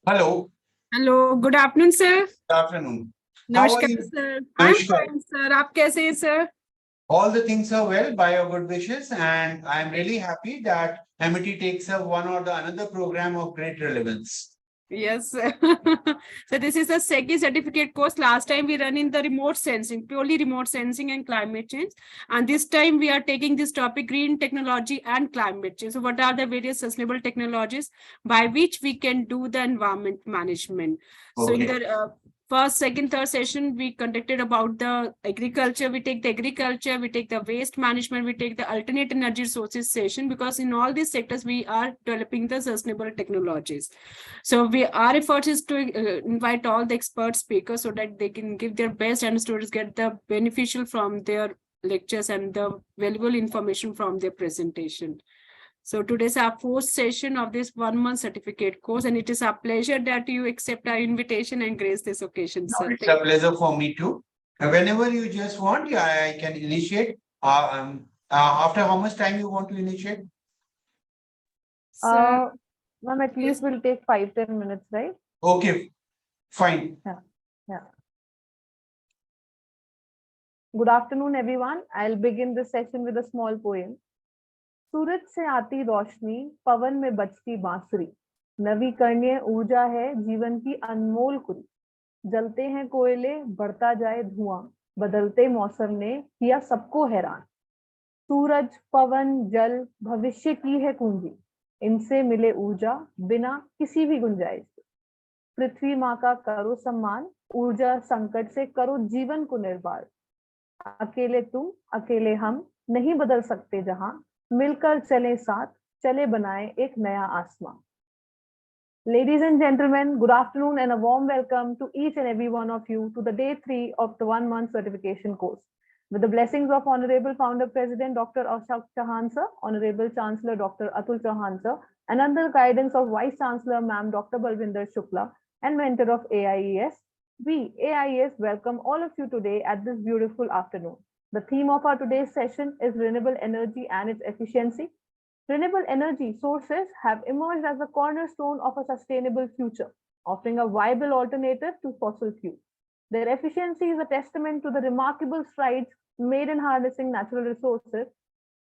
Hello, hello good afternoon sir. good afternoon. How are नमस्कार you? Sir. I am Namaskar. Fine sir, आप कैसे हैं sir? All the things are well by your good wishes, and I'm really happy that Amity takes up one or the another program of great relevance. Yes sir. So this is the second certificate course. Last time we run in the remote sensing, purely remote sensing and climate change, and this time we are taking this topic green technology and climate change. So what are the various sustainable technologies by which we can do the environment management? So in Okay. the first, second, third session, we conducted about the agriculture. We take the agriculture, we take the waste management, we take the alternate energy sources session, because in all these sectors, we are developing the sustainable technologies. So our effort is to invite all the expert speakers so that they can give their best and students get the beneficial from their lectures and the valuable information from their presentation. So today's our fourth session of this 1 month certificate course, and it is our pleasure that you accept our invitation and grace this occasion, No, sir. it's a pleasure for me too. Whenever you just want, yeah, I can initiate. After how much time you want to initiate? Sir, Ma'am, at least will take 5-10 minutes, right? Okay, fine. Yeah. Good afternoon, everyone. I'll begin this session with a small poem. सूरज से आती रोशनी, पवन में बजती बांसुरी, नवीकरणीय ऊर्जा है जीवन की अनमोल कुरी। जलते हैं कोयले, बढ़ता जाए धुआं, बदलते मौसम ने किया सबको हैरान। सूरज, पवन, जल भविष्य की है कुंजी, इनसे मिले ऊर्जा बिना किसी भी गुंजाइश। पृथ्वी माँ का करो सम्मान, ऊर्जा संकट से करो जीवन को निर्बाध। अकेले तुम, अकेले हम नहीं बदल सकते जहां, मिलकर चले साथ, चले बनाए एक नया आसमां। Ladies and gentlemen, good afternoon and a warm welcome to each and every one of you to the day 3 of the 1 month certification course. With the blessings of Honorable Founder President Dr. Ashok Chauhan sir, Honorable Chancellor Dr. Atul Chauhan sir, and under the guidance of Vice Chancellor Ma'am Dr. Balvinder Shukla and mentor of AIES, we AIES welcome all of you today at this beautiful afternoon. The theme of our today's session is renewable energy and its efficiency. Renewable energy sources have emerged as the cornerstone of a sustainable future, offering a viable alternative to fossil fuels. Their efficiency is a testament to the remarkable strides made in harnessing natural resources,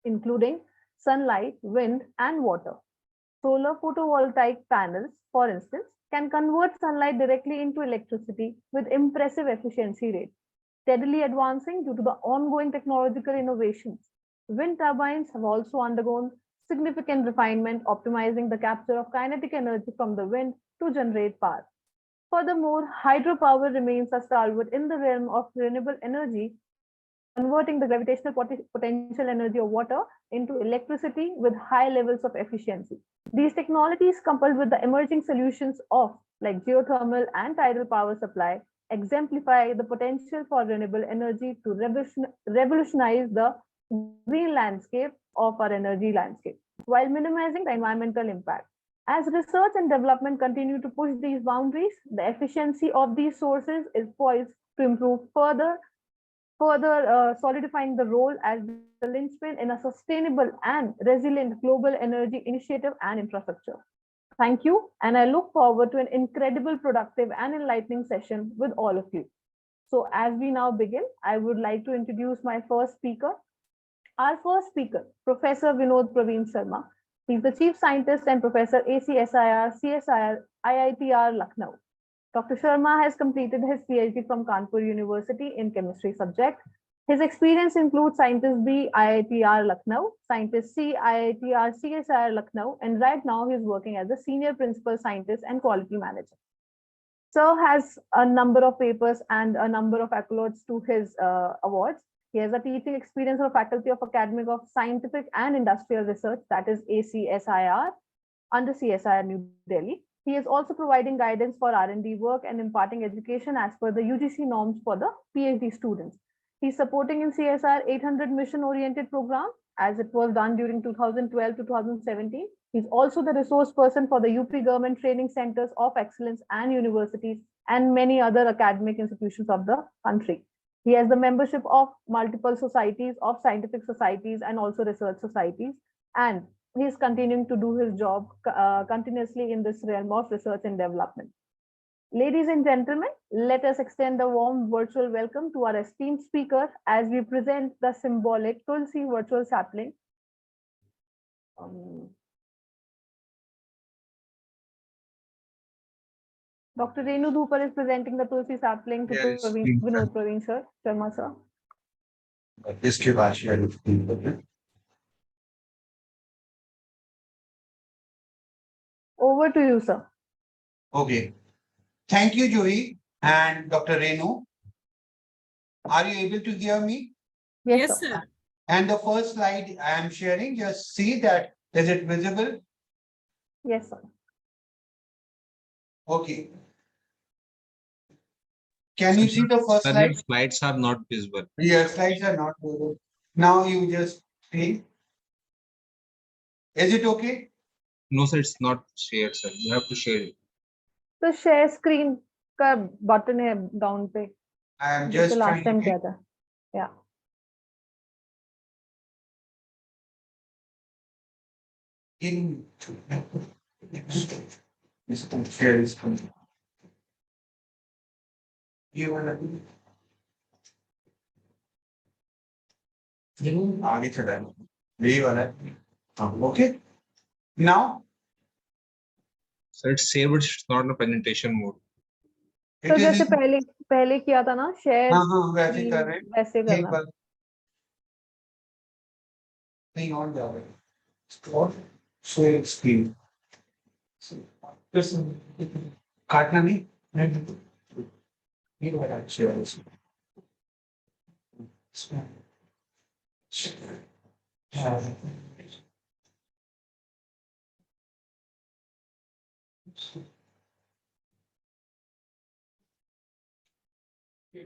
including sunlight, wind, and water. Solar photovoltaic panels, for instance, can convert sunlight directly into electricity with impressive efficiency rates, steadily advancing due to the ongoing technological innovations. Wind turbines have also undergone significant refinement, optimizing the capture of kinetic energy from the wind to generate power. Furthermore, hydropower remains a stalwart in the realm of renewable energy, converting the gravitational potential energy of water into electricity with high levels of efficiency. These technologies, coupled with the emerging solutions of like geothermal and tidal power supply, exemplify the potential for renewable energy to revolutionize the green landscape of our energy landscape while minimizing the environmental impact. As research and development continue to push these boundaries, the efficiency of these sources is poised to improve further solidifying the role as the linchpin in a sustainable and resilient global energy initiative and infrastructure. Thank you, and I look forward to an incredible, productive, and enlightening session with all of you. So, as we now begin, I would like to introduce my first speaker. Our first speaker, Professor Vinod Praveen Sharma. He's the Chief Scientist and Professor ACSIR CSIR IITR Lucknow. Dr. Sharma has completed his PhD from Kanpur University in chemistry subject. His experience includes Scientist B IITR Lucknow, Scientist C IITR CSIR Lucknow, and right now he's working as a Senior Principal Scientist and Quality Manager. Sir has a number of papers and a number of accolades to his awards. He has a teaching experience of Faculty of Academic of Scientific and Industrial Research, that is ACSIR, under CSIR New Delhi. He is also providing guidance for R&D work and imparting education as per the UGC norms for the PhD students. He's supporting in CSIR 800 mission-oriented program as it was done during 2012 to 2017. He's also the resource person for the UP Government Training Centers of Excellence and universities and many other academic institutions of the country. He has the membership of multiple societies, of scientific societies and also research societies. And he's continuing to do his job continuously in this realm of research and development. Ladies and gentlemen, let us extend a warm virtual welcome to our esteemed speaker as we present the symbolic Tulsi virtual sapling. Dr. Renu Dhupar is presenting the Tulsi sapling to Yes, Vinod Praveen sir, Sharma sir. इसके बाद share Over to you, sir. Okay. Thank you, Joey and Dr. Renu. Are you able to hear me? Yes, sir. And the first slide I am sharing, just see that, is it visible? Yes, sir. Okay. Can you see the first Sir, slide? your slides are not visible. Your slides are not visible. Now you just see. Is it okay? No, sir, it's not shared, sir. You have to share it. तो share screen का button है down पे I am जैसे just last time trying किया to. था या In. Share screen. You wanna. आगे चला है यही वाला है हाँ okay now Sir, it's saved, but it's not in a presentation mode. तो it जैसे is पहले किया था ना शेयर हाँ वैसे कर रहे हैं वैसे एक करना बार नहीं और जा रहे स्टोर शेयर स्क्रीन काटना नहीं ये वाला शेयर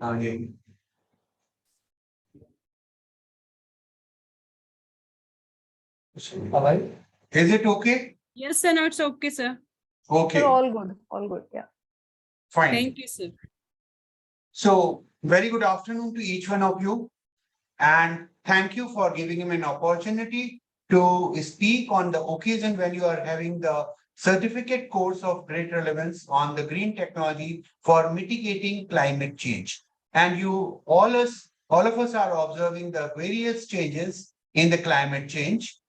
आगे Is it okay? Yes, sir. Now it's okay, sir. Okay, so all good yeah fine. Thank you, sir. So, very good afternoon to each one of you. And thank you for giving him an opportunity to speak on the occasion when you are having the certificate course of great relevance on the green technology for mitigating climate change. And all of us are observing the various changes in the climate change.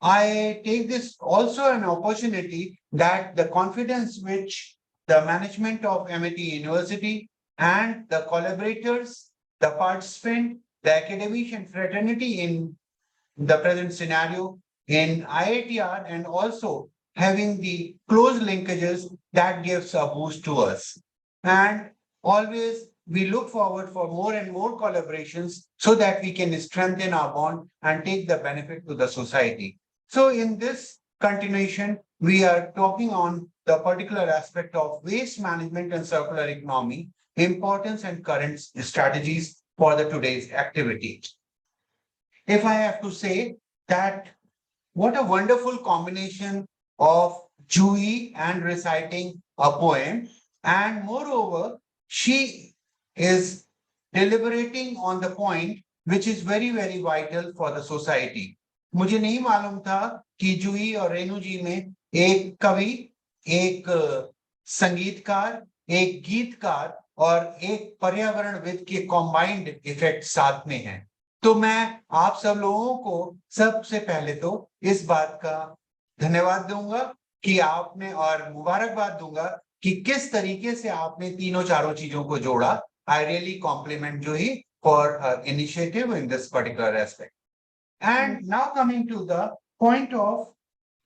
I take this also an opportunity that the confidence which the management of MIT University and the collaborators, the participant, the academician fraternity in the present scenario in IITR and also having the close linkages that gives a boost to us. And always we look forward for more and more collaborations so that we can strengthen our bond and take the benefit to the society. So in this continuation, we are talking on the particular aspect of waste management and circular economy, importance and current strategies for the today's activity. If I have to say that what a wonderful combination of Jui and reciting a poem, and moreover, she is deliberating on the point which is very, very vital for the society. मुझे नहीं मालूम था कि जूही और रेणु जी में एक कवि, एक संगीतकार, एक गीतकार और एक पर्यावरणविद के कॉम्बाइंड इफेक्ट साथ में है। तो मैं आप सब लोगों को सबसे पहले तो इस बात का धन्यवाद दूंगा कि आपने और मुबारकबाद दूंगा कि किस तरीके से आपने तीनों चारों चीजों को जोड़ा। I really compliment Juhi for her initiative in this particular aspect. And now coming to the point of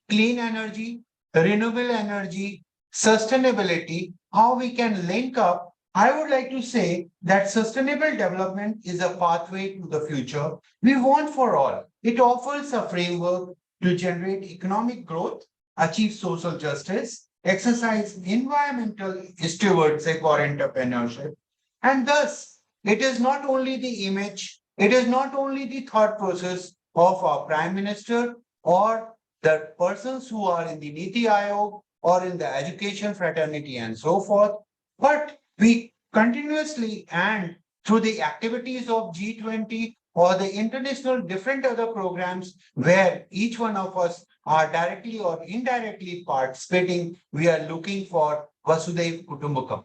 clean energy, renewable energy, sustainability, how we can link up, I would like to say that sustainable development is a pathway to the future we want for all. It offers a framework to generate economic growth, achieve social justice, exercise environmental stewardship or entrepreneurship. And thus, it is not only the image, it is not only the thought process of our Prime Minister or the persons who are in the Niti Aayog or in the education fraternity and so forth, but we continuously and through the activities of G20 or the international different other programs where each one of us are directly or indirectly participating, we are looking for Vasudhaiva Kutumbakam.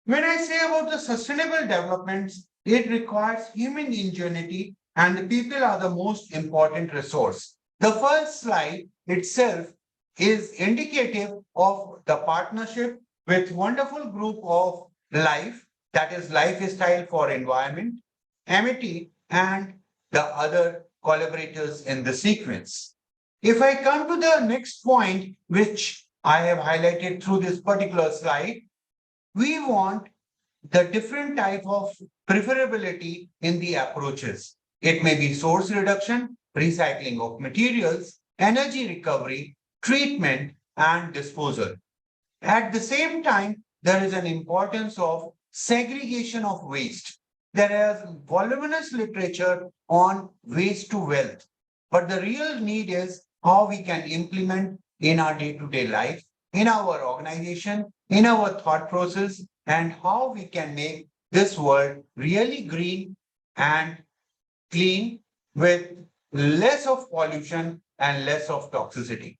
When I say about the sustainable developments, it requires human ingenuity and the people are the most important resource. The first slide itself is indicative of the partnership with wonderful group of life, that is lifestyle for environment, Amity, and the other collaborators in the sequence. If I come to the next point, which I have highlighted through this particular slide, we want the different type of preferability in the approaches. It may be source reduction, recycling of materials, energy recovery, treatment, and disposal. At the same time, there is an importance of segregation of waste. There is voluminous literature on waste to wealth, but the real need is how we can implement in our day-to-day life, in our organization, in our thought process, and how we can make this world really green and clean with less of pollution and less of toxicity.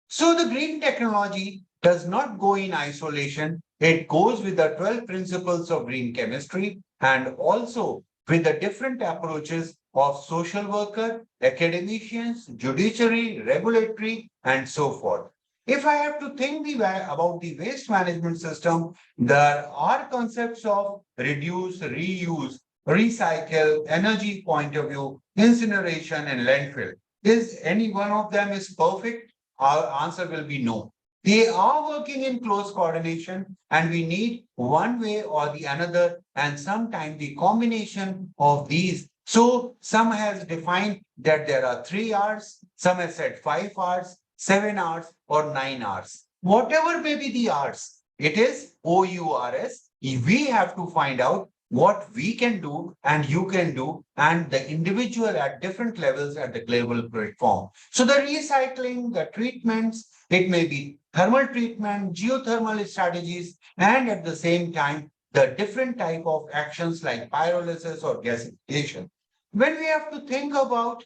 So the green technology does not go in isolation. It goes with the 12 principles of green chemistry and also with the different approaches of social worker, academicians, judiciary, regulatory, and so forth. If I have to think about the waste management system, there are concepts of reduce, reuse, recycle, energy point of view, incineration, and landfill. Is any one of them is perfect? Our answer will be no. They are working in close coordination and we need one way or the another and sometimes the combination of these. So some has defined that there are 3 hours, some has said 5 hours, 7 hours or 9 hours. Whatever may be the hours, it is OURS. We have to find out what we can do and you can do and the individual at different levels at the global platform. So the recycling, the treatments, it may be thermal treatment, geothermal strategies, and at the same time, the different type of actions like pyrolysis or gasification. When we have to think about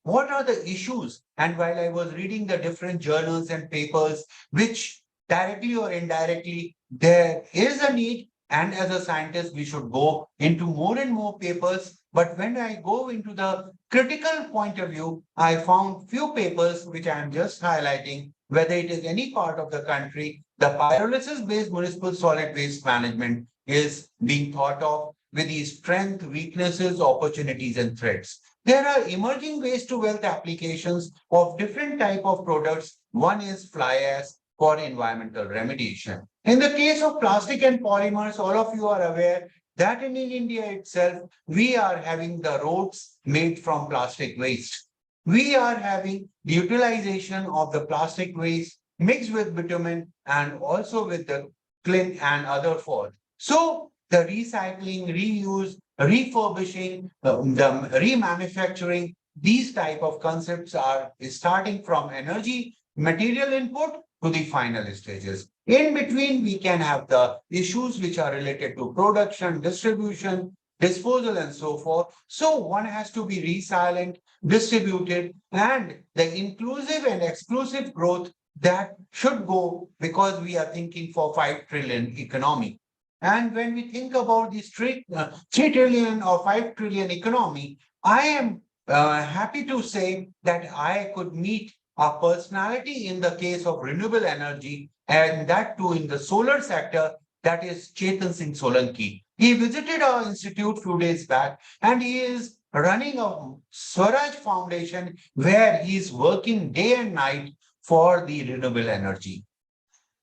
what are the issues, and while I was reading the different journals and papers, which directly or indirectly, there is a need. And as a scientist, we should go into more and more papers. But when I go into the critical point of view, I found few papers which I am just highlighting, whether it is any part of the country, the pyrolysis-based municipal solid waste management is being thought of with the strength, weaknesses, opportunities, and threats. There are emerging waste to wealth applications of different type of products. One is fly ash for environmental remediation. In the case of plastic and polymers, all of you are aware that in India itself, we are having the roads made from plastic waste. We are having the utilization of the plastic waste mixed with bitumen and also with the clean and other forth. So the recycling, reuse, refurbishing, the remanufacturing, these type of concepts are starting from energy, material input to the final stages. In between, we can have the issues which are related to production, distribution, disposal, and so forth. So one has to be resilient, distributed, and the inclusive and exclusive growth that should go because we are thinking for 5 trillion economy. And when we think about this 3 trillion or 5 trillion economy, I am happy to say that I could meet a personality in the case of renewable energy, and that too in the solar sector, that is Chetan Singh Solanki. He visited our institute few days back, and he is running a Swaraj Foundation where he is working day and night for the renewable energy.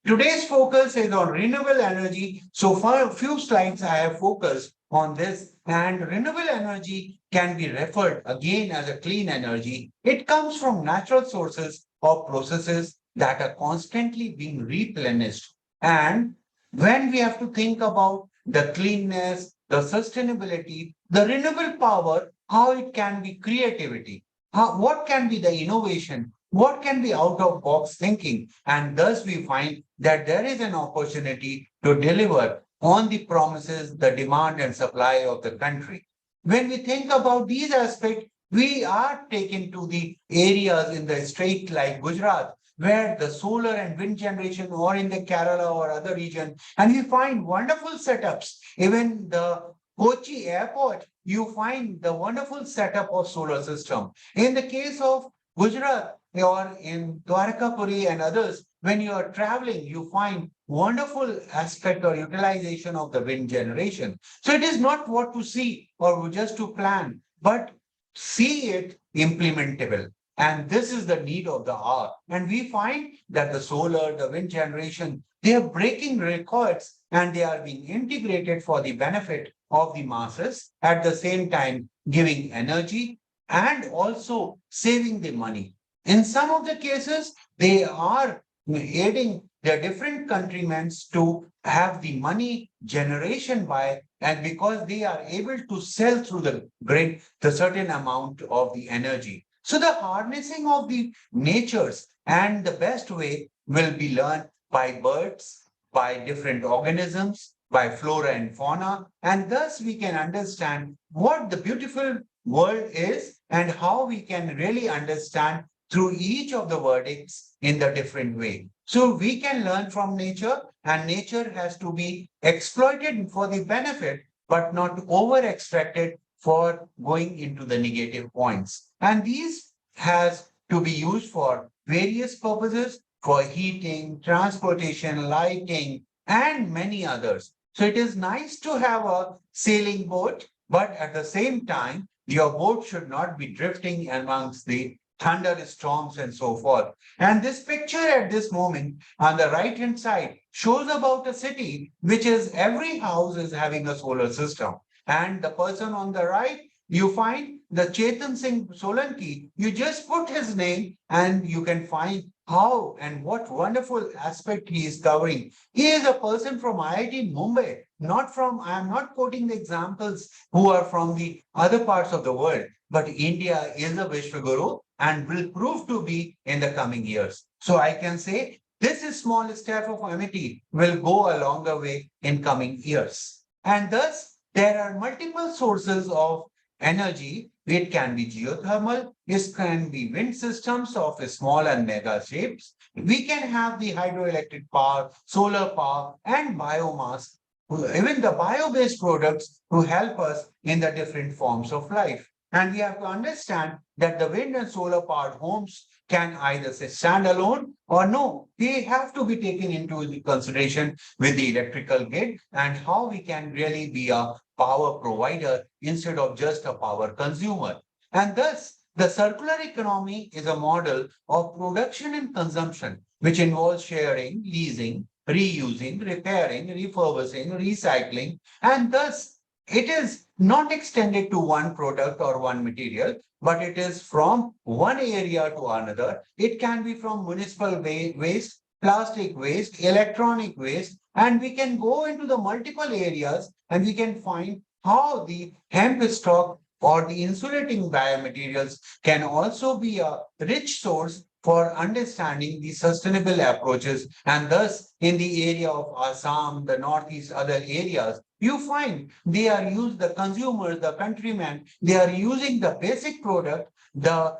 Today's focus is on renewable energy. So for a few slides, I have focused on this, and renewable energy can be referred again as a clean energy. It comes from natural sources or processes that are constantly being replenished. And when we have to think about the cleanness, the sustainability, the renewable power, how it can be creativity, what can be the innovation, what can be out of box thinking, and thus we find that there is an opportunity to deliver on the promises, the demand and supply of the country. When we think about these aspects, we are taken to the areas in the state like Gujarat, where the solar and wind generation, or in the Kerala or other region, and we find wonderful setups. Even the Kochi airport, you find the wonderful setup of solar system. In the case of Gujarat or in Dwarkapuri and others, when you are traveling, you find wonderful aspect or utilization of the wind generation. So it is not what to see or just to plan, but see it implementable. And this is the need of the hour. And we find that the solar, the wind generation, they are breaking records and they are being integrated for the benefit of the masses, at the same time giving energy and also saving the money. In some of the cases, they are aiding their different countrymen to have the money generation by, and because they are able to sell through the grid the certain amount of the energy. So the harnessing of the natures and the best way will be learned by birds, by different organisms, by flora and fauna, and thus we can understand what the beautiful world is and how we can really understand through each of the verdicts in the different way. So we can learn from nature, and nature has to be exploited for the benefit, but not over extracted for going into the negative points. And these has to be used for various purposes, for heating, transportation, lighting, and many others. So it is nice to have a sailing boat, but at the same time, your boat should not be drifting amongst the thunderstorms and so forth. And this picture at this moment on the right hand side shows about a city which is every house is having a solar system. And the person on the right, you find the Chetan Singh Solanki, you just put his name and you can find how and what wonderful aspect he is covering. He is a person from IIT Mumbai, not from, I am not quoting the examples who are from the other parts of the world, but India is a Vishwaguru and will prove to be in the coming years. So I can say this is small step of amity will go a longer way in coming years. And thus, there are multiple sources of energy. It can be geothermal, it can be wind systems of small and mega shapes. We can have the hydroelectric power, solar power, and biomass, even the bio-based products to help us in the different forms of life. And we have to understand that the wind and solar powered homes can either say stand alone or no, they have to be taken into the consideration with the electrical grid and how we can really be a power provider instead of just a power consumer. And thus, the circular economy is a model of production and consumption, which involves sharing, leasing, reusing, repairing, refurbishing, recycling, and thus it is not extended to one product or one material, but it is from one area to another. It can be from municipal waste, plastic waste, electronic waste, and we can go into the multiple areas and we can find how the hemp stock or the insulating biomaterials can also be a rich source for understanding the sustainable approaches. And thus, in the area of Assam, the Northeast, other areas, you find they are used, the consumers, the countrymen, they are using the basic product, the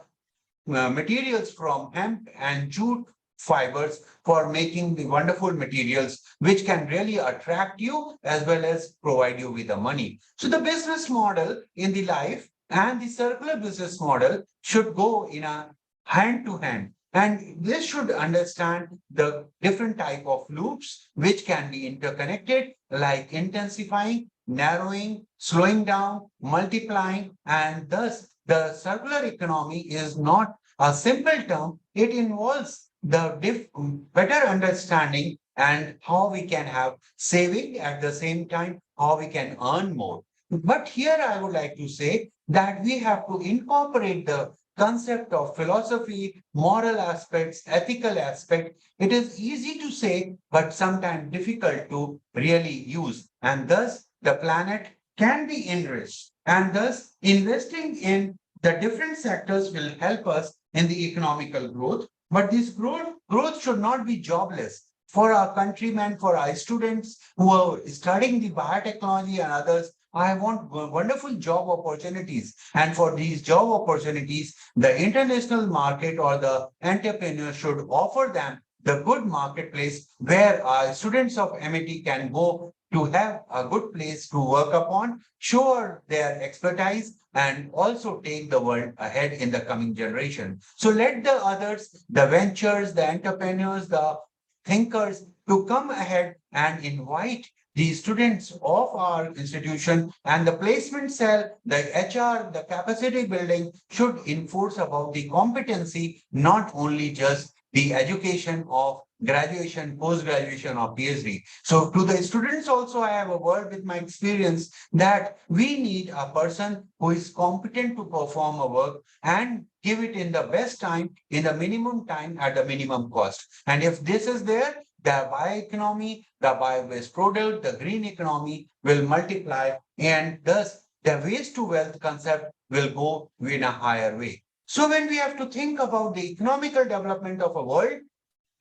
materials from hemp and jute fibers for making the wonderful materials which can really attract you as well as provide you with the money. So the business model in the life and the circular business model should go in a hand to hand. And this should understand the different type of loops which can be interconnected, like intensifying, narrowing, slowing down, multiplying, and thus the circular economy is not a simple term. It involves the better understanding and how we can have saving at the same time, how we can earn more. But here I would like to say that we have to incorporate the concept of philosophy, moral aspects, ethical aspect. It is easy to say, but sometimes difficult to really use. And thus the planet can be enriched. And thus investing in the different sectors will help us in the economical growth. But this growth should not be jobless. For our countrymen, for our students who are studying the biotechnology and others, I want wonderful job opportunities. And for these job opportunities, the international market or the entrepreneur should offer them the good marketplace where students of MIT can go to have a good place to work upon, show their expertise, and also take the world ahead in the coming generation. So let the others, the ventures, the entrepreneurs, the thinkers to come ahead and invite the students of our institution, and the placement cell, the HR, the capacity building should enforce about the competency, not only just the education of graduation, post-graduation or PhD. So to the students also, I have a word with my experience that we need a person who is competent to perform a work and give it in the best time, in the minimum time, at the minimum cost. And if this is there, the bioeconomy, the bio-based product, the green economy will multiply, and thus the waste to wealth concept will go in a higher way. So when we have to think about the economical development of a world,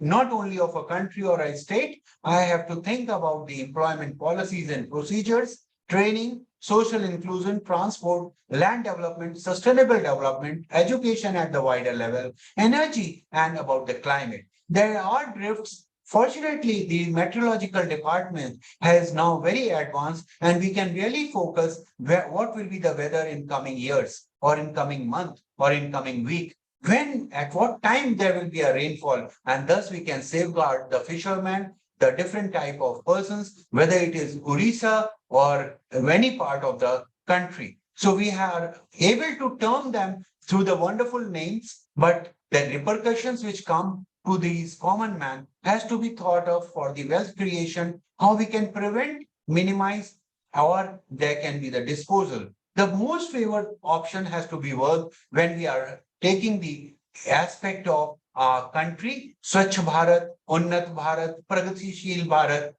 not only of a country or a state, I have to think about the employment policies and procedures, training, social inclusion, transport, land development, sustainable development, education at the wider level, energy, and about the climate. There are drifts. Fortunately, the meteorological department has now very advanced, and we can really focus what will be the weather in coming years or in coming month or in coming week, when at what time there will be a rainfall, and thus we can safeguard the fishermen, the different type of persons, whether it is Orissa or any part of the country. So we are able to term them through the wonderful names, but the repercussions which come to these common man has to be thought of for the wealth creation, how we can prevent, minimize, or there can be the disposal. The most favored option has to be worked when we are taking the aspect of our country, Swachh Bharat, Unnat Bharat, Pragatishil Bharat.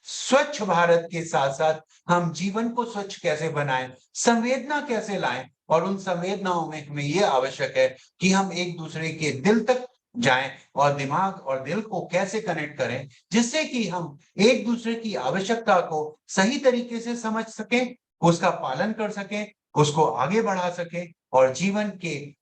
स्वच्छ भारत के साथ साथ हम जीवन को स्वच्छ कैसे बनाएं, संवेदना कैसे लाएं, और उन संवेदनाओं में हमें ये आवश्यक है कि हम एक दूसरे के दिल तक जाएं और दिमाग और दिल को कैसे कनेक्ट करें, जिससे कि हम एक दूसरे की आवश्यकता को सही तरीके से समझ सकें, उसका पालन कर सकें, उसको आगे बढ़ा सकें, और जीवन के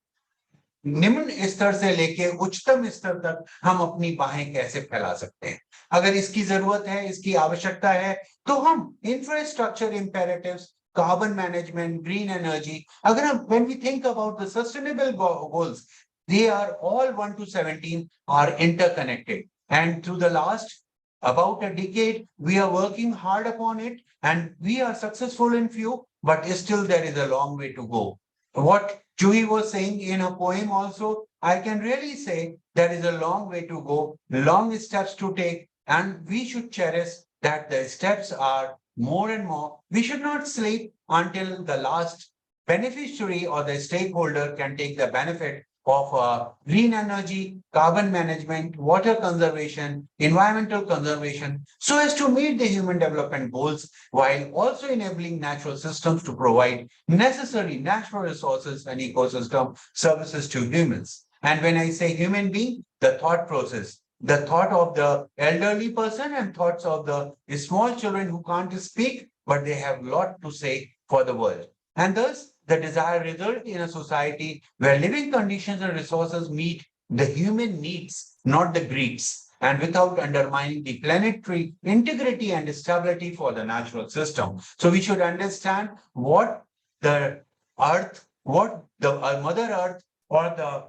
निम्न स्तर से लेके उच्चतम स्तर तक हम अपनी बाहें कैसे फैला सकते हैं। अगर इसकी जरूरत है, इसकी आवश्यकता है, तो हम infrastructure imperatives, carbon management, green energy, अगर हम when we think about the sustainable goals, they are all 1 to 17 are interconnected, and through the last about a decade we are working hard upon it, and we are successful in few, but still there is a long way to go. What Juhi was saying in a poem also, I can really say there is a long way to go, long steps to take, and we should cherish that the steps are more and more. We should not sleep until the last beneficiary or the stakeholder can take the benefit of green energy, carbon management, water conservation, environmental conservation, so as to meet the human development goals while also enabling natural systems to provide necessary natural resources and ecosystem services to humans. And when I say human being, the thought process, the thought of the elderly person and thoughts of the small children who can't speak, but they have a lot to say for the world. And thus, the desired result in a society where living conditions and resources meet the human needs, not the greeds, and without undermining the planetary integrity and stability for the natural system. So we should understand what the earth, what the Mother Earth or the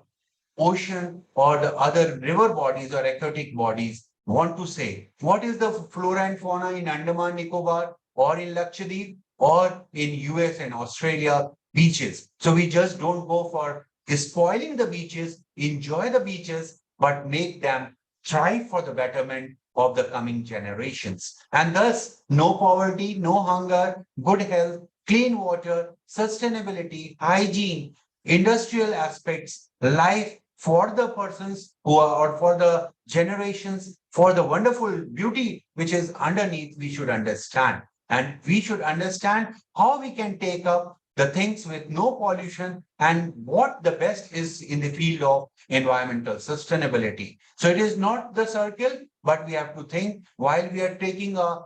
ocean or the other river bodies or aquatic bodies want to say. What is the flora and fauna in Andaman Nicobar or in Lakshadweep or in US and Australia beaches? So we just don't go for spoiling the beaches, enjoy the beaches, but make them thrive for the betterment of the coming generations. And thus, no poverty, no hunger, good health, clean water, sustainability, hygiene, industrial aspects, life for the persons who are, or for the generations, for the wonderful beauty which is underneath, we should understand. And we should understand how we can take up the things with no pollution and what the best is in the field of environmental sustainability. So it is not the circle, but we have to think while we are taking a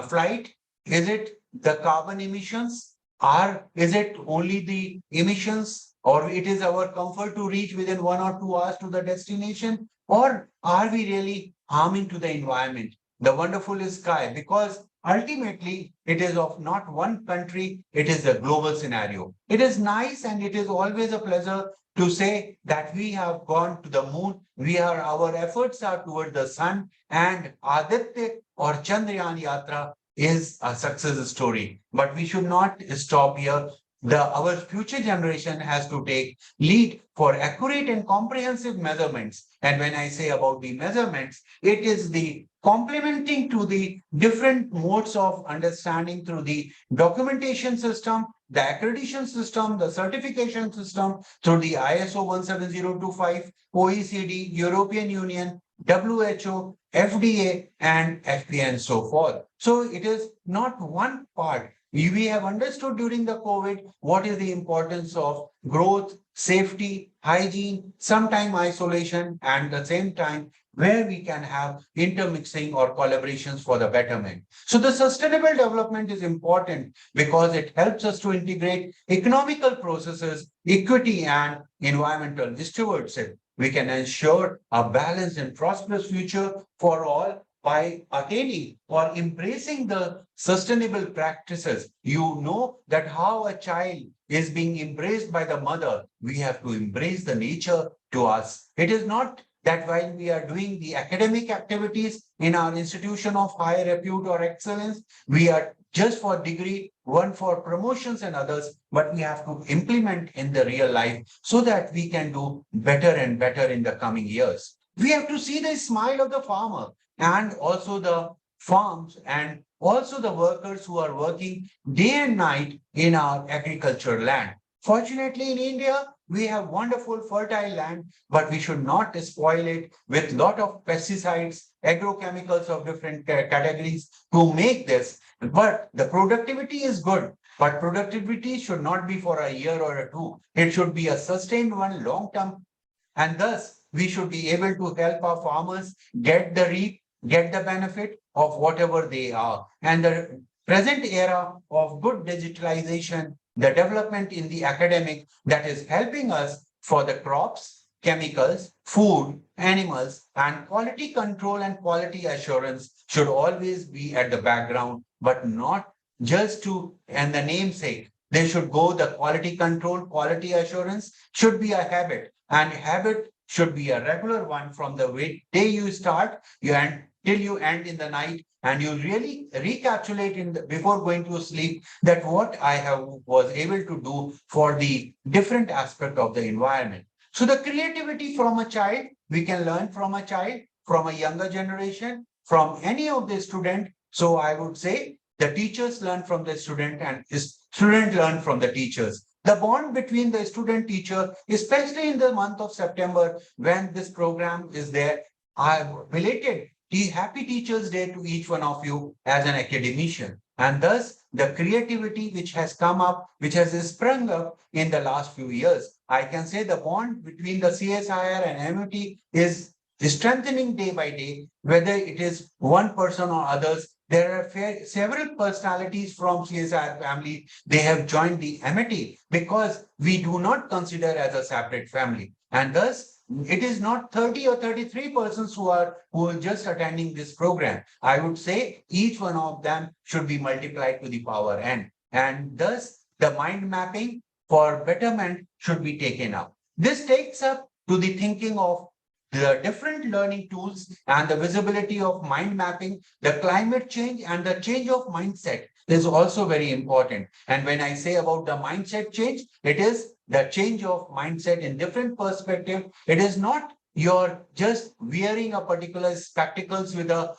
flight, is it the carbon emissions? Is it only the emissions, or it is our comfort to reach within 1 or 2 hours to the destination? Or are we really harming to the environment, the wonderful sky? Because ultimately it is of not one country, it is a global scenario. It is nice and it is always a pleasure to say that we have gone to the moon. Our efforts are toward the sun, and Aditya or Chandrayaan Yatra is a success story. But we should not stop here. Our future generation has to take lead for accurate and comprehensive measurements. And when I say about the measurements, it is the complementing to the different modes of understanding through the documentation system, the accreditation system, the certification system through the ISO 17025, OECD, European Union, WHO, FDA, and FPA, and so forth. So it is not one part. We have understood during the COVID what is the importance of growth, safety, hygiene, sometime isolation, and at the same time where we can have intermixing or collaborations for the betterment. So the sustainable development is important because it helps us to integrate economical processes, equity, and environmental stewardship. We can ensure a balanced and prosperous future for all by attaining or embracing the sustainable practices. You know that how a child is being embraced by the mother, we have to embrace the nature to us. It is not that while we are doing the academic activities in our institution of higher repute or excellence, we are just for degree, one for promotions and others, but we have to implement in the real life so that we can do better and better in the coming years. We have to see the smile of the farmer and also the farms and also the workers who are working day and night in our agricultural land. Fortunately, in India, we have wonderful fertile land, but we should not spoil it with lot of pesticides, agrochemicals of different categories to make this. But the productivity is good, but productivity should not be for a year or a two. It should be a sustained one, long term. And thus, we should be able to help our farmers get the benefit of whatever they are. And the present era of good digitalization, the development in the academic that is helping us for the crops, chemicals, food, animals, and quality control and quality assurance should always be at the background, but not just to, and the namesake. They should go the quality control, quality assurance should be a habit, and habit should be a regular one from the day you start till you end in the night, and you really recapitulate before going to sleep that what I was able to do for the different aspect of the environment. So the creativity from a child, we can learn from a child, from a younger generation, from any of the student. So I would say the teachers learn from the student and student learn from the teachers. The bond between the student teacher, especially in the month of September, when this program is there, I related the Happy Teachers Day to each one of you as an academician. And thus, the creativity which has come up, which has sprung up in the last few years, I can say the bond between the CSIR and MUT is strengthening day by day, whether it is one person or others. There are several personalities from CSIR family. They have joined the MIT because we do not consider as a separate family. And thus, it is not 30 or 33 persons who are just attending this program. I would say each one of them should be multiplied to the power n. And thus, the mind mapping for betterment should be taken up. This takes up to the thinking of the different learning tools and the visibility of mind mapping, the climate change and the change of mindset is also very important. And when I say about the mindset change, it is the change of mindset in different perspective. It is not you're just wearing a particular spectacles with a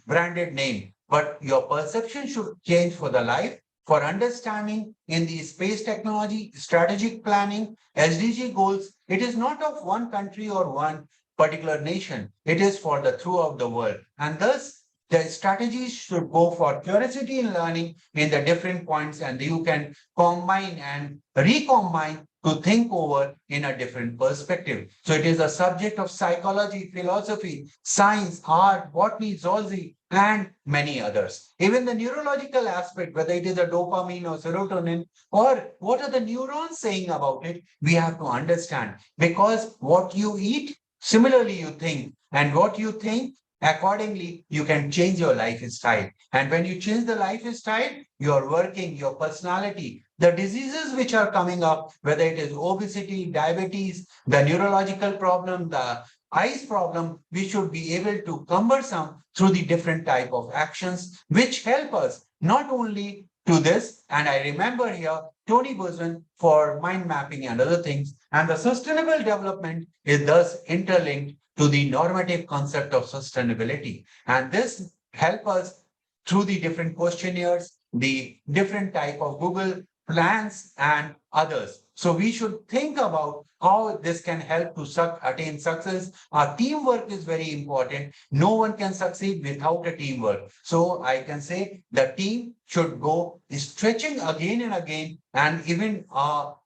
branded name, but your perception should change for the life, for understanding in the space technology, strategic planning, SDG goals. It is not of one country or one particular nation. It is for the throughout the world. And thus, the strategies should go for curiosity in learning in the different points, and you can combine and recombine to think over in a different perspective. So it is a subject of psychology, philosophy, science, art, botany, zoology, and many others. Even the neurological aspect, whether it is a dopamine or serotonin, or what are the neurons saying about it, we have to understand. Because what you eat, similarly you think, and what you think, accordingly, you can change your lifestyle. And when you change the lifestyle, your working, your personality, the diseases which are coming up, whether it is obesity, diabetes, the neurological problem, the eyes problem, we should be able to cumbersome through the different type of actions, which help us not only to this, and I remember here Tony Buzan for mind mapping and other things, and the sustainable development is thus interlinked to the normative concept of sustainability. And this help us through the different questionnaires, the different type of Google plans and others. So we should think about how this can help to attain success. Our teamwork is very important. No one can succeed without a teamwork. So I can say the team should go stretching again and again, and even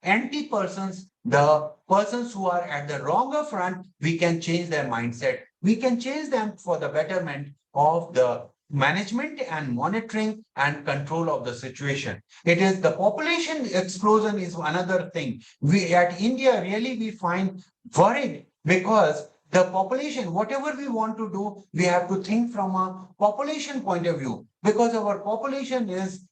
anti persons, the persons who are at the wronger front, we can change their mindset. We can change them for the betterment of the management and monitoring and control of the situation. It is the population explosion is another thing. We at India really we find worried because the population, whatever we want to do, we have to think from a population point of view because our population is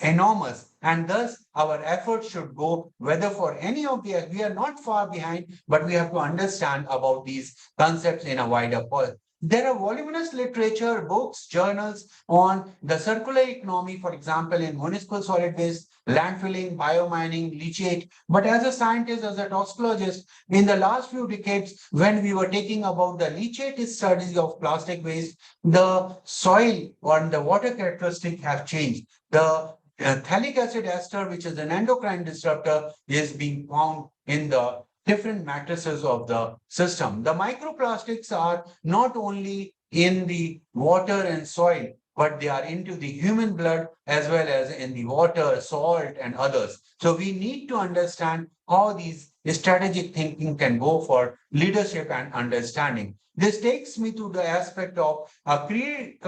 enormous, and thus our efforts should go whether for any of the we are not far behind, but we have to understand about these concepts in a wider pulse. There are voluminous literature, books, journals on the circular economy, for example, in municipal solid waste, landfilling, biomining, leachate. But as a scientist, as a toxicologist, in the last few decades, when we were taking about the leachate studies of plastic waste, the soil or the water characteristic have changed. The phthalic acid ester, which is an endocrine disruptor, is being found in the different matrices of the system. The microplastics are not only in the water and soil, but they are into the human blood as well as in the water, salt, and others. So we need to understand how these strategic thinking can go for leadership and understanding. This takes me to the aspect of creating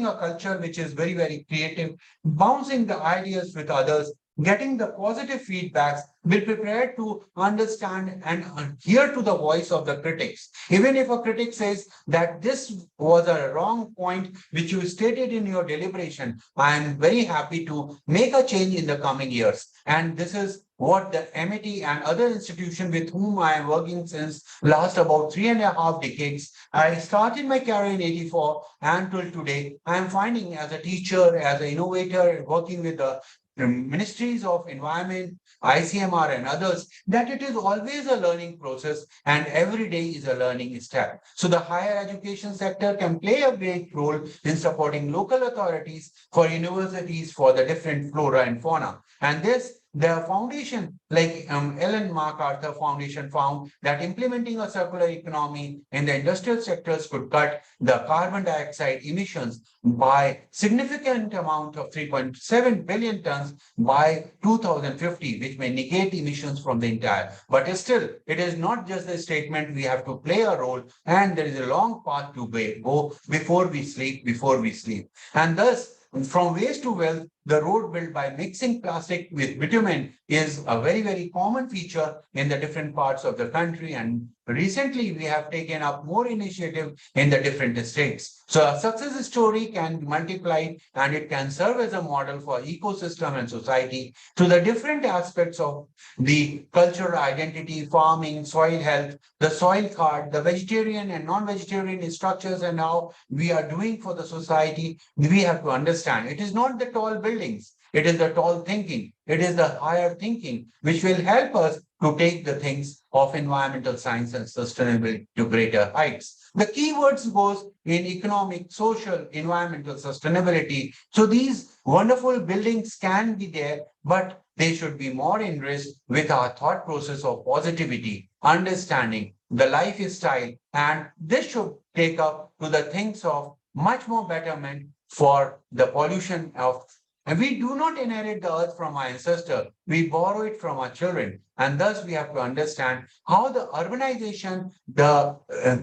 a culture which is very, very creative, bouncing the ideas with others, getting the positive feedbacks, be prepared to understand and hear to the voice of the critics. Even if a critic says that this was a wrong point which you stated in your deliberation, I am very happy to make a change in the coming years. And this is what the MIT and other institutions with whom I am working since last about 3.5 decades. I started my career in 84 and till today, I am finding as a teacher, as an innovator, working with the ministries of environment, ICMR and others, that it is always a learning process and every day is a learning step. So the higher education sector can play a great role in supporting local authorities for universities for the different flora and fauna. And this the foundation, like Ellen MacArthur Foundation found that implementing a circular economy in the industrial sectors could cut the carbon dioxide emissions by significant amount of 3.7 billion tons by 2050, which may negate emissions from the entire. But still, it is not just a statement. We have to play a role, and there is a long path to go before we sleep. And thus, from waste to wealth, the road built by mixing plastic with bitumen is a very, very common feature in the different parts of the country. And recently, we have taken up more initiative in the different states. So a success story can multiply and it can serve as a model for ecosystem and society to the different aspects of the cultural identity, farming, soil health, the soil card, the vegetarian and non-vegetarian structures, and how we are doing for the society. We have to understand it is not the tall buildings, it is the tall thinking, it is the higher thinking, which will help us to take the things of environmental science and sustainability to greater heights. The keywords goes in economic, social, environmental sustainability. So these wonderful buildings can be there, but they should be more enriched with our thought process of positivity, understanding the lifestyle, and this should take up to the things of much more betterment for the pollution of. And we do not inherit the earth from our ancestor. we borrow it from our children. And thus we have to understand how the urbanization, the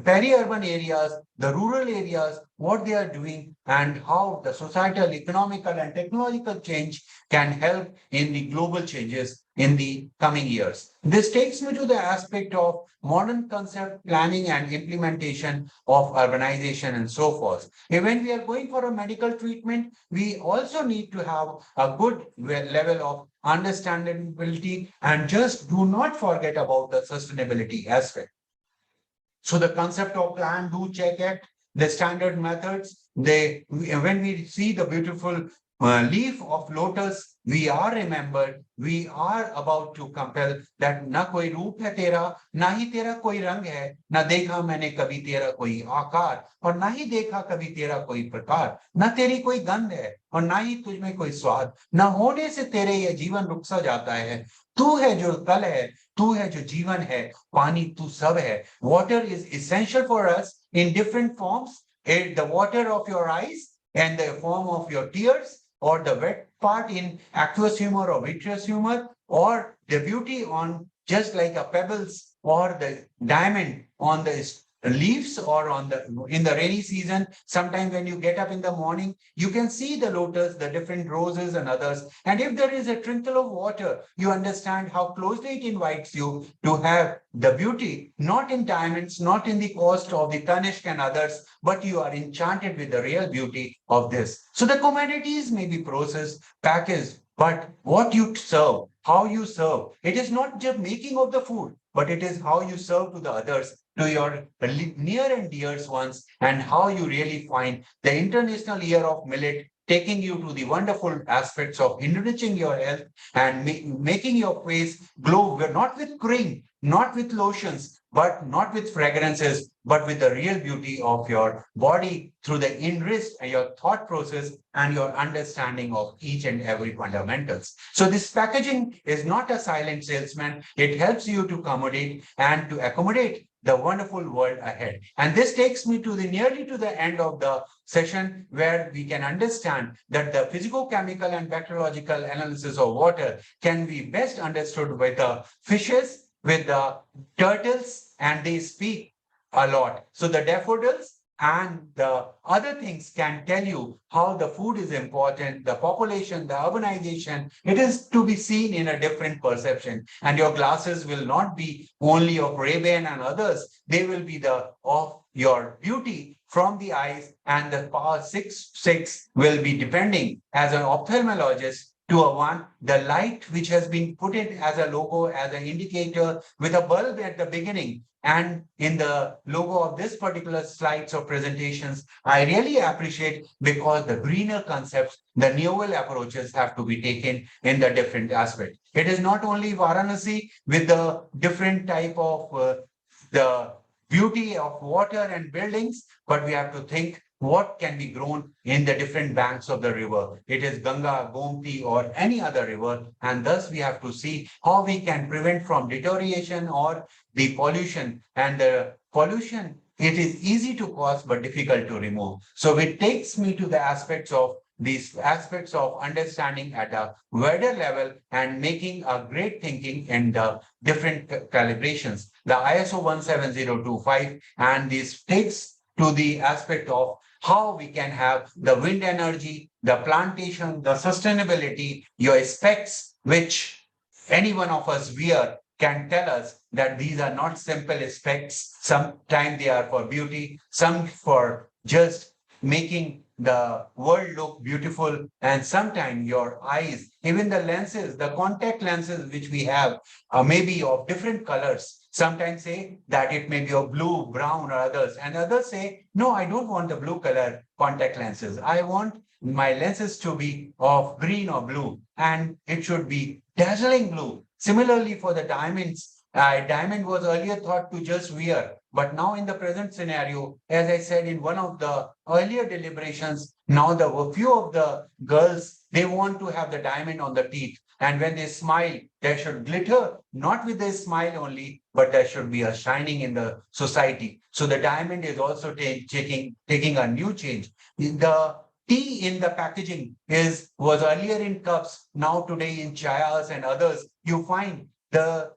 peri-urban areas, the rural areas, what they are doing, and how the societal, economical, and technological change can help in the global changes in the coming years. This takes me to the aspect of modern concept planning and implementation of urbanization and so forth. When we are going for a medical treatment, we also need to have a good level of understandability, and just do not forget about the sustainability aspect. So the concept of plan, do, check, act, the standard methods, when we see the beautiful leaf of lotus, we are remembered, we are about to compel that na koi roop hai tera, na hi tera koi rang hai, na dekha maine kabhi tera koi aakar, aur na hi dekha kabhi tera koi prakar, na teri koi gandh hai, aur na hi tujhme koi swad, na hone se tere ye जीवन रुक सा जाता है, तू है जो कल है, तू है जो जीवन है, पानी तू सब है. Water is essential for us in different forms. The water of your eyes and the form of your tears, or the wet part in aqueous humor or vitreous humor, or the beauty on just like a pebbles or the diamond on the leaves, or on the in the rainy season. Sometimes when you get up in the morning, you can see the lotus, the different roses and others. And if there is a trickle of water, you understand how closely it invites you to have the beauty, not in diamonds, not in the cost of the Tanishq and others, but you are enchanted with the real beauty of this. So the commodities may be processed, packaged, but what you serve, how you serve, it is not just making of the food, but it is how you serve to the others, to your near and dear ones, and how you really find the International Year of Millet taking you to the wonderful aspects of enriching your health and making your face glow, not with cream, not with lotions, but not with fragrances, but with the real beauty of your body through the enriched your thought process and your understanding of each and every fundamentals. So this packaging is not a silent salesman. It helps you to accommodate the wonderful world ahead. And this takes me to nearly to the end of the session, where we can understand that the physicochemical and bacteriological analysis of water can be best understood with the fishes, with the turtles, and they speak a lot. So the daffodils and the other things can tell you how the food is important, the population, the urbanization. It is to be seen in a different perception. And your glasses will not be only of Ray-Ban and others. They will be of your beauty from the eyes, and the power 6 will be depending as an ophthalmologist to the light which has been put in as a logo, as an indicator with a bulb at the beginning. And in the logo of this particular slides or presentations, I really appreciate, because the greener concepts, the novel approaches have to be taken in the different aspects. It is not only Varanasi with the different type of the beauty of water and buildings, but we have to think what can be grown in the different banks of the river. It is Ganga, Gomti, or any other river. And thus we have to see how we can prevent from deterioration or the pollution. And the pollution, it is easy to cause, but difficult to remove. So it takes me to the aspects of these aspects of understanding at a wider level and making a great thinking in the different calibrations. The ISO 17025, and this takes to the aspect of how we can have the wind energy, the plantation, the sustainability, your specs, which any one of us wear, can tell us that these are not simple specs. Sometimes they are for beauty, some for just making the world look beautiful, and sometimes your eyes, even the lenses, the contact lenses which we have, may be of different colors. Sometimes say that it may be of blue, brown, or others, and others say, no, I don't want the blue color contact lenses. I want my lenses to be of green or blue, and it should be dazzling blue. Similarly, for the diamonds, diamond was earlier thought to just wear, but now in the present scenario, as I said in one of the earlier deliberations, now the few of the girls, they want to have the diamond on the teeth. And when they smile, there should glitter, not with their smile only, but there should be a shining in the society. So the diamond is also taking a new change. The tea in the packaging was earlier in cups, now today in chayas and others, you find the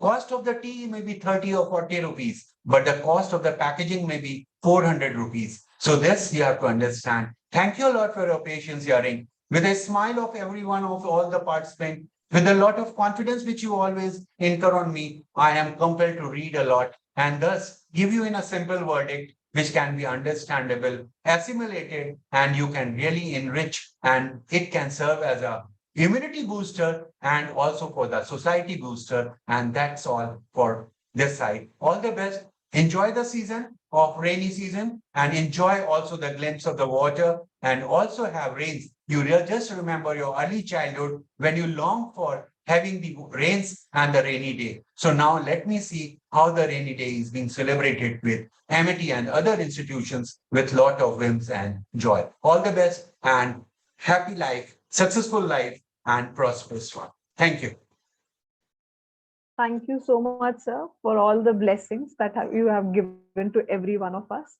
cost of the tea may be 30 or 40 rupees, but the cost of the packaging may be 400 rupees. So this you have to understand. Thank you a lot for your patience hearing. With a smile of everyone, of all the participants, with a lot of confidence which you always incur on me, I am compelled to read a lot and thus give you in a simple verdict which can be understandable, assimilated, and you can really enrich, and it can serve as a immunity booster and also for the society booster. And that's all for this side. All the best. Enjoy the season of rainy season and enjoy also the glimpse of the water and also have rains. You just remember your early childhood when you long for having the rains and the rainy day. So now let me see how the rainy day is being celebrated with Amity and other institutions with lot of whims and joy. All the best and happy life, successful life, and prosperous one. Thank you. Thank you so much, sir, for all the blessings that you have given to every one of us.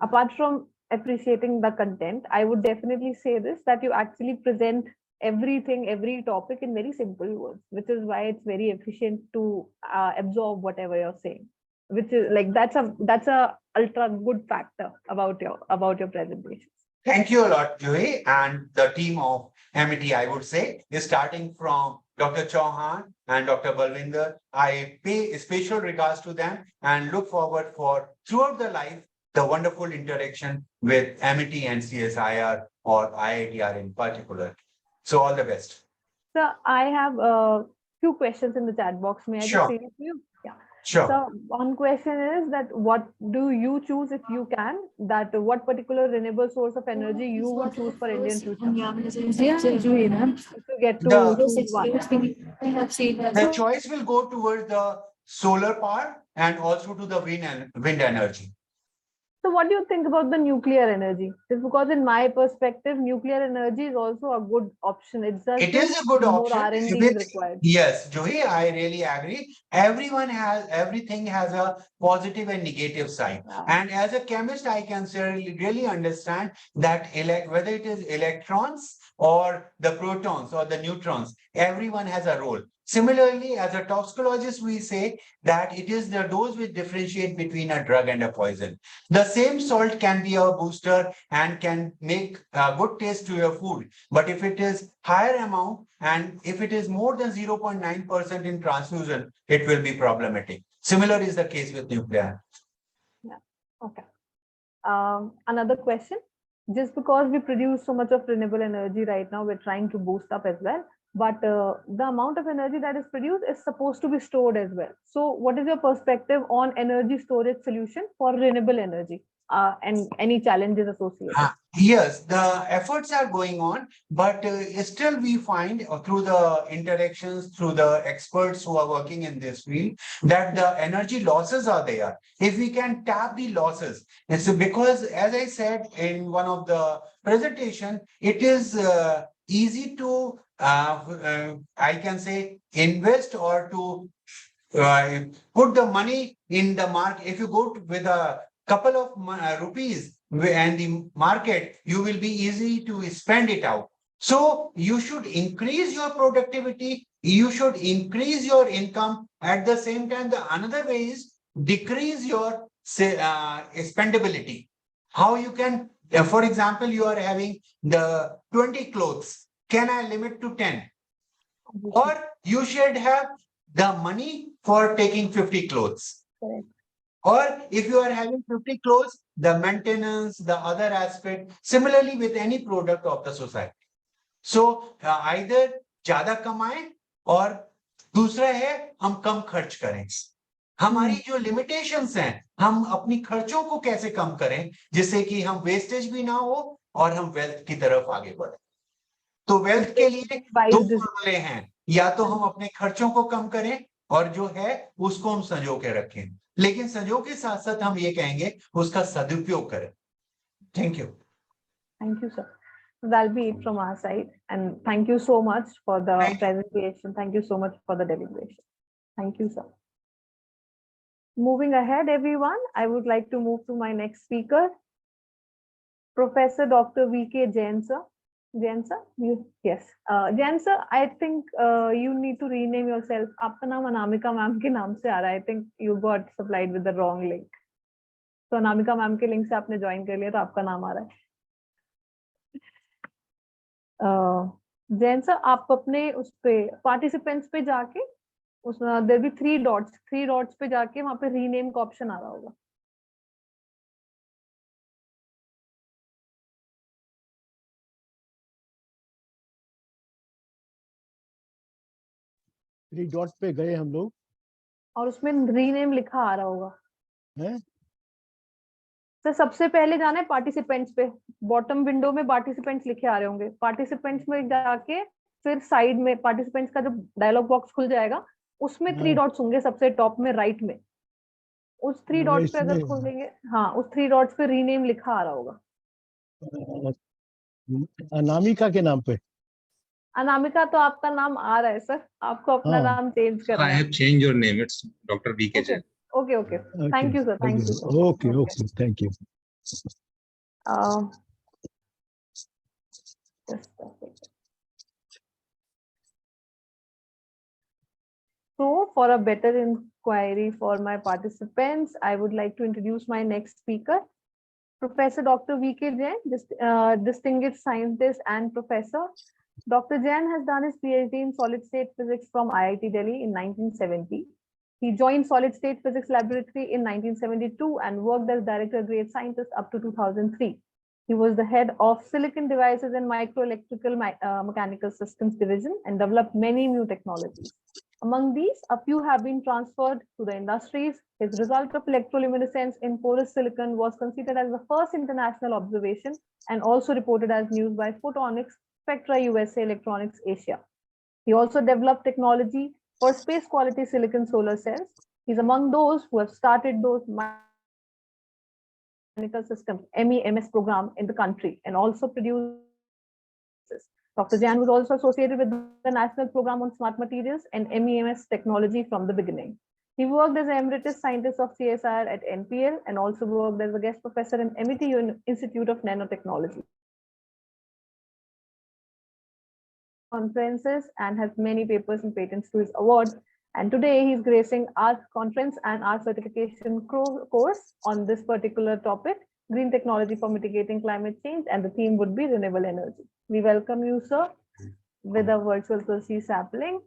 Apart from appreciating the content, I would definitely say this, that you actually present everything, every topic in very simple words, which is why it's very efficient to absorb whatever you're saying. Which is like that's a ultra good factor about your presentations. Thank you a lot, Joey, and the team of Amity, I would say, is starting from Dr. Chauhan and Dr. Balwinder. I pay special regards to them and look forward for throughout the life, the wonderful interaction with Amity and CSIR or IITR in particular. So all the best. So I have a few questions in the chat box. May I just Sure. say it to you? Yeah. Sure. So one question is that what do you choose if you can? That what particular renewable source of energy you would choose for Indian future? If you get to choose one. The choice will go towards the solar power and also to the wind energy. So what do you think about the nuclear energy? Just because in my perspective, nuclear energy is also a good option. It's just It is a good more option. R&D With- is required. Yes, Joey, I really agree. Everything has a positive and negative side. Yeah. And as a chemist, I can really understand that whether it is electrons or the protons or the neutrons, everyone has a role. Similarly, as a toxicologist, we say that it is the dose which differentiate between a drug and a poison. The same salt can be a booster and can make a good taste to your food. But if it is higher amount and if it is more than 0.9% in transfusion, it will be problematic. Similar is the case with nuclear. Yeah. Okay. Another question. Just because we produce so much of renewable energy right now, we're trying to boost up as well. But the amount of energy that is produced is supposed to be stored as well. So what is your perspective on energy storage solution for renewable energy and any challenges associated? Yes, the efforts are going on, but still we find through the interactions, through the experts who are working in this field, that the energy losses are there. If we can tap the losses, it's because, as I said in one of the presentation, it is easy to, I can say, invest or to put the money in the market. If you go with a couple of rupees and the market, you will be easy to spend it out. So you should increase your productivity. You should increase your income. At the same time, the another way is decrease your spendability. How you can, for example, you are having the 20 clothes. Can I limit to 10? Or you should have the money for taking 50 clothes. Correct. Or if you are having 50 clothes, the maintenance, the other aspect, similarly with any product of the society. So either ज़्यादा कमाएं और दूसरा है हम कम खर्च करें. हमारी जो लिमिटेशंस हैं, हम अपनी खर्चों को कैसे कम करें जिससे कि हम वेस्टेज भी ना हो और हम वेल्थ की तरफ आगे बढ़े. तो वेल्थ के लिए दो फॉर्मूले हैं, या तो हम अपने खर्चों को कम करें और जो है उसको हम संजो के रखें, लेकिन संजो के साथ साथ हम ये कहेंगे उसका सदुपयोग करें. Thank you. Thank you, sir. That'll be it from our side. And thank you so much for the presentation. Thank you so much for the deliberation. Thank you, sir. Moving ahead, everyone, I would like to move to my next speaker, Professor Dr. V.K. Jain sir. Jain sir, yes. Jain sir, I think you need to rename yourself. आपका नाम Anamika ma'am के नाम से आ रहा है. I think you got supplied with the wrong link. तो Anamika ma'am के link से आपने ज्वाइन कर लिया तो आपका नाम आ रहा है. जैन सर, आप अपने उस पे पार्टिसिपेंट्स पे जाके उस देयर बी थ्री डॉट्स पे जाके वहां पे रीनेम का ऑप्शन आ रहा होगा. थ्री डॉट पे गए हम लोग और उसमें रीनेम लिखा आ रहा होगा. हैं? सर सबसे पहले जाना है पार्टिसिपेंट्स पे. बॉटम विंडो में पार्टिसिपेंट्स लिखे आ रहे होंगे. पार्टिसिपेंट्स में जाके फिर साइड में पार्टिसिपेंट्स का जो डायलॉग बॉक्स खुल जाएगा उसमें थ्री हाँ। डॉट्स होंगे सबसे टॉप में राइट में. उस थ्री हाँ, डॉट्स पे अगर इसमें- खोलेंगे, हाँ उस थ्री डॉट्स पे रीनेम लिखा आ रहा होगा. अनामिका के नाम पे. अनामिका तो आपका नाम आ रहा है सर. आपको अपना हाँ. नाम चेंज I करना है. have changed your name. It's Dr. VK okay Jain. Okay okay. Thank you sir. Thank you. Okay okay thank you. So, for a better inquiry for my participants, I would like to introduce my next speaker, Professor Dr. V.K. Jain, distinguished scientist and professor. Dr. Jain has done his PhD in solid state physics from IIT Delhi in 1970. He joined Solid State Physics Laboratory in 1972 and worked as director grade scientist up to 2003. He was the head of Silicon Devices and Microelectrical Mechanical Systems Division and developed many new technologies. Among these, a few have been transferred to the industries. His result of electroluminescence in porous silicon was considered as the first international observation and also reported as news by Photonics, Spectra USA, Electronics Asia. He also developed technology for space quality silicon solar cells. He's among those who have started those mechanical systems MEMS program in the country and also produced. Dr. Jain was also associated with the National Program on Smart Materials and MEMS technology from the beginning. He worked as an emeritus scientist of CSIR at NPL and also worked as a guest professor in MIT Institute of Nanotechnology conferences and has many papers and patents to his awards. And today he's gracing our conference and our certification course on this particular topic, green technology for mitigating climate change, and the theme would be renewable energy. We welcome you, sir, with a virtual Tulsi sapling.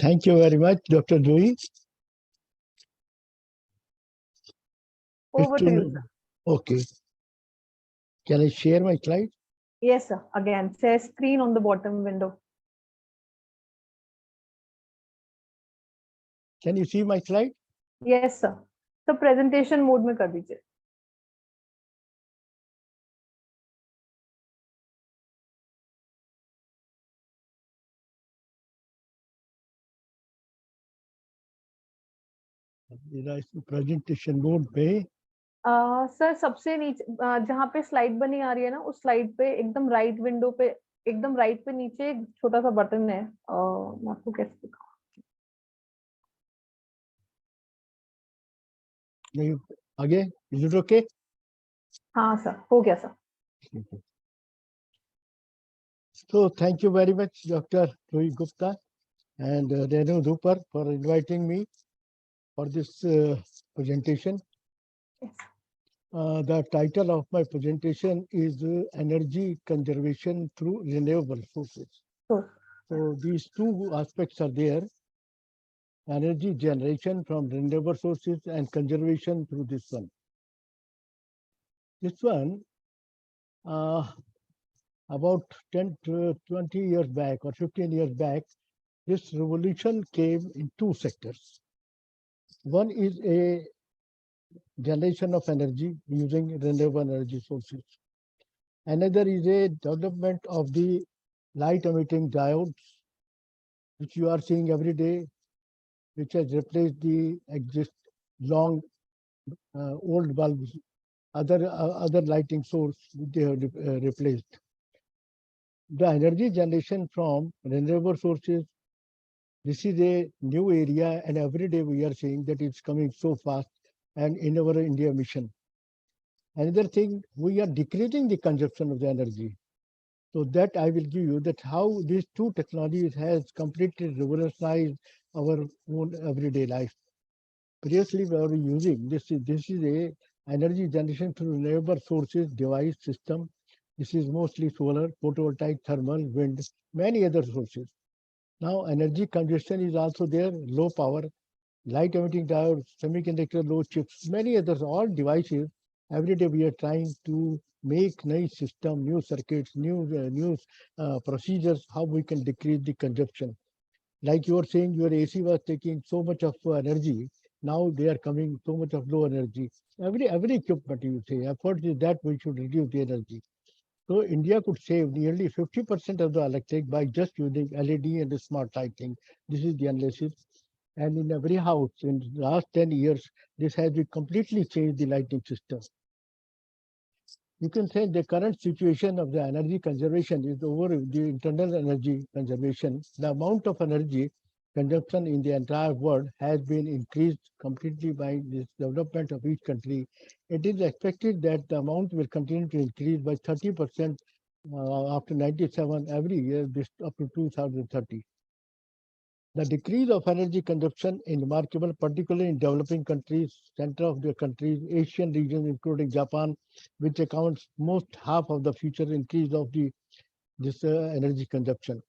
Thank you very much, Dr. Dewey. Over to you, sir. Okay. Can I share my slide? Yes, sir. Again, share screen on the bottom window. Can you see my slide? Yes, sir. So presentation mode में कर दीजिए. Presentation mode पे sir सबसे नीचे जहाँ पे slide बनी आ रही है ना, उस स्लाइड पे एकदम राइट विंडो पे एकदम राइट पे नीचे एक छोटा सा बटन है. मैं आपको कैसे दिखाऊं? नहीं आगे. Is it okay? हाँ सर, हो गया sir. So thank you very much, Dr. Dewey Gupta and Renu Dhupar for inviting me for this presentation. Yes. The title of my presentation is Energy Conservation Through Renewable Sources. Sure. So these two aspects are there: energy generation from renewable sources and conservation through this one. This one, about 10 to 20 years back or 15 years back, this revolution came in two sectors. One is a generation of energy using renewable energy sources. Another is a development of the light emitting diodes, which you are seeing every day, which has replaced the long old bulbs, other lighting source they have replaced. The energy generation from renewable sources, this is a new area, and every day we are seeing that it's coming so fast, and in our India mission. Another thing, we are decreasing the consumption of the energy. So that I will give you that how these two technologies has completely revolutionized our own everyday life. Previously, we were using this is a energy generation through renewable sources device system. This is mostly solar, photovoltaic, thermal, wind, many other sources. Now energy congestion is also there, low power, light emitting diodes, semiconductor load chips, many others, all devices. Every day we are trying to make nice system, new circuits, new procedures, how we can decrease the consumption. Like you were saying, your AC was taking so much of energy. Now they are coming so much of low energy. Every equipment you say, effort is that we should reduce the energy. So India could save nearly 50% of the electric by just using LED and the smart lighting. This is the analysis. And in every house in the last 10 years, this has been completely changed the lighting system. You can say the current situation of the energy conservation is over the internal energy conservation. The amount of energy consumption in the entire world has been increased completely by this development of each country. It is expected that the amount will continue to increase by 30% after 97 every year, this up to 2030. The decrease of energy consumption is remarkable, particularly in developing countries, center of the countries, Asian regions, including Japan, which accounts most half of the future increase of this energy consumption.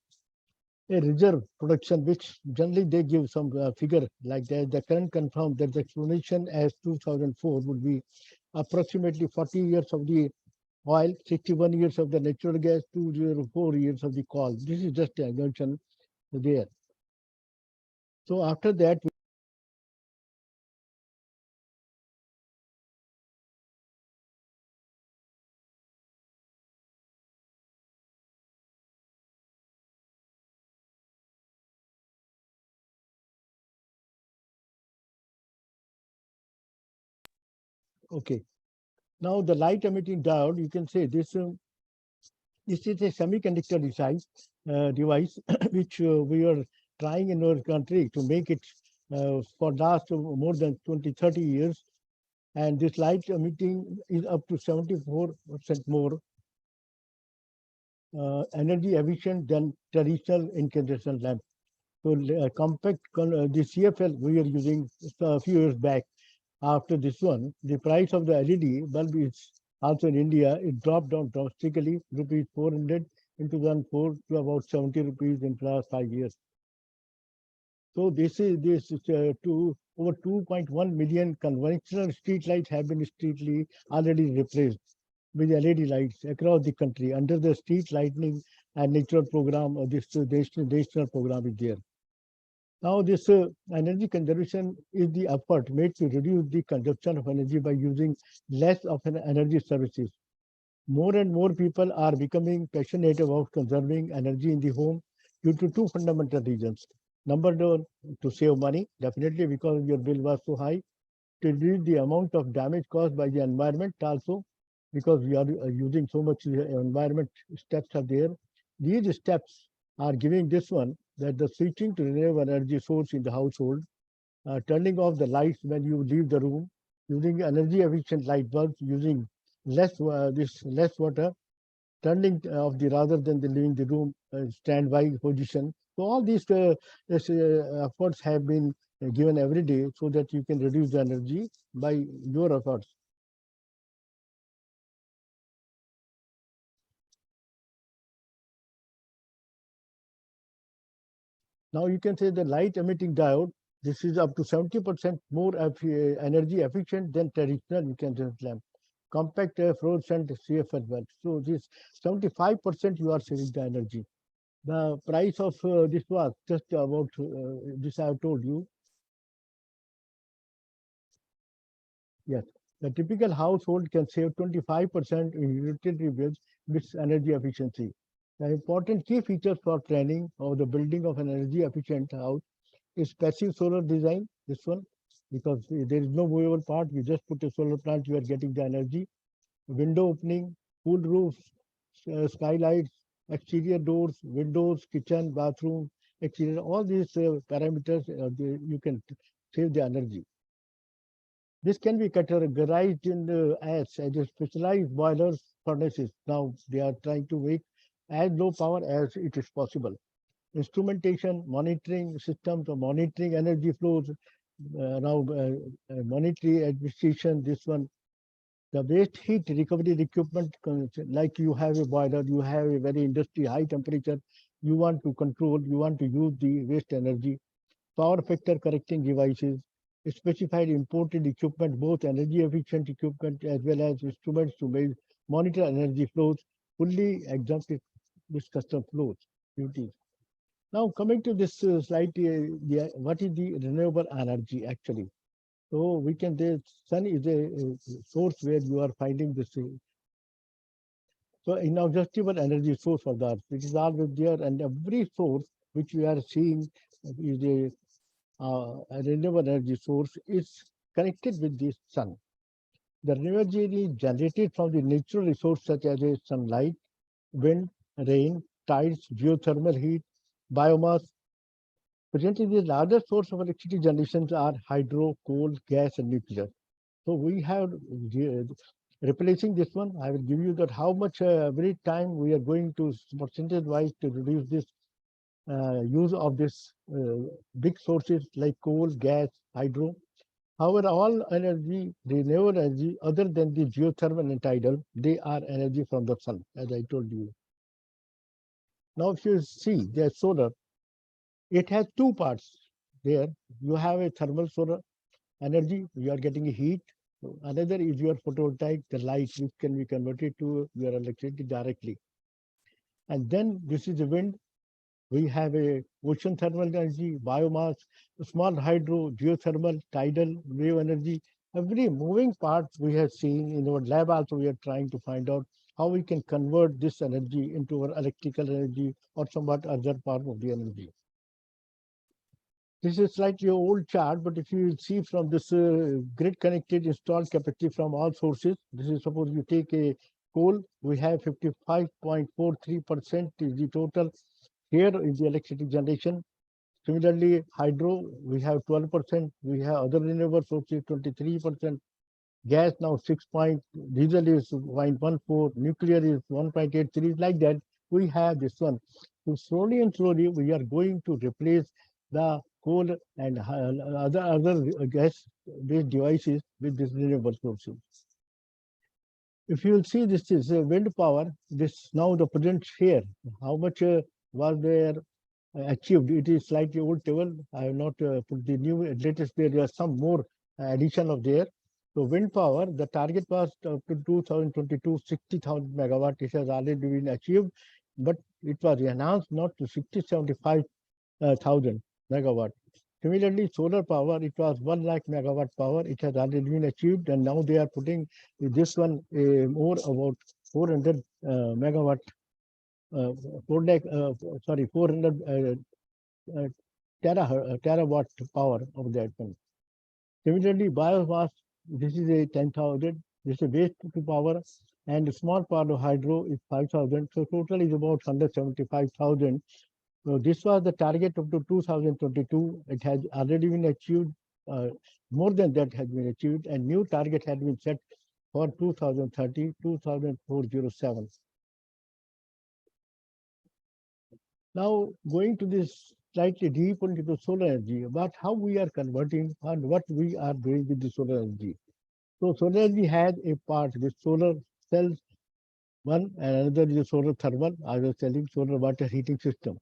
A reserve production, which generally they give some figure like that, the current confirmed that the explanation as 2004 would be approximately 40 years of the oil, 61 years of the natural gas, 204 years of the coal. This is just a assumption there. So after that, okay. Now the light emitting diode, you can say this is a semiconductor device which we are trying in our country to make it for last more than 20, 30 years. And this light emitting is up to 74% more energy efficient than traditional incandescent lamp. So the CFL we are using a few years back. After this one, the price of the LED bulb is also in India, it dropped down drastically, rupees 400 in 2004 to about 70 rupees in the last 5 years. So this is over 2.1 million conventional street lights have been already replaced with LED lights across the country under the street lighting and natural program of this national program is there. Now, this energy conservation is the effort made to reduce the consumption of energy by using less of an energy services. More and more people are becoming passionate about conserving energy in the home due to two fundamental reasons. Number one, to save money, definitely because your bill was so high. To reduce the amount of damage caused by the environment also, because we are using so much environment steps are there. These steps are giving this one that the switching to renewable energy source in the household, turning off the lights when you leave the room, using energy efficient light bulbs, using less water, turning off the rather than the leaving the room standby position. So all these efforts have been given every day so that you can reduce the energy by your efforts. Now you can say the light emitting diode, this is up to 70% more energy efficient than traditional incandescent lamp. Compact fluorescent CFL bulb. So this 75% you are saving the energy. The price of this was just about this I have told you. Yes, the typical household can save 25% in utility bills with energy efficiency. The important key features for planning or the building of an energy efficient house is passive solar design, this one, because there is no movable part. You just put a solar plant, you are getting the energy. Window opening, cool roofs, skylights, exterior doors, windows, kitchen, bathroom, exterior, all these parameters, you can save the energy. This can be categorized as a specialized boilers furnaces. Now they are trying to make as low power as it is possible. Instrumentation, monitoring systems, or monitoring energy flows, monetary administration, this one. The waste heat recovery equipment, like you have a boiler, you have a very industry high temperature, you want to control, you want to use the waste energy. Power factor correcting devices, specified imported equipment, both energy efficient equipment as well as instruments to monitor energy flows, fully exempt this custom flows duties. Now coming to this slide, what is the renewable energy actually? So we can, the sun is a source where you are finding this. So inexhaustible energy source for the earth, which is always there, and every source which we are seeing is a renewable energy source is connected with the sun. The renewable energy is generated from the natural resource such as sunlight, wind, rain, tides, geothermal heat, biomass. Presently, the largest source of electricity generations are hydro, coal, gas, and nuclear. So we have replacing this one. I will give you that how much every time we are going to percentage wise to reduce this use of this big sources like coal, gas, hydro. However, all energy, renewable energy, other than the geothermal and tidal, they are energy from the sun, as I told you. Now, if you see the solar, it has two parts there. You have a thermal solar energy, you are getting heat. Another is your photovoltaic, the light, which can be converted to your electricity directly. And then this is the wind. We have a ocean thermal energy, biomass, small hydro, geothermal, tidal, wave energy. Every moving part we have seen in our lab also, we are trying to find out how we can convert this energy into our electrical energy or somewhat other part of the energy. This is slightly old chart, but if you see from this grid connected installed capacity from all sources, this is suppose you take a coal, we have 55.43% is the total here is the electricity generation. Similarly, hydro, we have 12%, we have other renewable sources 23%, gas now 6. Diesel is 0.14, nuclear is 1.83, like that. We have this one. So slowly and slowly, we are going to replace the coal and other gas-based devices with these renewable sources. If you will see, this is wind power. This now the present share. How much was there achieved? It is slightly old table. I have not put the new latest. There are some more addition of there. So wind power, the target was up to 2022, 60,000 megawatt. It has already been achieved, but it was enhanced not to 75,000 megawatt. Similarly, solar power, it was 1 lakh megawatt power. It has already been achieved, and now they are putting this one more about 400 megawatt, 400 terawatt power of that one. Similarly, biomass, this is a 10,000. This is a waste to power, and small part of hydro is 5,000. So total is about 175,000. So this was the target up to 2022. It has already been achieved. More than that has been achieved, and new target has been set for 2030, 2407. Now going to this slightly deep into the solar energy, about how we are converting and what we are doing with the solar energy. So solar energy has a part with solar cells, one, and another is solar thermal. I was telling solar water heating system.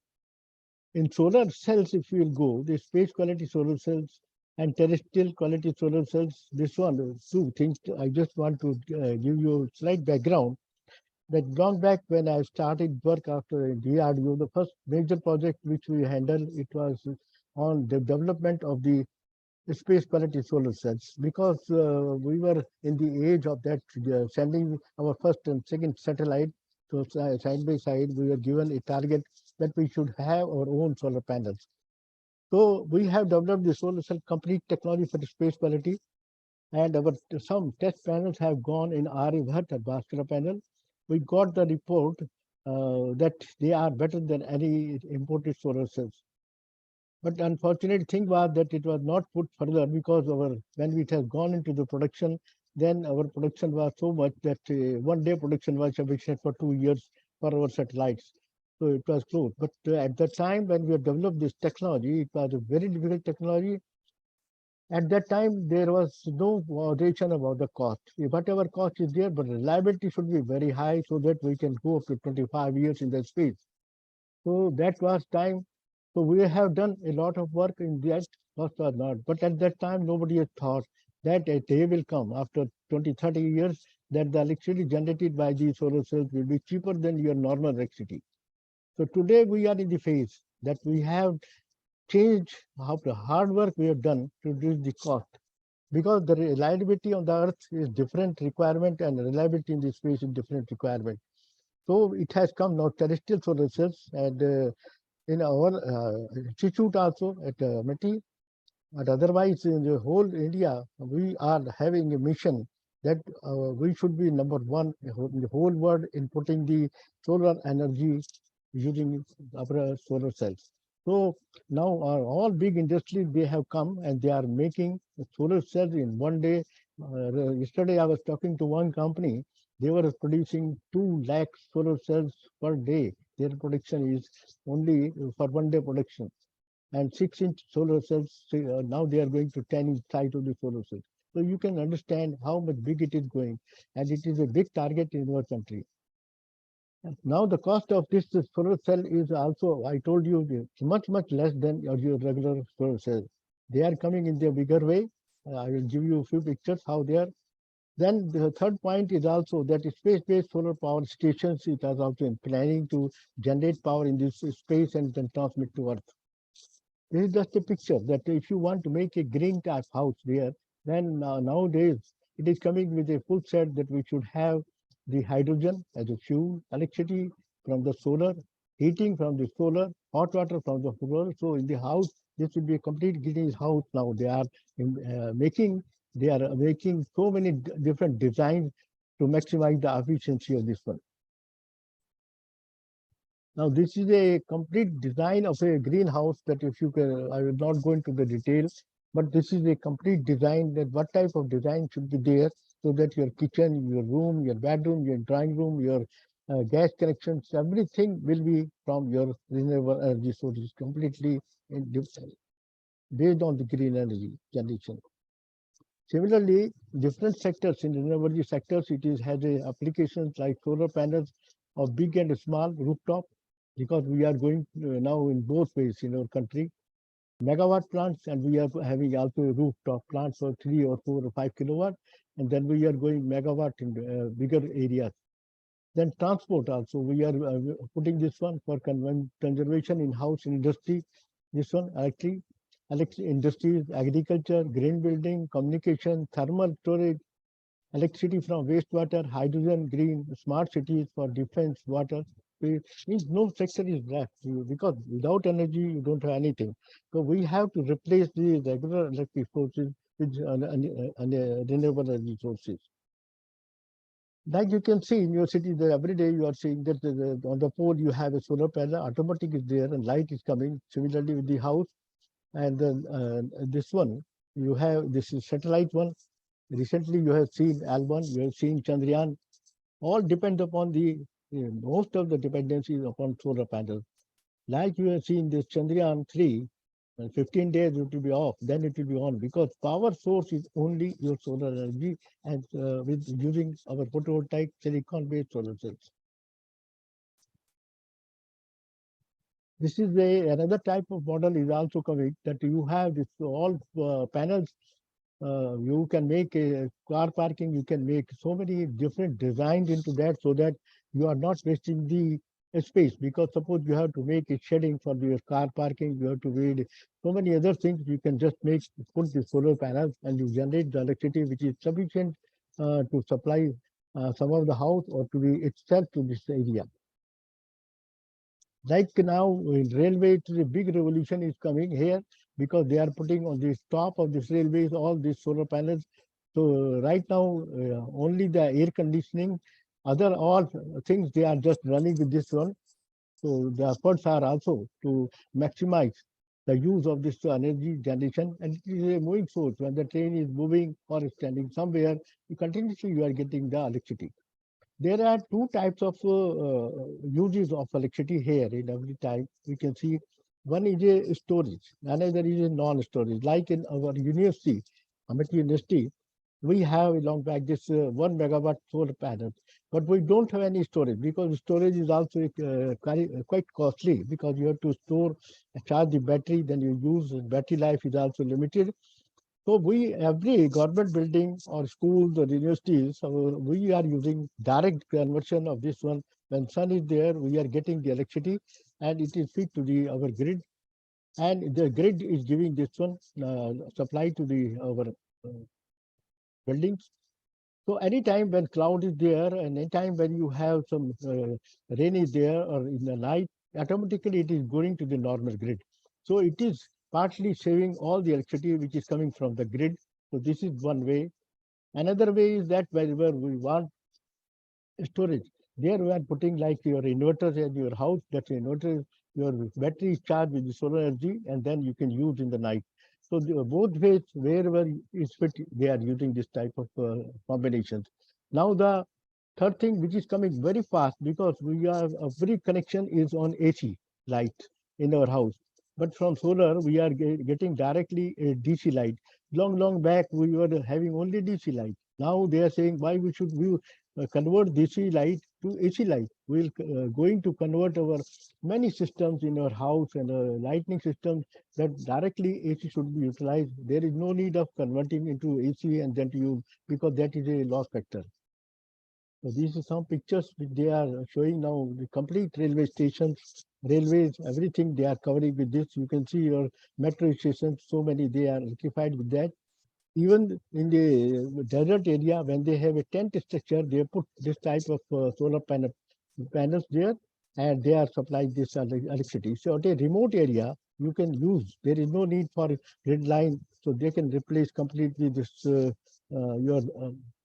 In solar cells, if you will go, the space quality solar cells and terrestrial quality solar cells, this one, two things. I just want to give you a slight background that long back when I started work after DRDO, the first major project which we handled, it was on the development of the space quality solar cells, because we were in the age of that sending our first and second satellite. So side by side, we were given a target that we should have our own solar panels. So we have developed the solar cell complete technology for the space quality, and our some test panels have gone in Aryabhat at Bhaskara panel. We got the report that they are better than any imported solar cells. But unfortunate thing was that it was not put further because when it has gone into the production, then our production was so much that 1 day production was sufficient for 2 years for our satellites. So it was closed. But at the time when we have developed this technology, it was a very difficult technology. At that time, there was no moderation about the cost. Whatever cost is there, but reliability should be very high so that we can go up to 25 years in the space. So that was time. So we have done a lot of work in that, cost or not. But at that time, nobody had thought that a day will come after 20, 30 years that the electricity generated by these solar cells will be cheaper than your normal electricity. So today we are in the phase that we have changed how the hard work we have done to reduce the cost. Because the reliability on the earth is different requirement and reliability in the space is different requirement. So it has come now terrestrial solar cells and in our institute also at MITI, but otherwise in the whole India, we are having a mission that we should be number one in the whole world in putting the solar energy using our solar cells. So now all big industries, they have come and they are making solar cells in 1 day. Yesterday I was talking to one company, they were producing 2 lakh solar cells per day. Their production is only for 1 day production. And 6-inch solar cells, now they are going to 10-inch size of the solar cells. So you can understand how much big it is going. And it is a big target in our country. Now the cost of this solar cell is also, I told you, it's much, much less than your regular solar cell. They are coming in their bigger way. I will give you a few pictures how they are. Then the third point is also that space-based solar power stations, it is also in planning to generate power in this space and then transmit to Earth. This is just a picture that if you want to make a green type house there, then nowadays it is coming with a full set that we should have the hydrogen as a fuel, electricity from the solar, heating from the solar, hot water from the solar. So in the house, this will be a complete green house now. They are making so many different designs to maximize the efficiency of this one. Now this is a complete design of a greenhouse that if you can, I will not go into the details, but this is a complete design that what type of design should be there so that your kitchen, your room, your bedroom, your drawing room, your gas connections, everything will be from your renewable energy sources completely based on the green energy generation. Similarly, different sectors in renewable energy sectors, has applications like solar panels of big and small rooftop, because we are going now in both ways in our country. Megawatt plants, and we are having also rooftop plants for 3 or 4 or 5 kilowatt, and then we are going megawatt in bigger areas. Then transport also, we are putting this one for conservation in house industry, this one electric industries, agriculture, green building, communication, thermal storage, electricity from wastewater, hydrogen, green, smart cities for defense, water. Means no sector is left because without energy you don't have anything. So we have to replace the regular electric sources with renewable energy sources. Like you can see in your city, every day you are seeing that on the pole you have a solar panel, automatic is there and light is coming. Similarly with the house, and then this one, you have this is satellite one. Recently you have seen L1, you have seen Chandrayaan. All depend upon the most of the dependencies upon solar panels. Like you have seen this Chandrayaan 3, 15 days it will be off, then it will be on, because power source is only your solar energy and with using our photovoltaic silicon-based solar cells. This is another type of model is also coming, that you have this all panels. You can make a car parking, you can make so many different designs into that so that you are not wasting the space, because suppose you have to make a shading for your car parking, you have to read so many other things. You can just put the solar panels and you generate the electricity which is sufficient to supply some of the house or to be itself to this area. Like now in railway, a big revolution is coming here because they are putting on the top of this railways all these solar panels. So right now only the air conditioning, other all things they are just running with this one. So the efforts are also to maximize the use of this energy generation, and it is a moving source. When the train is moving or standing somewhere, you are getting the electricity. There are two types of uses of electricity here in every type. We can see one is a storage, another is a non-storage. Like in our university, Amity University, we have along back this 1 megawatt solar panel, but we don't have any storage because storage is also quite costly because you have to store, charge the battery, then you use battery life is also limited. So every government building or schools or universities, we are using direct conversion of this one. When sun is there, we are getting the electricity and it is fed to our grid. And the grid is giving this one supply to our buildings. So anytime when cloud is there and anytime when you have some rain is there or in the night, automatically it is going to the normal grid. So it is partly saving all the electricity which is coming from the grid. So this is one way. Another way is that wherever we want storage, there we are putting like your inverters in your house, that inverter, your battery is charged with the solar energy and then you can use in the night. So both ways, wherever is fit, they are using this type of combinations. Now the third thing which is coming very fast because we are every connection is on AC light in our house. But from solar, we are getting directly a DC light. Long back, we were having only DC light. Now they are saying why we should convert DC light to AC light. We'll going to convert our many systems in our house and lighting systems that directly AC should be utilized. There is no need of converting into AC and then to use because that is a loss factor. So these are some pictures which they are showing now. The complete railway stations, railways, everything they are covering with this. You can see your metro stations, so many they are equipped with that. Even in the desert area, when they have a tent structure, they put this type of solar panels there, and they are supplying this electricity. So at a remote area, you can use. There is no need for grid line, so they can replace completely this your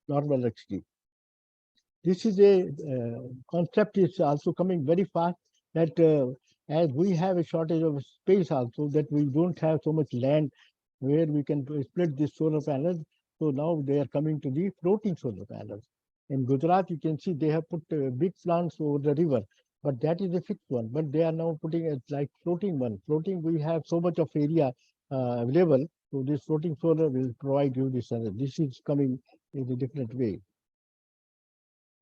normal electricity. This is a concept is also coming very fast that as we have a shortage of space also that we don't have so much land where we can split these solar panels. So now they are coming to the floating solar panels. In Gujarat, you can see they have put big plants over the river, but that is a fixed one. But they are now putting it like floating one. Floating, we have so much of area available. So this floating solar will provide you this energy. This is coming in a different way.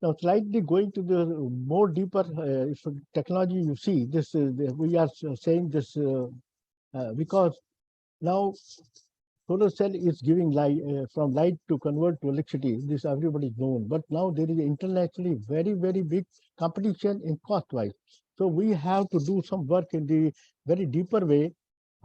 Now, slightly going to the more deeper technology, you see this. We are saying this because now solar cell is giving light from light to convert to electricity. This everybody is known, but now there is internationally very big competition in cost wise. So we have to do some work in the very deeper way.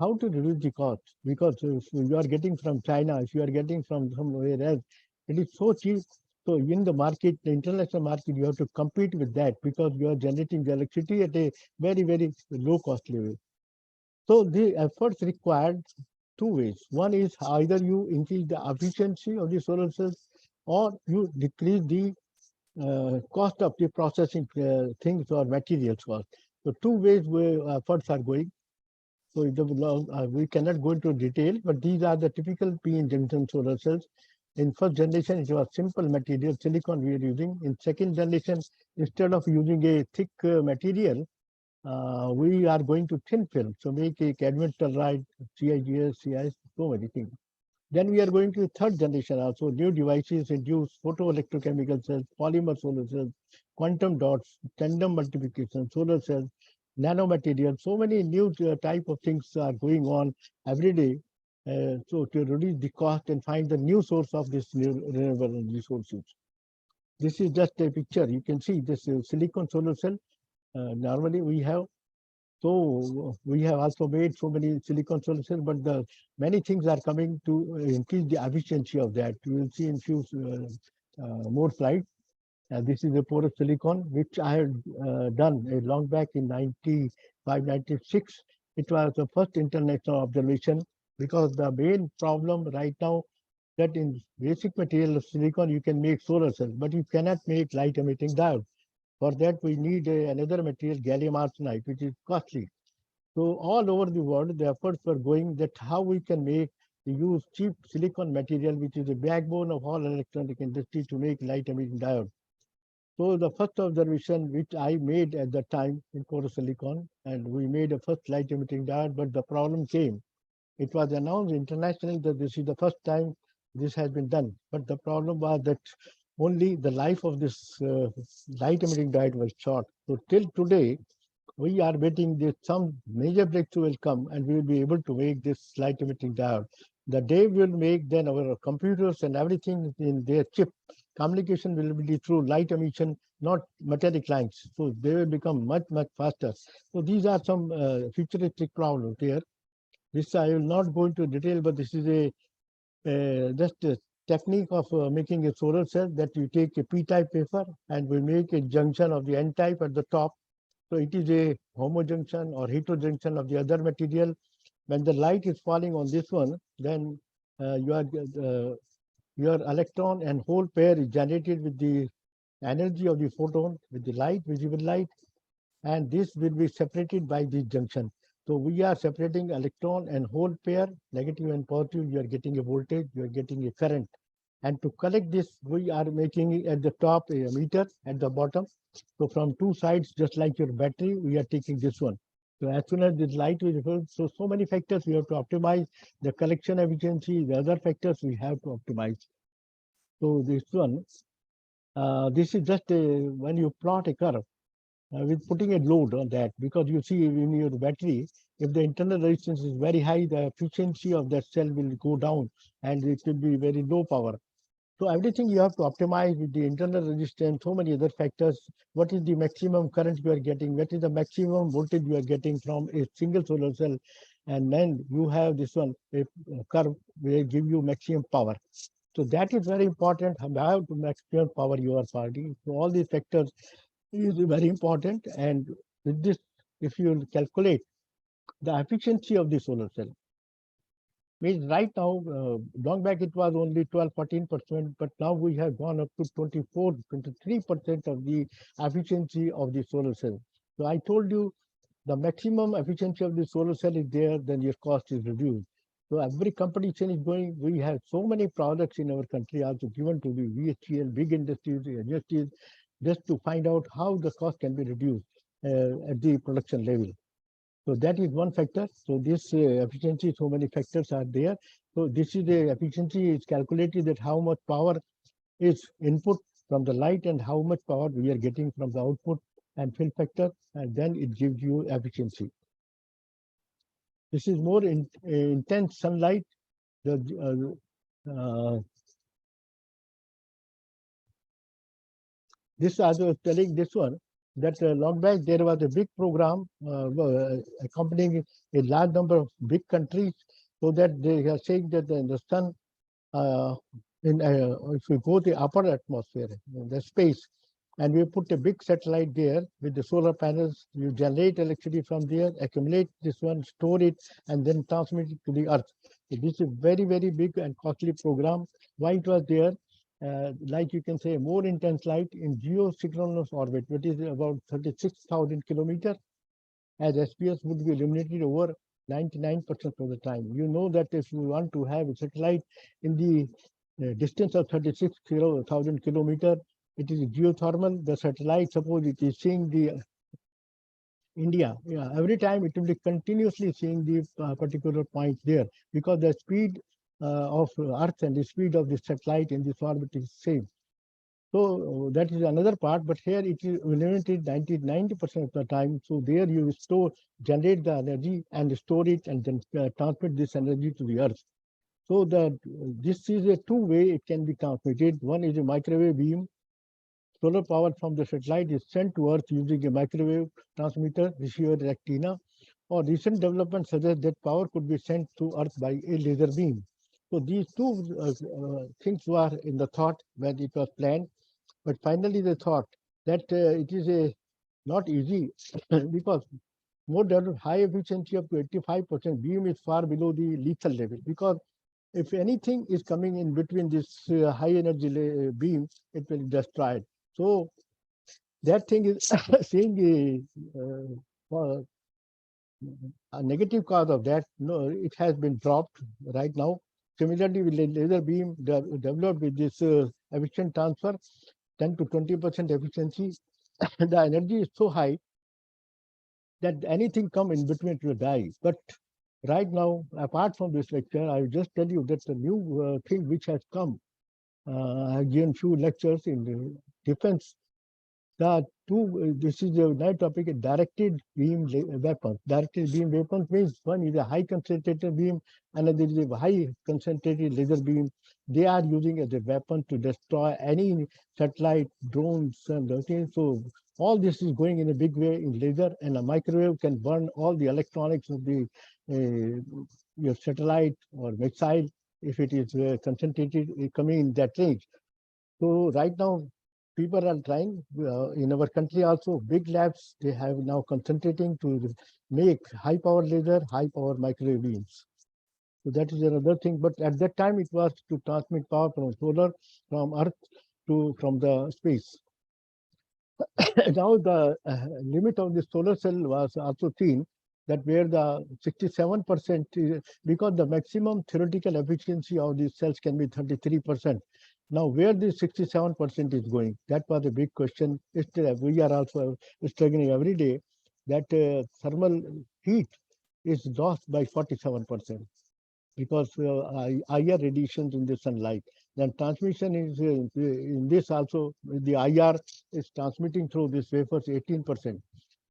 How to reduce the cost? Because if you are getting from China, if you are getting from somewhere else, it is so cheap. So in the market, the international market, you have to compete with that because you are generating the electricity at a very low cost level. So the efforts required two ways. One is either you increase the efficiency of the solar cells or you decrease the cost of the processing things or materials cost. So two ways where efforts are going. So we cannot go into detail, but these are the typical p-n junction solar cells. In first generation, it was simple material, silicon we are using. In second generation, instead of using a thick material, we are going to thin film. So make a cadmium telluride, CIGS, CIS, so many things. Then we are going to third generation also. New devices introduce photoelectrochemical cells, polymer solar cells, quantum dots, tandem multiplication, solar cells, nanomaterials. So many new type of things are going on every day. So to reduce the cost and find the new source of this new renewable energy sources. This is just a picture. You can see this silicon solar cell. Normally we have, so we have also made so many silicon solar cells, but the many things are coming to increase the efficiency of that. You will see in few more slides. This is a porous silicon, which I had done a long back in 95, 96. It was the first international observation because the main problem right now that in basic material of silicon, you can make solar cells, but you cannot make light emitting diode. For that, we need another material, gallium arsenide, which is costly. So all over the world, the efforts were going that how we can use cheap silicon material, which is the backbone of all electronic industry, to make light emitting diode. So the first observation which I made at the time in Silicon, and we made a first light emitting diode, but the problem came. It was announced internationally that this is the first time this has been done. But the problem was that only the life of this light emitting diode was short. So till today, we are waiting that some major breakthrough will come and we will be able to make this light emitting diode. The day we will make, then our computers and everything in their chip, communication will be through light emission, not metallic lines. So they will become much, much faster. So these are some futuristic problems here. This I will not go into detail, but this is just a technique of making a solar cell, that you take a p-type wafer and we make a junction of the n-type at the top. So it is a homojunction or heterojunction of the other material. When the light is falling on this one, then your electron and hole pair is generated with the energy of the photon, with the light, visible light, and this will be separated by this junction. So we are separating electron and hole pair, negative and positive. You are getting a voltage, you are getting a current. And to collect this, we are making at the top a emitter, at the bottom. So from two sides, just like your battery, we are taking this one. So as soon as this light is reflected, so many factors we have to optimize. The collection efficiency, the other factors we have to optimize. So this one, this is just when you plot a curve, with putting a load on that, because you see in your battery, if the internal resistance is very high, the efficiency of that cell will go down and it will be very low power. So everything you have to optimize with the internal resistance, so many other factors. What is the maximum current you are getting? What is the maximum voltage you are getting from a single solar cell? And then you have this one, a curve will give you maximum power. So that is very important, how to maximum power you are party. So all these factors is very important. And with this, if you calculate the efficiency of the solar cell, means right now, long back it was only 12-14%, but now we have gone up to 24-23% of the efficiency of the solar cell. So I told you the maximum efficiency of the solar cell is there, then your cost is reduced. So every competition is going. We have so many products in our country also given to the VHTL, big industries, industries, just to find out how the cost can be reduced at the production level. So that is one factor. So this efficiency, so many factors are there. So this is the efficiency is calculated, that how much power is input from the light and how much power we are getting from the output, and fill factor, and then it gives you efficiency. This is more intense sunlight. This I was telling this one, that long back there was a big program accompanying a large number of big countries, so that they are saying that in the sun, if we go to the upper atmosphere, the space, and we put a big satellite there with the solar panels, you generate electricity from there, accumulate this one, store it, and then transmit it to the earth. So this is a very, very big and costly program. Why it was there? Like you can say, more intense light in geosynchronous orbit, which is about 36,000 kilometers, as SPS would be illuminated over 99% of the time. You know that if you want to have a satellite in the distance of 36,000 kilometers, it is geothermal. The satellite, suppose it is seeing the India, every time it will be continuously seeing the particular point there, because the speed of Earth and the speed of the satellite in this orbit is same. So that is another part, but here it is illuminated 90% of the time. So there you generate the energy and store it, and then transmit this energy to the Earth. So that this is a two-way it can be transmitted. One is a microwave beam. Solar power from the satellite is sent to Earth using a microwave transmitter, receiver, antenna. Or recent developments suggest that power could be sent to Earth by a laser beam. So these two things were in the thought when it was planned, but finally they thought that it is not easy because more developed high efficiency up to 85% beam is far below the lethal level, because if anything is coming in between this high energy beam, it will destroy it. So that thing is seeing a negative cause of that, no, it has been dropped right now. Similarly, with laser beam developed with this efficient transfer, 10 to 20% efficiency, the energy is so high that anything come in between it will die. But right now, apart from this lecture, I will just tell you that the new thing which has come. I've given few lectures in the defense. This is the night topic, directed beam weapons. Directed beam weapons means one is a high concentrated beam, another is a high concentrated laser beam. They are using as a weapon to destroy any satellite, drones, and everything. So all this is going in a big way in laser, and a microwave can burn all the electronics of the your satellite or missile if it is concentrated coming in that range. So right now, people are trying in our country also, big labs, they have now concentrating to make high power laser, high power microwave beams. So that is another thing. But at that time, it was to transmit power from solar, from earth from the space. Now the limit of the solar cell was also seen, that where the 67%, because the maximum theoretical efficiency of these cells can be 33%. Now, where this 67% is going, that was a big question. We are also struggling every day that thermal heat is lost by 47% because IR radiations in the sunlight. Then transmission is in this also, the IR is transmitting through this wafers 18%.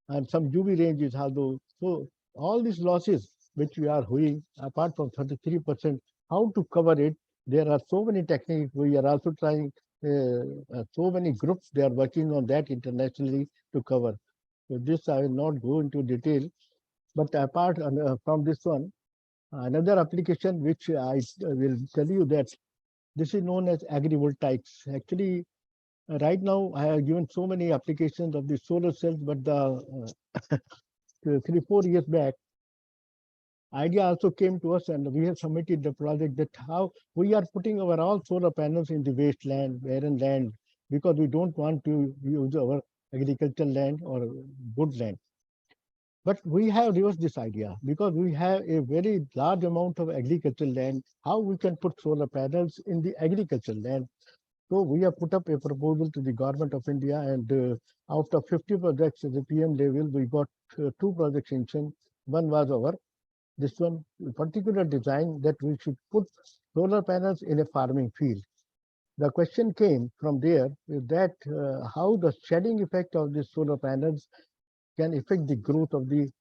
And some UV range is although. So all these losses which we are doing, apart from 33%, how to cover it? There are so many techniques. We are also trying, so many groups, they are working on that internationally to cover. So this I will not go into detail, but apart from this one, another application which I will tell you that this is known as agrivoltaics. Actually, right now I have given so many applications of the solar cells, but the 3-4 years back, idea also came to us, and we have submitted the project that how we are putting our all solar panels in the wasteland, barren land, because we don't want to use our agricultural land or good land. But we have reversed this idea because we have a very large amount of agricultural land. How we can put solar panels in the agricultural land? So we have put up a proposal to the government of India, and out of 50 projects at the PM level, we got 2 projects sanctioned. One was our this one particular design that we should put solar panels in a farming field. The question came from there is that how the shedding effect of these solar panels can affect the growth of the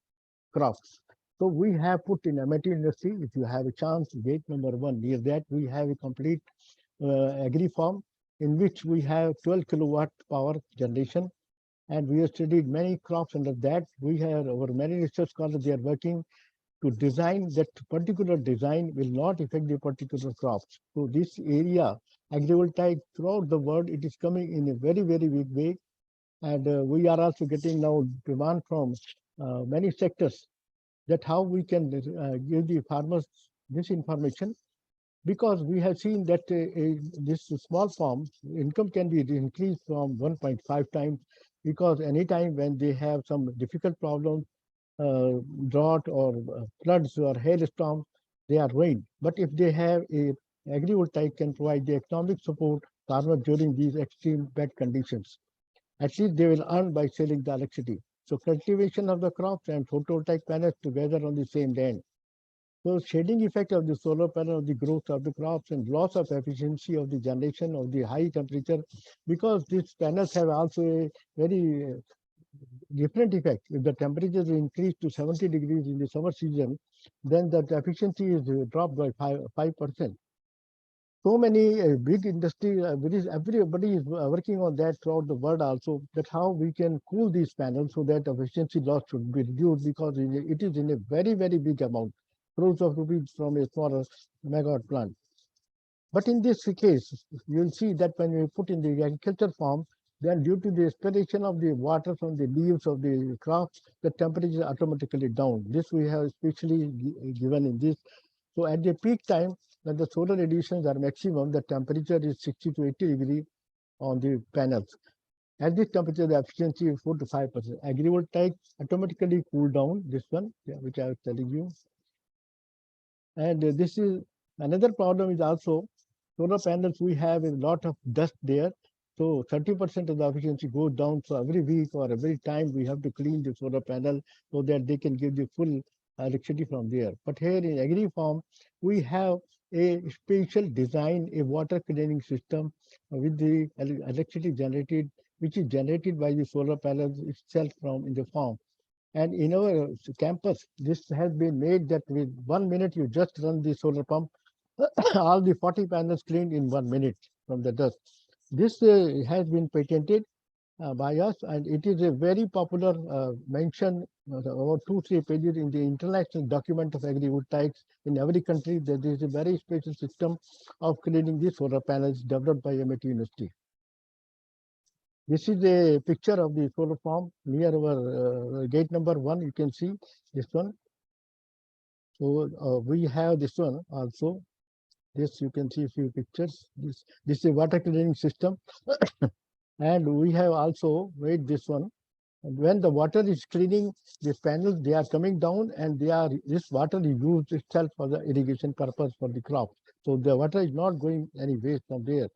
crops. So we have put in amateur industry, if you have a chance, gate number 1, near that we have a complete agri farm in which we have 12 kilowatt power generation, and we have studied many crops under that. We have our many research scholars, they are working to design that particular design will not affect the particular crops. So this area, agrivoltaic throughout the world, it is coming in a very, very big way. And we are also getting now demand from many sectors that how we can give the farmers this information, because we have seen that this small farm income can be increased from 1.5 times, because anytime when they have some difficult problems, drought or floods or hailstorms, they are ruined. But if they have a agrivoltaic can provide the economic support farmers during these extreme bad conditions. At least they will earn by selling the electricity. So cultivation of the crops and photovoltaic panels together on the same land. So shading effect of the solar panel of the growth of the crops and loss of efficiency of the generation of the high temperature, because these panels have also a very different effect. If the temperatures increase to 70 degrees in the summer season, then the efficiency is dropped by 5%. So many big industry, everybody is working on that throughout the world also, that how we can cool these panels so that efficiency loss should be reduced, because it is in a very, very big amount, crores of rupees from a smaller megawatt plant. But in this case, you'll see that when you put in the agriculture farm, then due to the expiration of the water from the leaves of the crops, the temperature is automatically down. This we have especially given in this. So at the peak time, when the solar radiations are maximum, the temperature is 60 to 80 degrees on the panels. At this temperature, the efficiency is 4 to 5%. Agrivoltaic automatically cool down this one, which I was telling you. And this is another problem is also solar panels. We have a lot of dust there. So 30% of the efficiency goes down. So every week or every time we have to clean the solar panel so that they can give the full electricity from there. But here in agri farm, we have a special design, a water cleaning system with the electricity generated, which is generated by the solar panels itself from in the farm. And in our campus, this has been made that with 1 minute, you just run the solar pump, all the 40 panels cleaned in 1 minute from the dust. This has been patented by us, and it is a very popular mention, about 2-3 pages in the international document of agrivoltaics. In every country, there is a very special system of cleaning the solar panels developed by MIT University. This is a picture of the solar farm near our gate number 1. You can see this one. So we have this one also. This you can see a few pictures. This is a water cleaning system, and we have also made this one. And when the water is cleaning these panels, they are coming down, and this water is used itself for the irrigation purpose for the crops. So the water is not going any waste from there.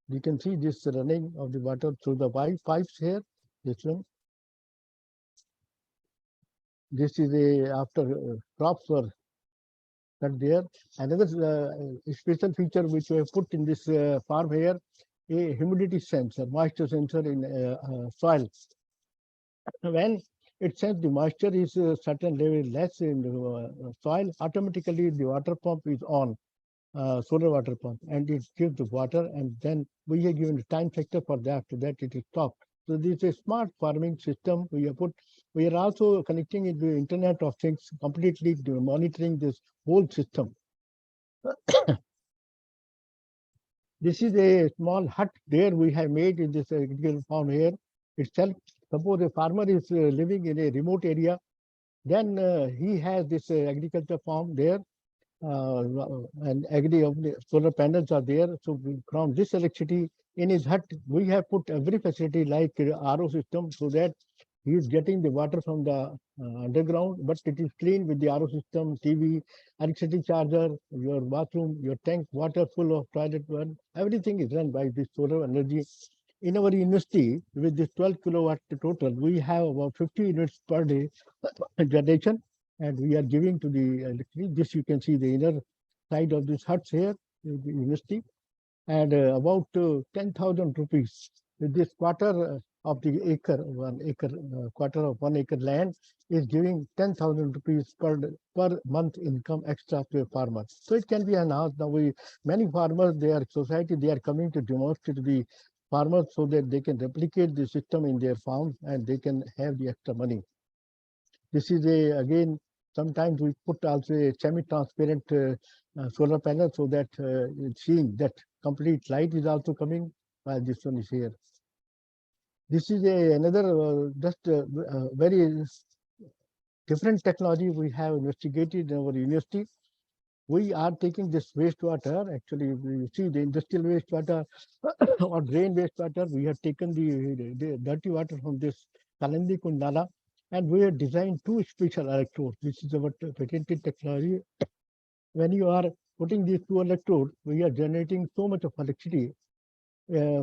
You can see this running of the water through the pipes here. This one. This is after crops were cut there. Another special feature which we have put in this farm here, a humidity sensor, moisture sensor in soil. When it senses the moisture is a certain level less in the soil, automatically the water pump is on. Solar water pump, and it gives the water, and then we are given a time factor for that. After that, it is stopped. So this is a smart farming system we have put. We are also connecting it to the Internet of Things, completely monitoring this whole system. This is a small hut there we have made in this agricultural farm here itself. Suppose a farmer is living in a remote area, then he has this agriculture farm there. And solar panels are there. So from this electricity in his hut, we have put every facility like RO system, so that he is getting the water from the underground, but it is clean with the RO system, TV, electricity charger, your bathroom, your tank, water full of toilet one. Everything is run by this solar energy. In our university, with this 12 kilowatt total, we have about 50 units per day generation. And we are giving to the electricity. This you can see the inner side of this huts here in the university, and about 10,000 rupees with this quarter of the acre, 1 acre, quarter of 1 acre land is giving 10,000 rupees per month income extra to a farmer. So it can be enhanced. Now many farmers, their society, they are coming to demonstrate to the farmers so that they can replicate the system in their farms and they can have the extra money. This is again. Sometimes we put also a semi-transparent solar panel so that it's seeing that complete light is also coming while this one is here. This is another very different technology we have investigated in our university. We are taking this wastewater. Actually, you see the industrial wastewater or drain wastewater. We have taken the dirty water from this Kalandi Kundala, and we have designed 2 special electrodes. This is our patented technology. When you are putting these 2 electrodes, we are generating so much of electricity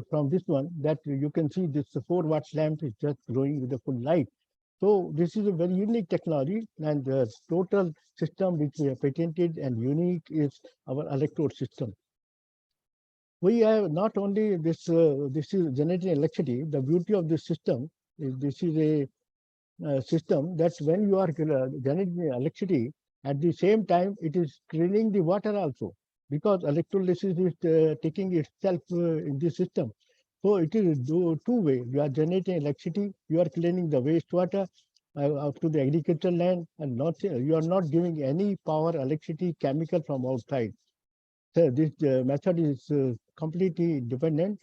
from this one that you can see this 4-watt lamp is just glowing with the full light. So this is a very unique technology, and the total system which we have patented and unique is our electrode system. We have not only this, this is generating electricity. The beauty of this system is this is a system that when you are generating electricity, at the same time it is cleaning the water also, because electrolysis is taking itself in this system. So it is two-way. You are generating electricity, you are cleaning the wastewater up to the agricultural land, and you are not giving any power, electricity, chemical from outside. So this method is completely independent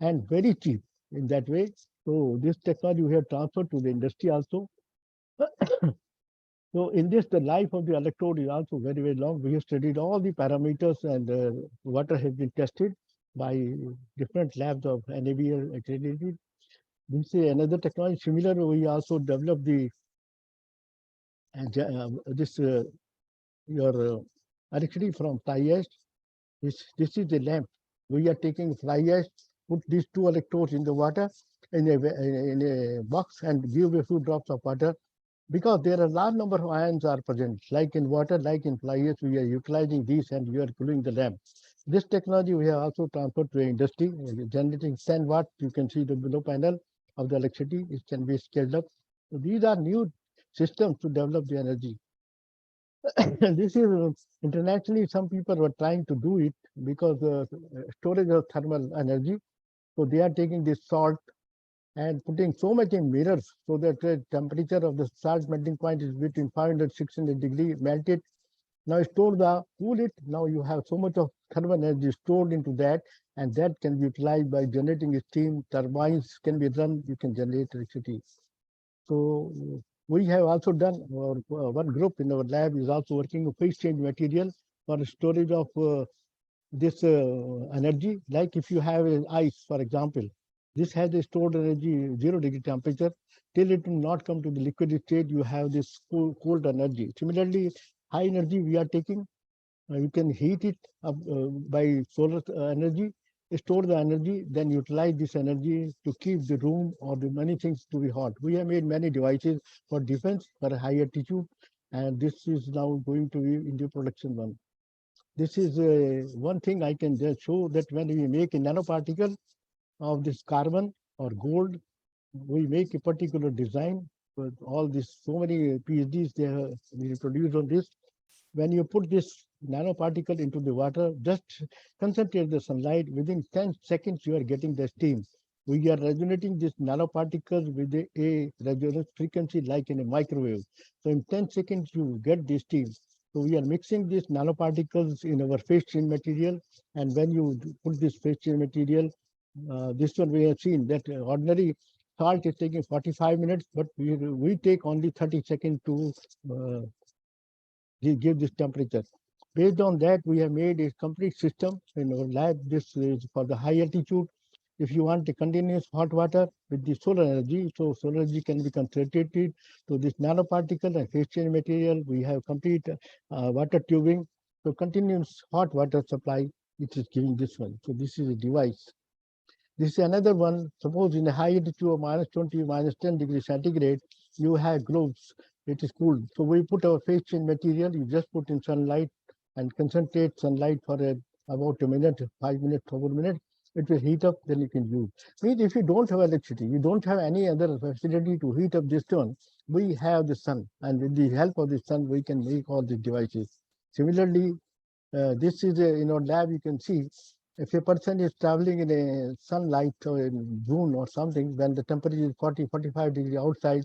and very cheap in that way. So this technology we have transferred to the industry also. So in this, the life of the electrode is also very, very long. We have studied all the parameters, and water has been tested by different labs of NABL accredited. This is another technology similar. We also developed the this your electricity from fly ash. This is the lamp. We are taking fly ash, put these two electrodes in the water in a box and give a few drops of water. Because there are a large number of ions are present, like in water, like in fly ash, we are utilizing these and we are cooling the lamp. This technology we have also transferred to industry, generating 10 watt. You can see the below panel of the electricity. It can be scaled up. So these are new systems to develop the energy. This is internationally, some people were trying to do it because storage of thermal energy. So they are taking this salt and putting so much in mirrors so that the temperature of the salt melting point is between 500 600 degree, melt it. Now store the cool it. Now you have so much of thermal energy stored into that, and that can be utilized by generating steam. Turbines can be run. You can generate electricity. So we have also done, one group in our lab is also working on phase change material for storage of this energy. Like if you have ice, for example, this has a stored energy 0 degree temperature. Till it will not come to the liquid state, you have this cold energy. Similarly, high energy we are taking, you can heat it up by solar energy, store the energy, then utilize this energy to keep the room or the many things to be hot. We have made many devices for defense, for high altitude, and this is now going to be into production one. This is one thing I can just show, that when we make a nanoparticle of this carbon or gold, we make a particular design with all this, so many PhDs they have been produced on this. When you put this nanoparticle into the water, just concentrate the sunlight, within 10 seconds you are getting the steam. We are resonating this nanoparticles with a resonance frequency like in a microwave. So in 10 seconds you get this steam. So we are mixing these nanoparticles in our phase change material, and when you put this phase change material, this one we have seen that ordinary salt is taking 45 minutes, but we take only 30 seconds to give this temperature. Based on that, we have made a complete system in our lab. This is for the high altitude. If you want a continuous hot water with the solar energy, so solar energy can be concentrated to this nanoparticle and phase change material. We have complete water tubing, so continuous hot water supply, which is giving this one. So this is a device. This is another one. Suppose in a high altitude of -20, -10 degrees centigrade, you have globes. It is cooled. So we put our phase change material. You just put in sunlight and concentrate sunlight for about a minute, 5 minutes, 4 minutes. It will heat up. Then you can use. Means if you don't have electricity, you don't have any other facility to heat up this stone. We have the sun, and with the help of the sun, we can make all these devices. Similarly, this is in our lab. You can see, if a person is traveling in a sunlight or in June or something, when the temperature is 40, 45 degrees outside,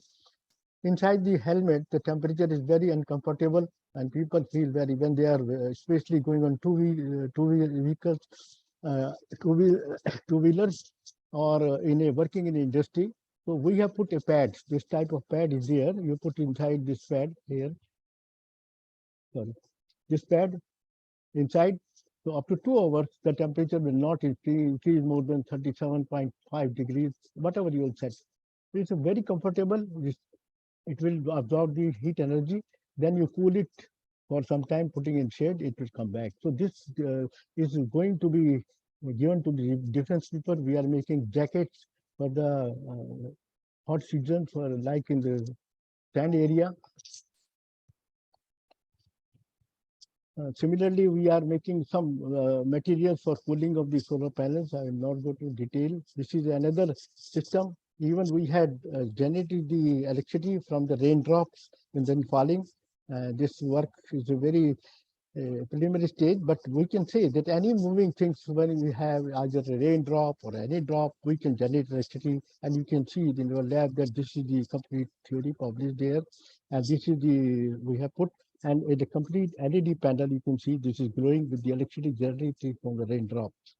inside the helmet, the temperature is very uncomfortable, and people feel very, when they are especially going on two-wheel vehicles, two-wheelers, or in a working in industry. So we have put a pad. This type of pad is there. You put inside this pad here. Sorry, this pad inside. So up to 2 hours, the temperature will not increase more than 37.5 degrees, whatever you will set. It's a very comfortable. It will absorb the heat energy. Then you cool it for some time, putting in shade, it will come back. So this is going to be given to the defense people. We are making jackets for the hot season, for like in the sand area. Similarly, we are making some materials for cooling of the solar panels. I will not go to detail. This is another system. Even we had generated the electricity from the raindrops and then falling. This work is a very preliminary stage, but we can say that any moving things, when we have either a raindrop or any drop, we can generate electricity. And you can see it in our lab that this is the complete theory published there. And this is the, we have put, and in the complete LED panel, you can see this is glowing with the electricity generated from the raindrops.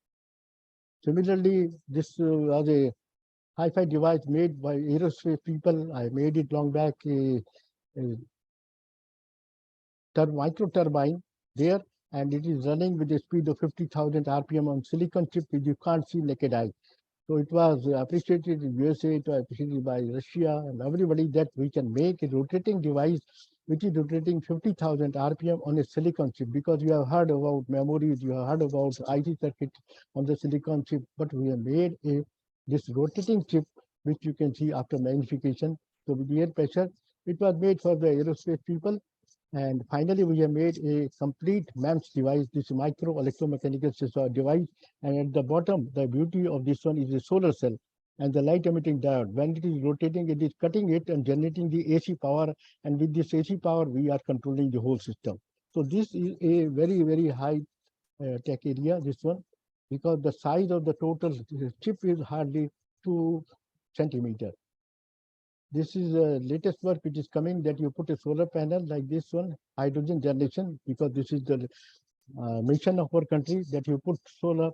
Similarly, this was a hi-fi device made by aerospace people. I made it long back, a micro turbine there, and it is running with a speed of 50,000 RPM on silicon chip, which you can't see naked eye. So it was appreciated in USA, it was appreciated by Russia and everybody that we can make a rotating device which is rotating 50,000 RPM on a silicon chip, because you have heard about memories, you have heard about IC circuit on the silicon chip, but we have made this rotating chip which you can see after magnification. So with the air pressure, it was made for the aerospace people. And finally, we have made a complete MEMS device, this micro electromechanical system device. And at the bottom, the beauty of this one is a solar cell and the light emitting diode. When it is rotating, it is cutting it and generating the AC power. And with this AC power, we are controlling the whole system. So this is a very, very high tech area, this one, because the size of the total chip is hardly 2 centimeters. This is the latest work which is coming, that you put a solar panel like this one, hydrogen generation, because this is the mission of our country, that you put solar.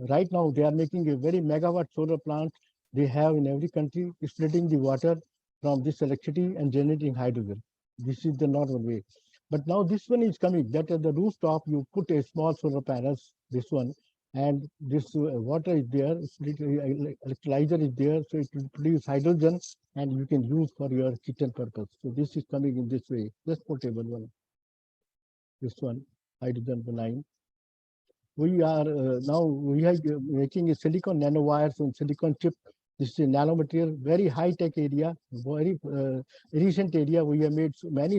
Right now, they are making a very megawatt solar plant they have in every country, splitting the water from this electricity and generating hydrogen. This is the normal way. But now this one is coming, that at the rooftop, you put a small solar panels, this one, and this water is there, electrolyzer is there, so it will produce hydrogen and you can use for your kitchen purpose. So this is coming in this way, just portable one. This one, hydrogen benign. We are now we are making a silicon nanowires and silicon chip. This is a nanomaterial, very high tech area, very recent area. We have made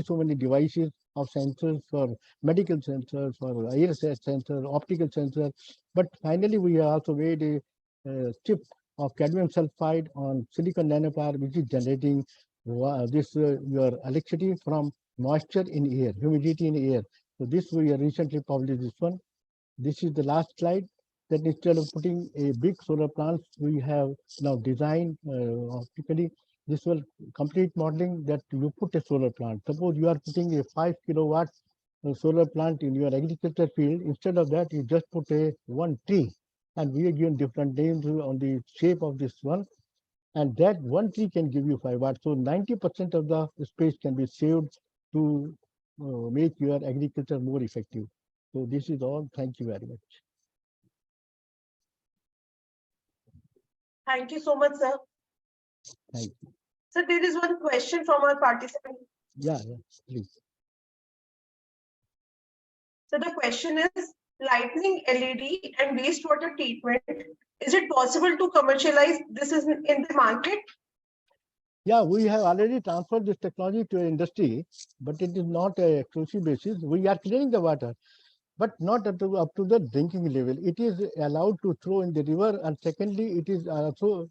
so many devices of sensors for medical sensors, for air sensors, optical sensors. But finally, we have also made a chip of cadmium sulfide on silicon nanowire, which is generating this your electricity from moisture in air, humidity in air. So this we have recently published this one. This is the last slide, that instead of putting a big solar plant, we have now designed optically this will complete modeling, that you put a solar plant. Suppose you are putting a 5 kilowatt solar plant in your agriculture field. Instead of that, you just put a one tree, and we are given different names on the shape of this one. And that one tree can give you 5 watts. So 90% of the space can be saved to make your agriculture more effective. So this is all. Thank you very much. Thank you so much, sir. Thank you. So there is one question from our participant. Yeah, please. So the question is, lightning LED and wastewater treatment, is it possible to commercialize this in the market? Yeah, we have already transferred this technology to industry, but it is not a exclusive basis. We are cleaning the water, but not up to the drinking level. It is allowed to throw in the river, and secondly, it is also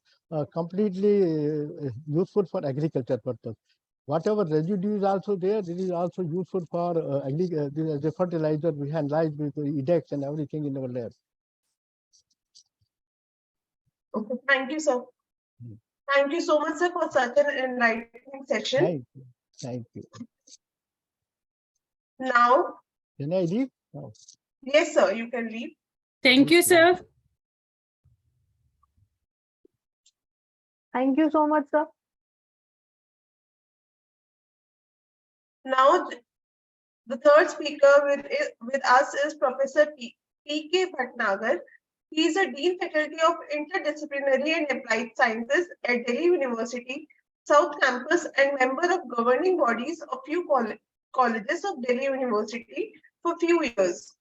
completely useful for agriculture purpose. Whatever residue is also there, it is also useful for as a fertilizer. We analyze with the EDEX and everything in our lab. Okay, thank you, sir. Thank you so much, sir, for such an enlightening session. Thank you. Thank you. Now, Can I leave? No. yes, sir, you can leave. Thank you, sir. Thank you so much, sir. Now, the third speaker with us is Professor P.K. Bhatnagar. He is a Dean Faculty of Interdisciplinary and Applied Sciences at Delhi University, South Campus, and member of governing bodies of few colleges of Delhi University for few years.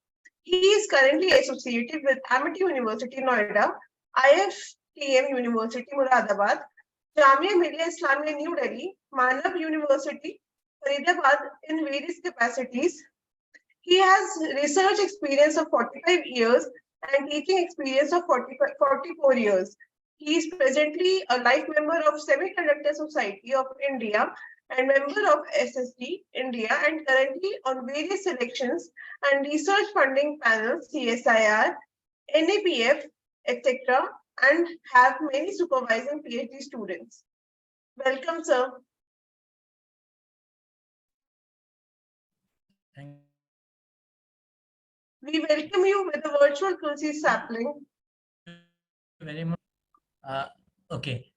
He is currently associated with Amity University, Noida, IFTM University, Muradabad, Jamia Millia Islamia, New Delhi, Manav University, Faridabad in various capacities. He has research experience of 45 years and teaching experience of 44 years. He is presently a life member of Semiconductor Society of India and member of SSD India, and currently on various selections and research funding panels, CSIR, NAPF, etc., and have many supervising PhD students. Welcome, sir. Thank We welcome you with a virtual Tulsi sapling. you very much. Okay.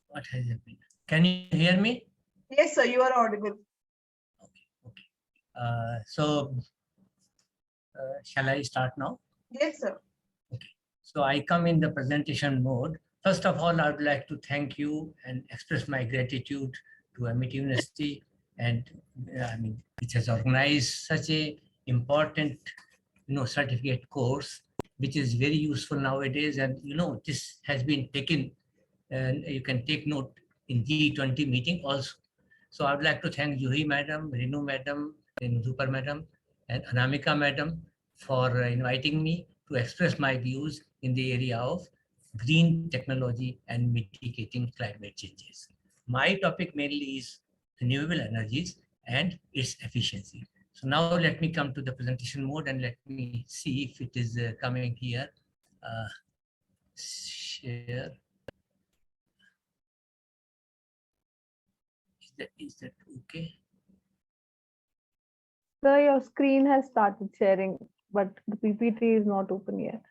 What has happened? Can you hear me? Yes, sir, you are audible. Okay. Shall I start now? Yes, sir. So I come in the presentation mode. First of all, I would like to thank you and express my gratitude to Amity University and which has organized such a important certificate course, which is very useful nowadays. And this has been taken, and you can take note in G20 meeting also. So I would like to thank Juhi Madam, Renu Madam, and Dhupar Madam, and Anamika Madam for inviting me to express my views in the area of green technology and mitigating climate changes. My topic mainly is renewable energies and its efficiency. So now let me come to the presentation mode and let me see if it is coming here. Share. Is that okay? Sir, your screen has started sharing, but the PPT is not open yet.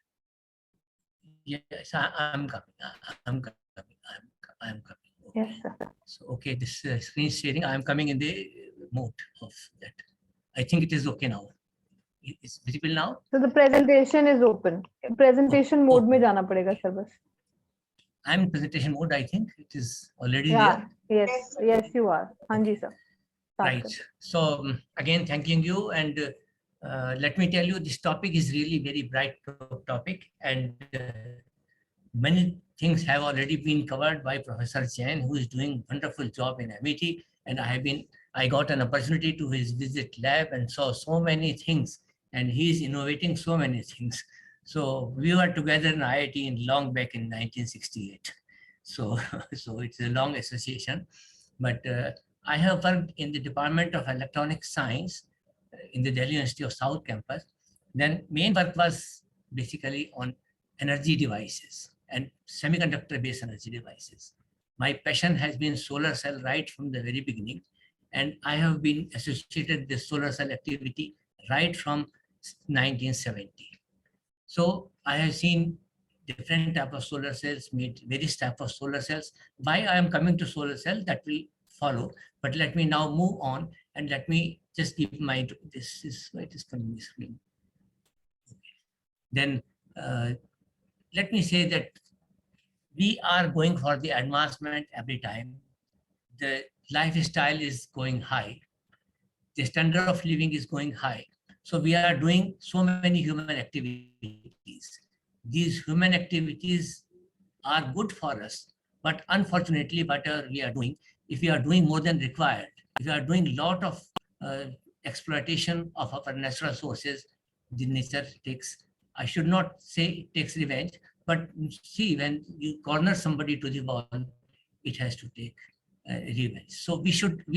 Yes, I'm coming. I'm coming. Okay. Yes, sir. So, okay, this screen sharing, I'm coming in the mode of that. I think it is okay now. It's visible now. So the presentation is open. Presentation mode open. में जाना पड़ेगा sir बस. I'm in presentation mode. I think it is already Yeah. there. Yes. Yes, you are. हाँ जी sir. Start Right. करें. So again, thanking you, and let me tell you, this topic is really very bright topic, and many things have already been covered by Professor Chen, who is doing wonderful job in MIT, and I got an opportunity to visit lab and saw so many things, and he is innovating so many things. So we were together in IIT in long back in 1968. So it's a long association, but I have worked in the Department of Electronic Science in the Delhi University of South Campus. Then main work was basically on energy devices and semiconductor-based energy devices. My passion has been solar cell right from the very beginning, and I have been associated with solar cell activity right from 1970. So I have seen different type of solar cells, made various type of solar cells. Why I am coming to solar cell, that will follow. But let me now move on, and let me just give my, this is why it is coming screen. Okay. Then let me say that we are going for the advancement every time. The lifestyle is going high. The standard of living is going high. So we are doing so many human activities. These human activities are good for us, but unfortunately, whatever we are doing, if we are doing more than required, if we are doing a lot of exploitation of our natural sources, the nature takes, I should not say it takes revenge, but see, when you corner somebody to the wall, it has to take revenge. So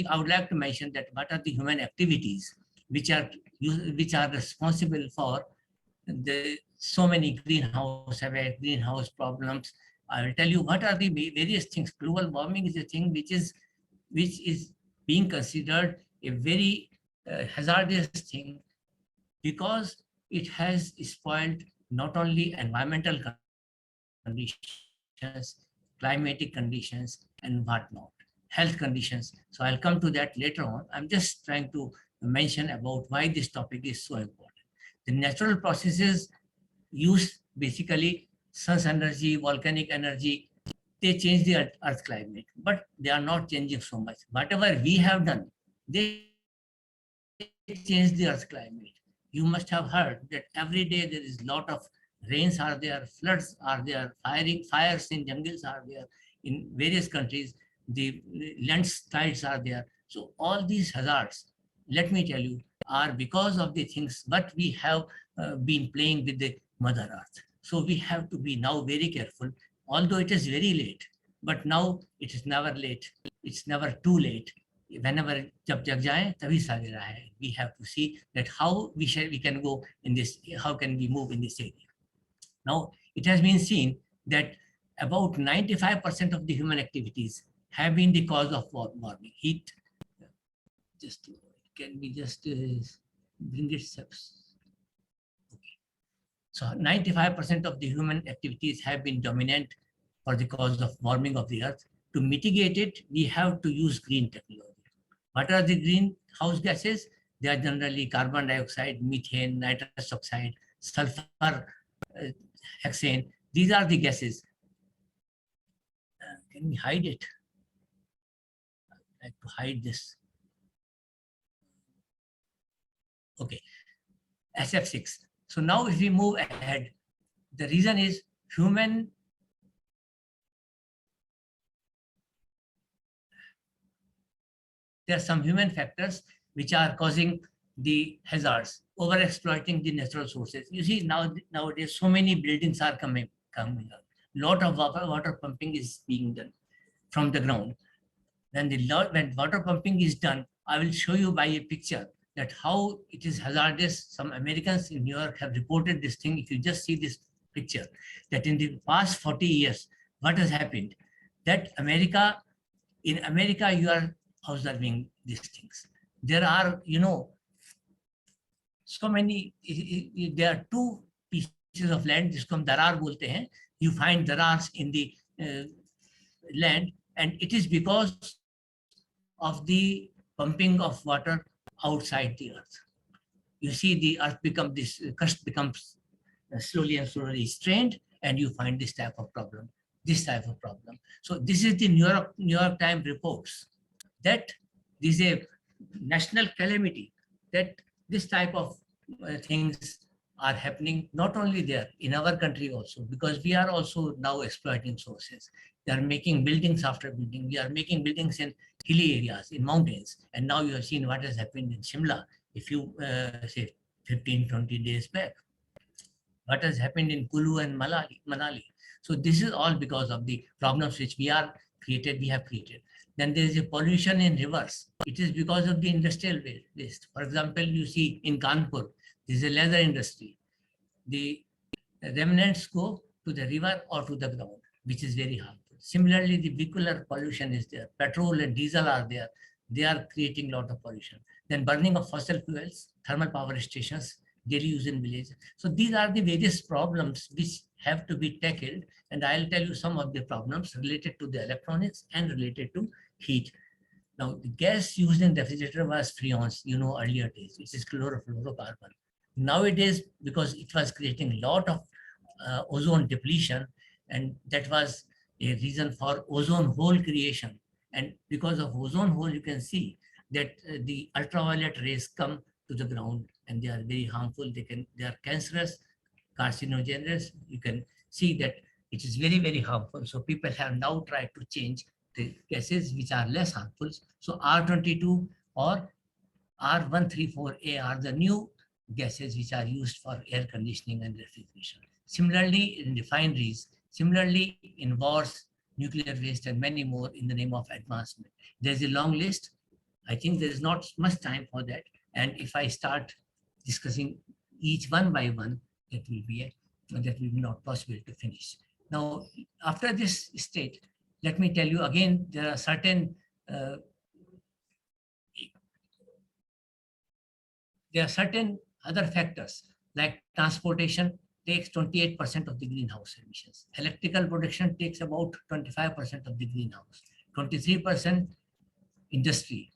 I would like to mention that what are the human activities which are responsible for the so many greenhouse effect, greenhouse problems. I will tell you what are the various things. Global warming is a thing which is being considered a very hazardous thing, because it has spoiled not only environmental conditions, climatic conditions, and whatnot, health conditions. So I'll come to that later on. I'm just trying to mention about why this topic is so important. The natural processes use basically sun's energy, volcanic energy, they change the earth climate, but they are not changing so much. Whatever we have done, they change the earth climate. You must have heard that every day there is a lot of rains are there, floods are there, fires in jungles are there in various countries, the landslides are there. So all these hazards, let me tell you, are because of the things what we have been playing with the Mother Earth. So we have to be now very careful, although it is very late, but now it is never late. It's never too late. Whenever jab jag jaye, tabhi savera hai. We have to see that how we can go in this, how can we move in this area. Now, it has been seen that about 95% of the human activities have been the cause of warming, heat. Just can we just bring it up? Okay. So 95% of the human activities have been dominant for the cause of warming of the earth. To mitigate it, we have to use green technology. What are the greenhouse gases? They are generally carbon dioxide, methane, nitrous oxide, sulfur, hexane. These are the gases. Can we hide it? I'd like to hide this. Okay, SF6. So now if we move ahead, the reason is human there are some human factors which are causing the hazards, over-exploiting the natural sources. You see, nowadays, so many buildings are coming up. Lot of water pumping is being done from the ground. When water pumping is done, I will show you by a picture that how it is hazardous. Some Americans in New York have reported this thing. If you just see this picture, that in the past 40 years, what has happened? That in America, you are observing these things. There are, so many, there are two pieces of land, जिसको हम दरार बोलते हैं. You find darars in the land, and it is because of the pumping of water outside the earth. You see the earth this crust becomes slowly and slowly strained, and you find this type of problem. So this is the New York Times reports that this is a national calamity, that this type of things are happening not only there, in our country also, because we are also now exploiting sources. They are making buildings after building. We are making buildings in hilly areas, in mountains. And now you have seen what has happened in Shimla, if you say 15, 20 days back. What has happened in Kulu and Manali. So this is all because of the problems which we have created. Then there is a pollution in rivers. It is because of the industrial waste. For example, you see in Kanpur, there is a leather industry. The remnants go to the river or to the ground, which is very harmful. Similarly, the vehicular pollution is there. Petrol and diesel are there. They are creating a lot of pollution. Then burning of fossil fuels, thermal power stations, daily use in villages. So these are the various problems which have to be tackled. And I'll tell you some of the problems related to the electronics and related to heat. Now, the gas used in refrigerator was freons, earlier days, which is chlorofluorocarbon. Nowadays, because it was creating a lot of ozone depletion, and that was a reason for ozone hole creation. And because of ozone hole, you can see that the ultraviolet rays come to the ground, and they are very harmful. They are cancerous, carcinogenous. You can see that it is very, very harmful. So people have now tried to change the gases which are less harmful. So R22 or R134A are the new gases which are used for air conditioning and refrigeration. Similarly, in refineries, similarly in wars, nuclear waste, and many more in the name of advancement. There's a long list. I think there is not much time for that. And if I start discussing each one by one, that will be not possible to finish. Now, after this state, let me tell you again, there are certain other factors, like transportation takes 28% of the greenhouse emissions. Electrical production takes about 25% of the greenhouse. 23% industry.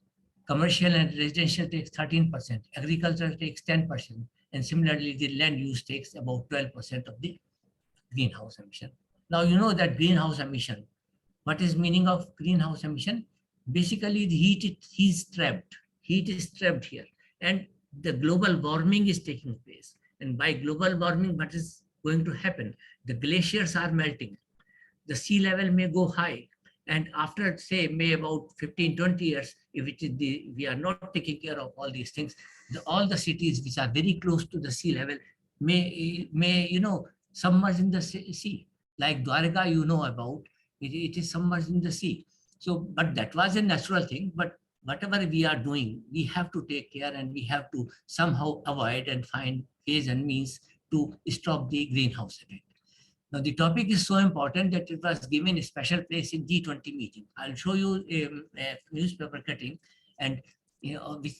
Commercial and residential takes 13%. Agriculture takes 10%. And similarly, the land use takes about 12% of the greenhouse emission. Now, you know that greenhouse emission. What is meaning of greenhouse emission? Basically, the heat is trapped. Heat is trapped here. And the global warming is taking place. And by global warming, what is going to happen? The glaciers are melting. The sea level may go high. And after, say, may about 15, 20 years, if it is we are not taking care of all these things, all the cities which are very close to the sea level may submerge in the sea. Like Dwarka, about, it is submerged in the sea. So, but that was a natural thing. But whatever we are doing, we have to take care, and we have to somehow avoid and find ways and means to stop the greenhouse effect. Now, the topic is so important that it was given a special place in G20 meeting. I'll show you a newspaper cutting, and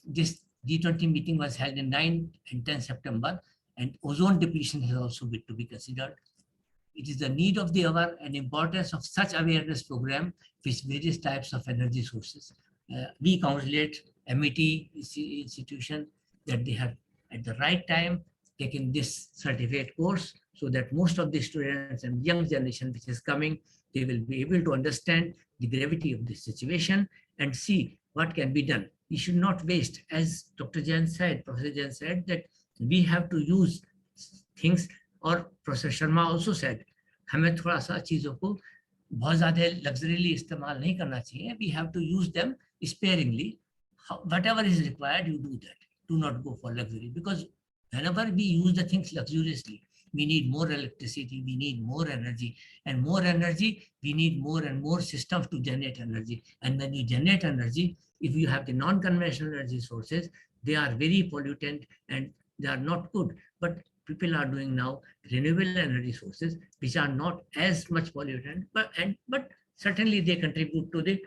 this G20 meeting was held in 9 and 10 September, and ozone depletion has also been to be considered. It is the need of the hour and importance of such awareness program with various types of energy sources. We congratulate MET institution that they have at the right time taking this certificate course, so that most of the students and young generation which is coming, they will be able to understand the gravity of this situation and see what can be done. We should not waste, as Dr. Jain said, Professor Jain said, that we have to use things, or Professor Sharma also said, हमें थोड़ा सा चीजों को बहुत ज़्यादा luxurily इस्तेमाल नहीं करना चाहिए. We have to use them sparingly. Whatever is required, you do that. Do not go for luxury, because whenever we use the things luxuriously, we need more electricity, we need more energy, and more energy, we need more and more systems to generate energy. And when you generate energy, if you have the non-conventional energy sources, they are very pollutant and they are not good. But people are doing now renewable energy sources, which are not as much pollutant, but certainly they contribute to the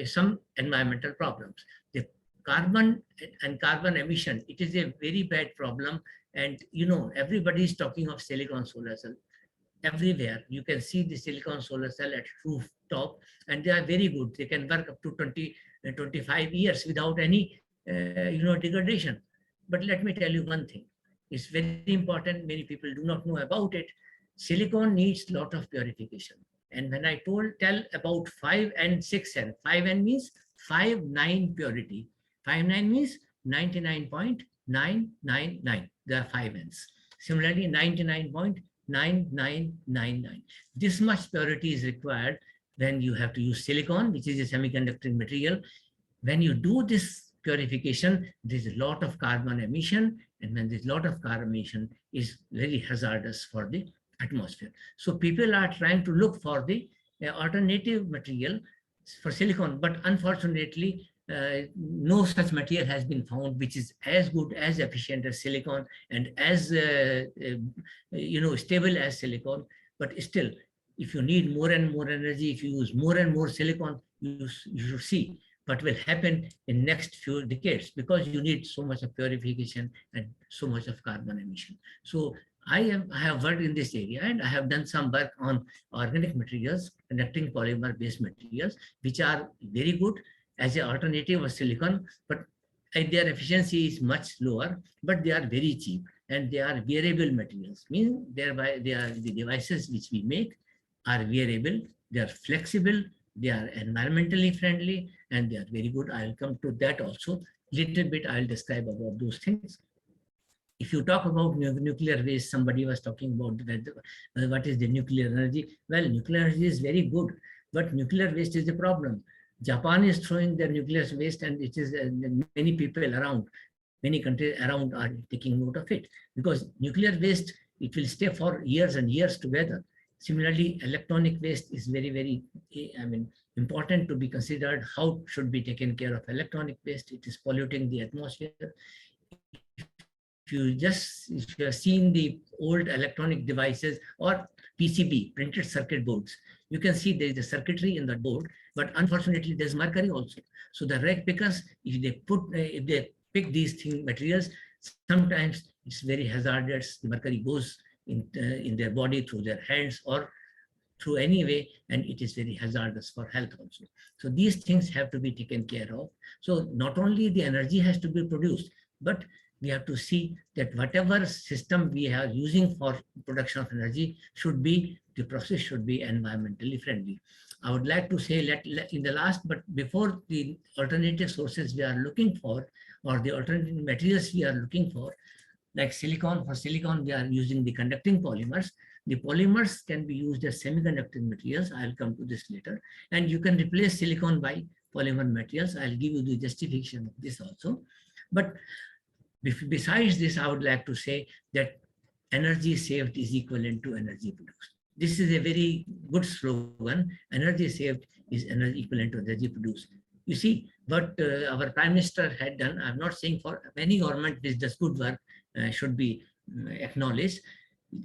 some environmental problems. The carbon and carbon emission, it is a very bad problem. And you know, everybody is talking of silicon solar cell. Everywhere you can see the silicon solar cell at rooftop, and they are very good. They can work up to 25 years without any degradation. But let me tell you one thing. It's very important. Many people do not know about it. Silicon needs a lot of purification. And when I tell about 5 and 6N, 5N means 5-9 purity. 5-9 means 99.999. There are 5 N's. Similarly, 99.9999. This much purity is required when you have to use silicon, which is a semiconducting material. When you do this purification, there's a lot of carbon emission, and when there's a lot of carbon emission, is very hazardous for the atmosphere. So people are trying to look for the alternative material for silicon, but unfortunately, no such material has been found which is as good, as efficient as silicon, and as stable as silicon. But still, if you need more and more energy, if you use more and more silicon, you should see what will happen in next few decades, because you need so much of purification and so much of carbon emission. So I have worked in this area, and I have done some work on organic materials, conducting polymer-based materials, which are very good as an alternative of silicon, but their efficiency is much lower, but they are very cheap, and they are wearable materials, meaning thereby they are the devices which we make are wearable, they are flexible, they are environmentally friendly, and they are very good. I'll come to that also. Little bit I'll describe about those things. If you talk about nuclear waste, somebody was talking about what is the nuclear energy. Well, nuclear energy is very good, but nuclear waste is the problem. Japan is throwing their nuclear waste, and it is many people around, many countries around are taking note of it, because nuclear waste, it will stay for years and years together. Similarly, electronic waste is very, very, important to be considered. How should be taken care of electronic waste? It is polluting the atmosphere. If you have seen the old electronic devices or PCB, printed circuit boards, you can see there is a circuitry in the board, but unfortunately there's mercury also. So the rag pickers, if they pick these materials, sometimes it's very hazardous. The mercury goes in their body through their hands or through any way, and it is very hazardous for health also. So these things have to be taken care of. So not only the energy has to be produced, but we have to see that whatever system we are using for production of energy the process should be environmentally friendly. I would like to say in the last, but before the alternative sources we are looking for, or the alternative materials we are looking for, like silicon, for silicon we are using the conducting polymers. The polymers can be used as semiconducting materials. I'll come to this later. And you can replace silicon by polymer materials. I'll give you the justification of this also. But besides this, I would like to say that energy saved is equivalent to energy produced. This is a very good slogan. Energy saved is energy equivalent to energy produced. You see, what our Prime Minister had done, I'm not saying for any government which does good work should be acknowledged.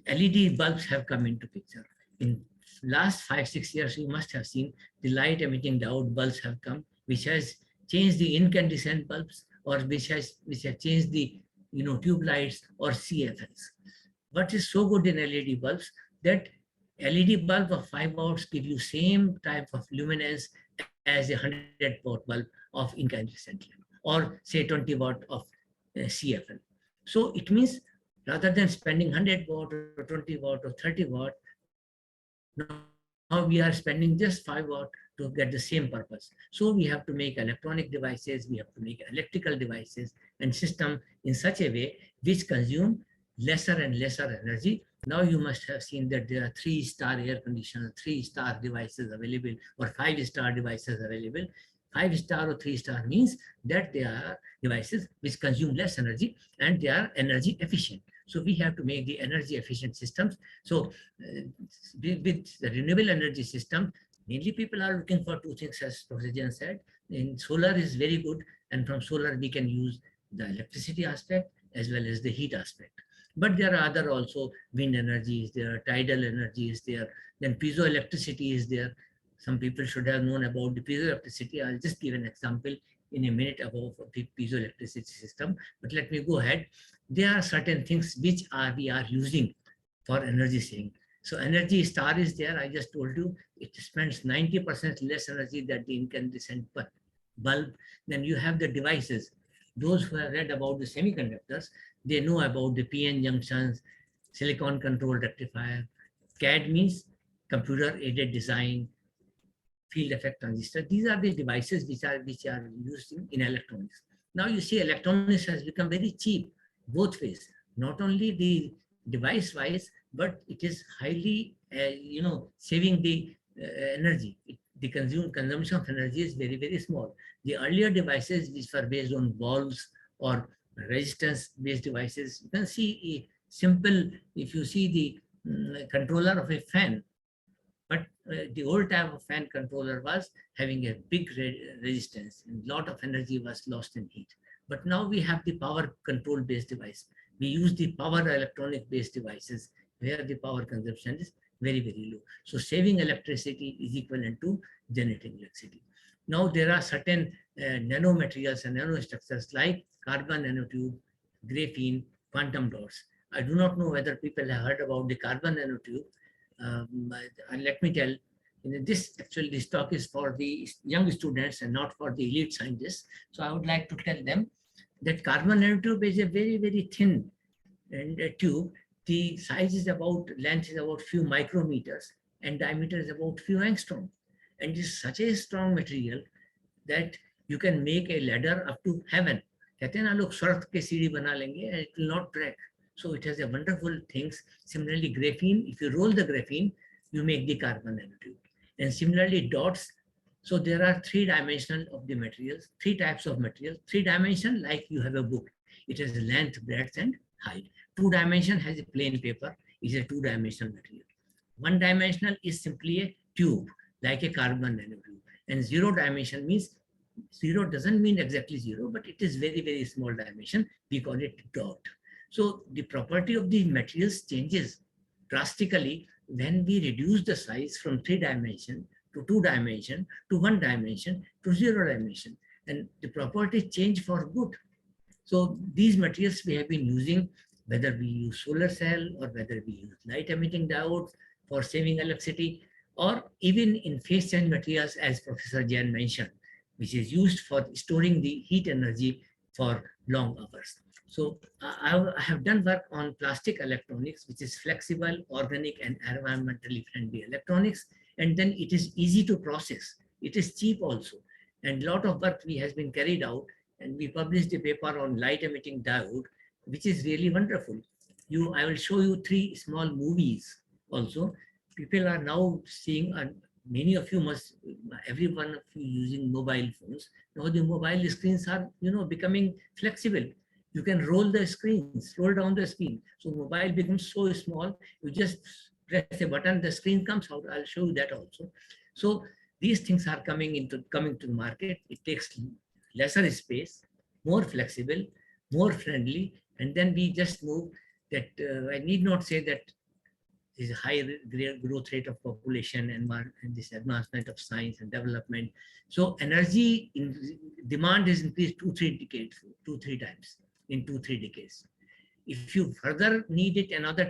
LED bulbs have come into picture. In last 5-6 years, you must have seen the light emitting diode bulbs have come, which has changed the incandescent bulbs, or which have changed the tube lights or CFLs. What is so good in LED bulbs, that LED bulb of 5 watts give you same type of luminance as a 100-watt bulb of incandescent lamp, or say 20 watt of CFL. So it means rather than spending 100 watt or 20 watt or 30 watt. Now we are spending just 5 watt to get the same purpose. So we have to make electronic devices, we have to make electrical devices and system in such a way which consume lesser and lesser energy. Now you must have seen that there are 3-star air conditioner, 3-star devices available, or 5-star devices available. 5-star or 3-star means that they are devices which consume less energy and they are energy efficient. So we have to make the energy efficient systems. So with the renewable energy system, mainly people are looking for two things, as Professor Jain said. In solar is very good, and from solar we can use the electricity aspect as well as the heat aspect. But there are other also, wind energy is there, tidal energy is there, then piezoelectricity is there. Some people should have known about the piezoelectricity. I'll just give an example in a minute about the piezoelectricity system, but let me go ahead. There are certain things which we are using for energy saving. So Energy Star is there. I just told you it spends 90% less energy than the incandescent bulb. Then you have the devices. Those who have read about the semiconductors, they know about the PN junctions, silicon control rectifier. CAD means computer aided design, field effect transistor. These are the devices which are used in electronics. Now you see electronics has become very cheap both ways, not only the device wise, but it is highly saving the energy. The consumption of energy is very, very small. The earlier devices which were based on valves or resistance based devices, you can see a simple, if you see the controller of a fan, but the old type of fan controller was having a big resistance and a lot of energy was lost in heat. But now we have the power control based device. We use the power electronic based devices where the power consumption is very, very low. So saving electricity is equivalent to generating electricity. Now there are certain nanomaterials and nanostructures like carbon nanotube, graphene, quantum dots. I do not know whether people have heard about the carbon nanotube. Let me tell, this talk is for the young students and not for the elite scientists. So I would like to tell them that carbon nanotube is a very, very thin and tube. The size is about, length is about few micrometers and diameter is about few angstrom. And it is such a strong material that you can make a ladder up to heaven. कहते हैं ना लोग स्वर्ग के सीढ़ी बना लेंगे and it will not crack. So it has a wonderful things. Similarly, graphene, if you roll the graphene, you make the carbon nanotube. And similarly, dots. So there are 3-dimensional of the materials, 3 types of materials. 3-dimension, like you have a book. It has length, breadth, and height. 2-dimension has a plain paper, is a 2-dimensional material. 1-dimensional is simply a tube, like a carbon nanotube. And 0-dimension means, 0 doesn't mean exactly 0, but it is very, very small dimension. We call it dot. So the property of these materials changes drastically when we reduce the size from 3-dimension to 2-dimension to 1-dimension to 0-dimension, and the properties change for good. So these materials we have been using, whether we use solar cell or whether we use light emitting diodes for saving electricity, or even in phase change materials, as Professor Jain mentioned, which is used for storing the heat energy for long hours. So I have done work on plastic electronics, which is flexible, organic, and environmentally friendly electronics. And then it is easy to process. It is cheap also. And a lot of work has been carried out. And we published a paper on light emitting diode, which is really wonderful. I will show you 3 small movies also. People are now seeing, many of you must, every one of you using mobile phones. Now the mobile screens are, becoming flexible. You can roll the screens, roll down the screen. So mobile becomes so small, you just press a button, the screen comes out. I'll show you that also. So these things are coming to the market. It takes lesser space, more flexible, more friendly, and then we just move that. I need not say that is a high growth rate of population and this advancement of science and development. So energy demand is increased 2-3 times in 2-3 decades. If you further need it another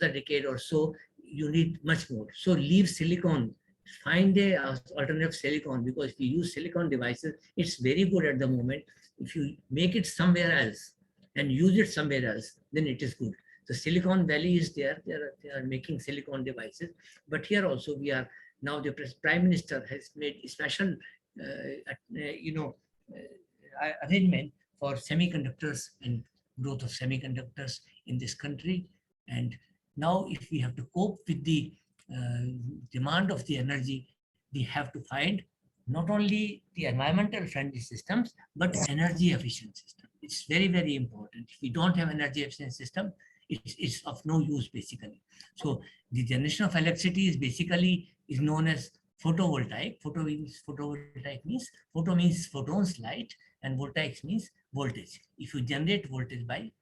decade or so, you need much more. So leave silicon, find a alternative silicon, because if you use silicon devices, it's very good at the moment. If you make it somewhere else, and use it somewhere else, then it is good. The Silicon Valley is there. They are making silicon devices. But here also we are now the Prime Minister has made a special, arrangement for semiconductors and growth of semiconductors in this country. And now if we have to cope with the demand of the energy, we have to find not only the environmental friendly systems, but energy efficient system. It's very, very important. If we don't have energy efficient system, it's of no use basically. So the generation of electricity is basically is known as photovoltaic. Photovoltaic means photo means photons, light, and voltaic means voltage. If you generate voltage by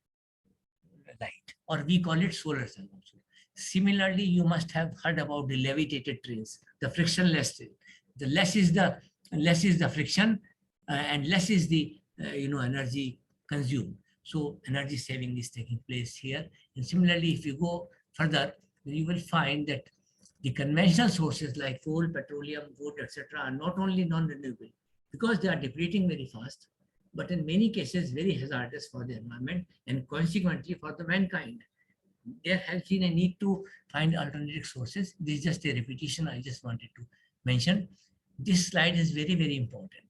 light, or we call it solar cell also. Similarly, you must have heard about the levitated trains, the frictionless train. The less is the friction, and less is the energy consumed. So energy saving is taking place here. And similarly, if you go further, you will find that the conventional sources like coal, petroleum, wood, etc., are not only non-renewable because they are depleting very fast, but in many cases very hazardous for the environment and consequently for the mankind. There has been a need to find alternative sources. This is just a repetition I just wanted to mention. This slide is very, very important.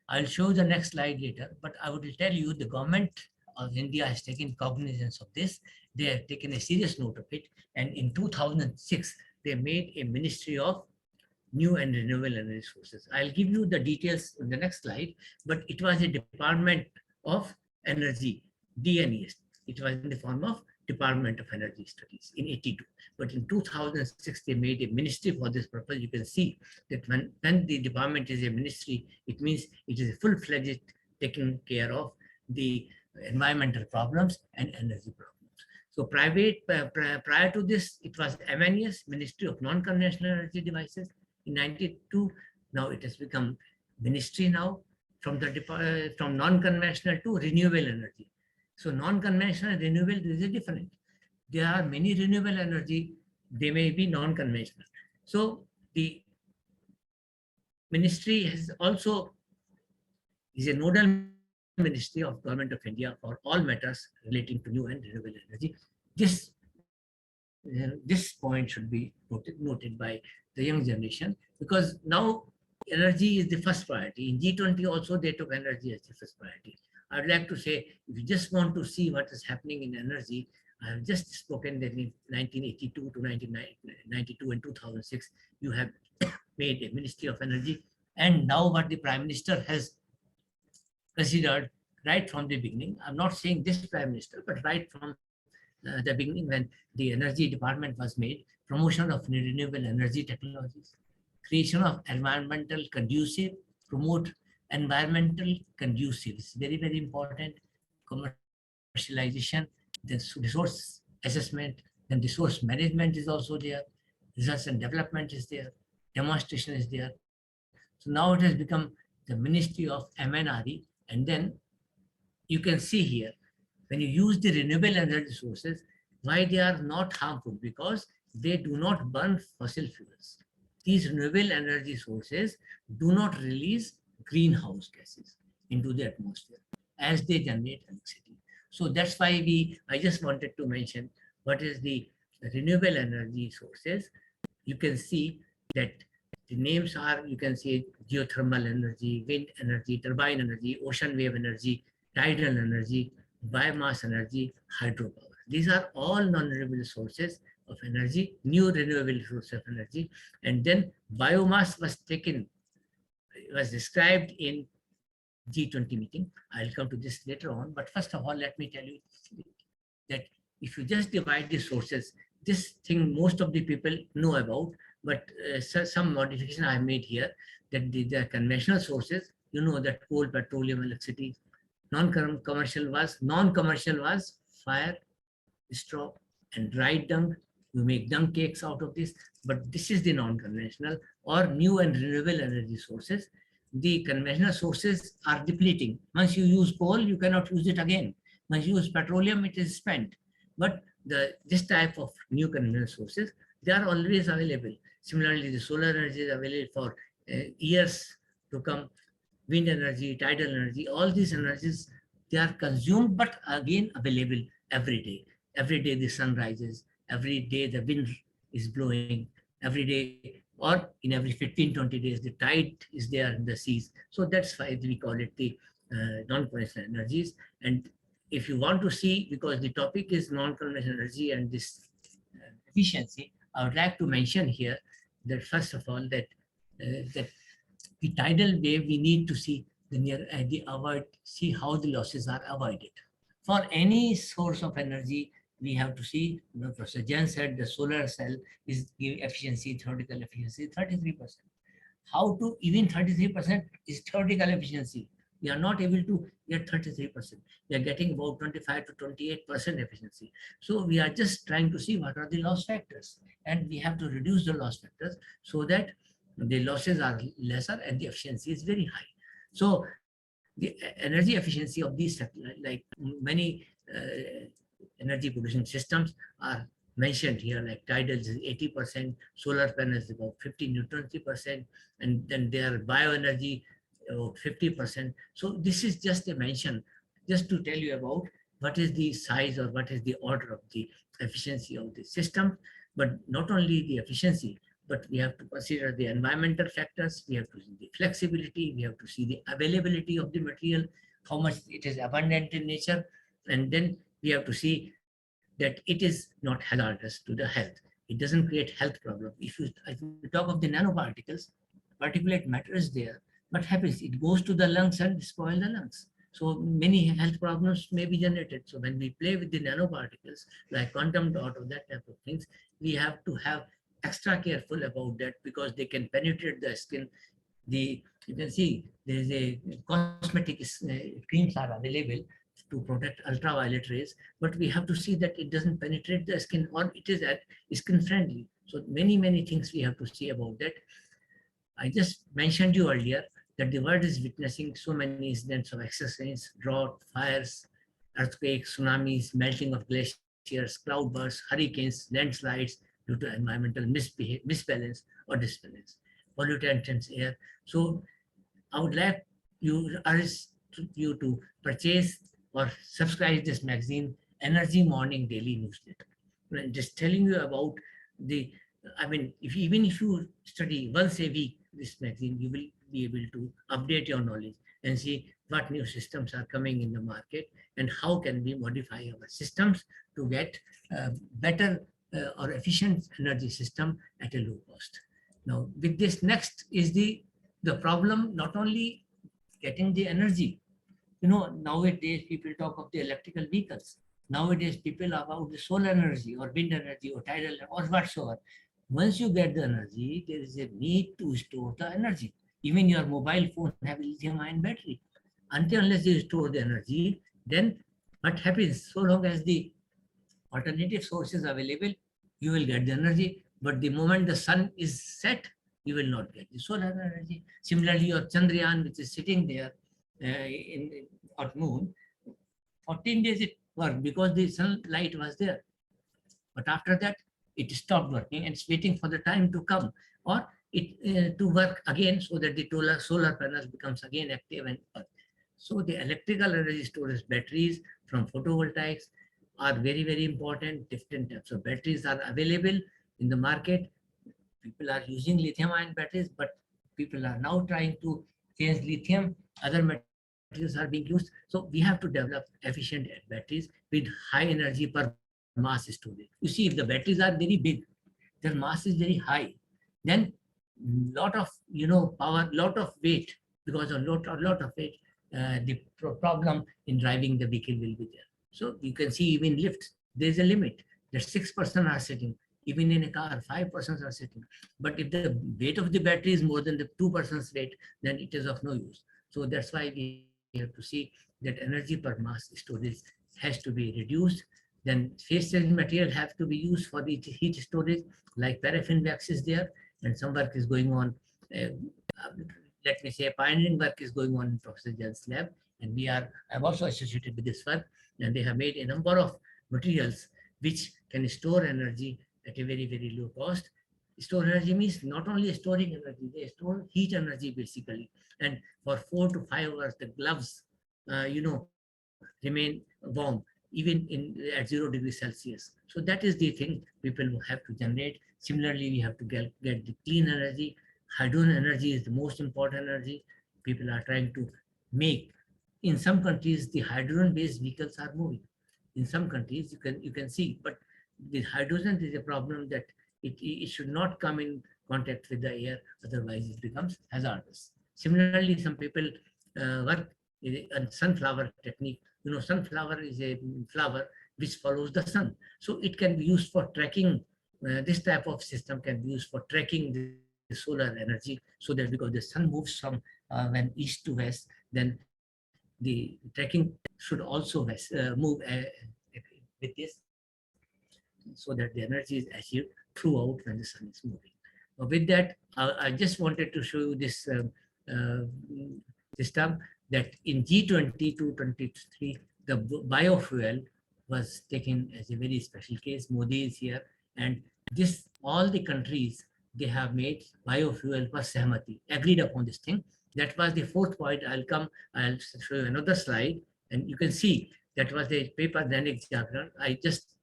I'll show the next slide later, but I would tell you the government of India has taken cognizance of this. They have taken a serious note of it. And in 2006, they made a Ministry of New and Renewable Energy Sources. I'll give you the details on the next slide, but it was a Department of Energy, DNES. It was in the form of Department of Energy Studies in 82. But in 2006, they made a ministry for this purpose. You can see that when the department is a ministry, it means it is a full-fledged taking care of the environmental problems and energy problems. So prior to this, it was MNES, Ministry of Non-Conventional Energy Devices in 92. Now it has become ministry now from non-conventional to renewable energy. So non-conventional and renewable, there is a difference. There are many renewable energy, they may be non-conventional. So the ministry is a nodal ministry of Government of India for all matters relating to new and renewable energy. This point should be noted by the young generation, because now energy is the first priority. In G20 also they took energy as the first priority. I'd like to say, if you just want to see what is happening in energy, I have just spoken that in 1982 to 1992 and 2006, you have made a Ministry of Energy. And now what the Prime Minister has considered right from the beginning, I'm not saying this Prime Minister, but right from the beginning when the Energy Department was made, promotion of renewable energy technologies, creation of environmental conducive, promote environmental conducive, it's very, very important, commercialization, then resource assessment, then resource management is also there, research and development is there, demonstration is there. So now it has become the Ministry of MNRE, and then you can see here, when you use the renewable energy sources, why they are not harmful, because they do not burn fossil fuels. These renewable energy sources do not release greenhouse gases into the atmosphere as they generate electricity. So that's why I just wanted to mention what is the renewable energy sources. You can see that the names are, you can see geothermal energy, wind energy, turbine energy, ocean wave energy, tidal energy, biomass energy, hydropower. These are all non-renewable sources of energy, new renewable source of energy. And then biomass was described in G20 meeting. I'll come to this later on, but first of all, let me tell you that if you just divide the sources, this thing most of the people know about, but some modification I made here, that the conventional sources, you know that coal, petroleum, electricity, non-commercial was fire, straw, and dried dung. You make dung cakes out of this, but this is the non-conventional or new and renewable energy sources. The conventional sources are depleting. Once you use coal, you cannot use it again. Once you use petroleum, it is spent. But this type of new conventional sources, they are always available. Similarly, the solar energy is available for years to come. Wind energy, tidal energy, all these energies They are consumed, but again available every day. Every day the sun rises, every day the wind is blowing, every day or in every 15, 20 days, the tide is there in the seas. So that's why we call it the non-conventional energies. And if you want to see, because the topic is non-conventional energy and this efficiency, I would like to mention here that first of all, that the tidal wave, we need to see see how the losses are avoided. For any source of energy, we have to see, Professor Jain said the solar cell is give efficiency, theoretical efficiency, 33%. How to, even 33% is theoretical efficiency. We are not able to get 33%. We are getting about 25 to 28% efficiency. So we are just trying to see what are the loss factors. And we have to reduce the loss factors so that the losses are lesser and the efficiency is very high. So the energy efficiency of these, like many energy producing systems are mentioned here, like tidal is 80%, solar panels about 15 to 20%, and then their bioenergy about 50%. So this is just a mention, just to tell you about what is the size or what is the order of the efficiency of the system. But not only the efficiency, but we have to consider the environmental factors, we have to see the flexibility, we have to see the availability of the material, how much it is abundant in nature, and then we have to see that it is not hazardous to the health. It doesn't create health problem. If you talk of the nanoparticles, particulate matter is there. What happens? It goes to the lungs and spoil the lungs. So many health problems may be generated. So when we play with the nanoparticles, like quantum dot or that type of things, we have to have extra careful about that, because they can penetrate the skin. You can see there is a cosmetic creams are available to protect ultraviolet rays, but we have to see that it doesn't penetrate the skin, or it is at skin friendly. So many things we have to see about that. I just mentioned you earlier that the world is witnessing so many incidents of excess rains, drought, fires, earthquakes, tsunamis, melting of glaciers, cloudbursts, hurricanes, landslides due to environmental misbalance or disbalance, pollutants in air. So I would like urge you to purchase or subscribe this magazine, Energy Morning Daily Newsletter. I'm just telling you about the, even if you study once a week this magazine, you will be able to update your knowledge and see what new systems are coming in the market and how can we modify our systems to get better or efficient energy system at a low cost. Now, with this, next is the problem, not only getting the energy. Nowadays people talk of the electrical vehicles. Nowadays people are about the solar energy or wind energy or tidal or whatsoever. Once you get the energy, there is a need to store the energy. Even your mobile phone have a lithium-ion battery. Unless you store the energy, then what happens? So long as the alternative sources available, you will get the energy. But the moment the sun is set, you will not get the solar energy. Similarly, your Chandrayaan, which is sitting there at moon, 14 days it worked because the sunlight was there. But after that, it stopped working and it's waiting for the time to come, or it to work again, so that the solar panels becomes again active and so the electrical energy storage batteries from photovoltaics are very important. Different types of batteries are available in the market. People are using lithium-ion batteries, but people are now trying to change lithium. Other materials are being used. So we have to develop efficient batteries with high energy per mass storage. You see, if the batteries are very big, their mass is very high, then lot of power, lot of weight, because of lot of weight, the problem in driving the vehicle will be there. So you can see even lifts, there's a limit that 6 persons are sitting. Even in a car, 5 persons are sitting. But if the weight of the battery is more than the 2 persons weight, then it is of no use. So that's why we have to see that energy per mass storage has to be reduced. Then phase change material have to be used for the heat storage, like paraffin wax is there, and some work is going on. Let me say, pioneering work is going on in Professor Jain's lab, and I'm also associated with this work, and they have made a number of materials which can store energy at a very low cost. Store energy means not only storing energy, they store heat energy basically. And for 4 to 5 hours, the gloves, remain warm even at 0 degrees Celsius. So that is the thing people will have to generate. Similarly, we have to get the clean energy. Hydrogen energy is the most important energy. People are trying to make. In some countries, the hydrogen-based vehicles are moving. In some countries, you can see, but the hydrogen is a problem that it should not come in contact with the air, otherwise it becomes hazardous. Similarly, some people work on sunflower technique. You know, sunflower is a flower which follows the sun. So it can be used for tracking. This type of system can be used for tracking the solar energy, so that because the sun moves from when east to west, then the tracking should also move with this, so that the energy is achieved throughout when the sun is moving. With that, I just wanted to show you this system that in G20 to 23, the biofuel was taken as a very special case. Modi is here, and this all the countries, they have made biofuel for Sehmati, agreed upon this thing. That was the fourth point. I'll show you another slide, and you can see that was the paper Dainik Jagran. I just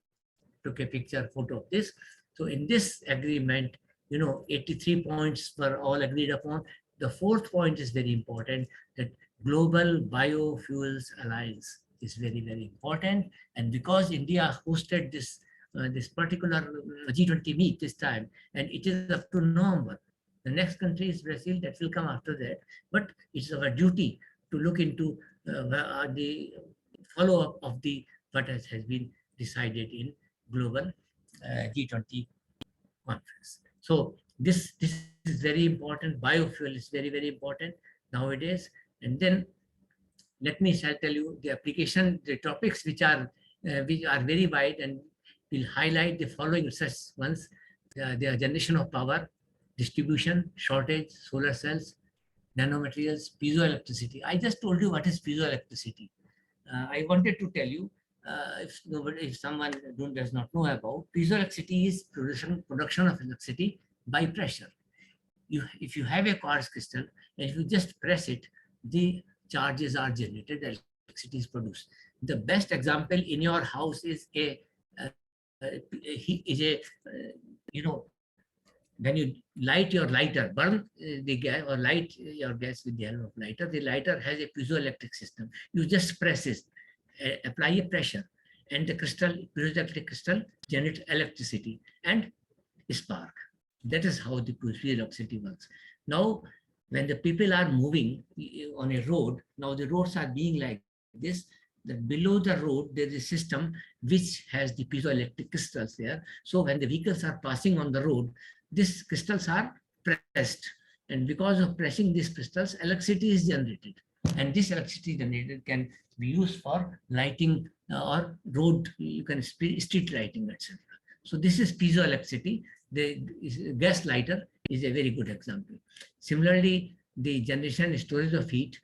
took a photo of this. So in this agreement, you know, 83 points were all agreed upon. The fourth point is very important, that Global Biofuels Alliance is very, very important. And because India hosted this this particular G20 meet this time, and it is up to November. The next country is Brazil, that will come after that. But it's our duty to look into the follow-up of what has been decided in global G20 conference. So this is very important. Biofuel is very, very important nowadays. And then let me tell you the application, the topics which are very wide, and will highlight the following such ones: the generation of power, distribution, shortage, solar cells, nanomaterials, piezoelectricity. I just told you what is piezoelectricity. I wanted to tell you, if someone does not know about, piezoelectricity is production of electricity by pressure. If you have a quartz crystal, and if you just press it, the charges are generated, electricity is produced. The best example in your house is when you light your lighter, burn the gas or light your gas with the help of lighter, the lighter has a piezoelectric system. You just press it, apply a pressure, and the piezoelectric crystal generates electricity and spark. That is how the piezoelectricity works. Now, when the people are moving on a road, now the roads are being like this. That below the road, there is a system which has the piezoelectric crystals there. So when the vehicles are passing on the road, these crystals are pressed. And because of pressing these crystals, electricity is generated. And this electricity generated can be used for lighting or road, you can street lighting, etc. So this is piezoelectricity. The gas lighter is a very good example. Similarly, the generation and storage of heat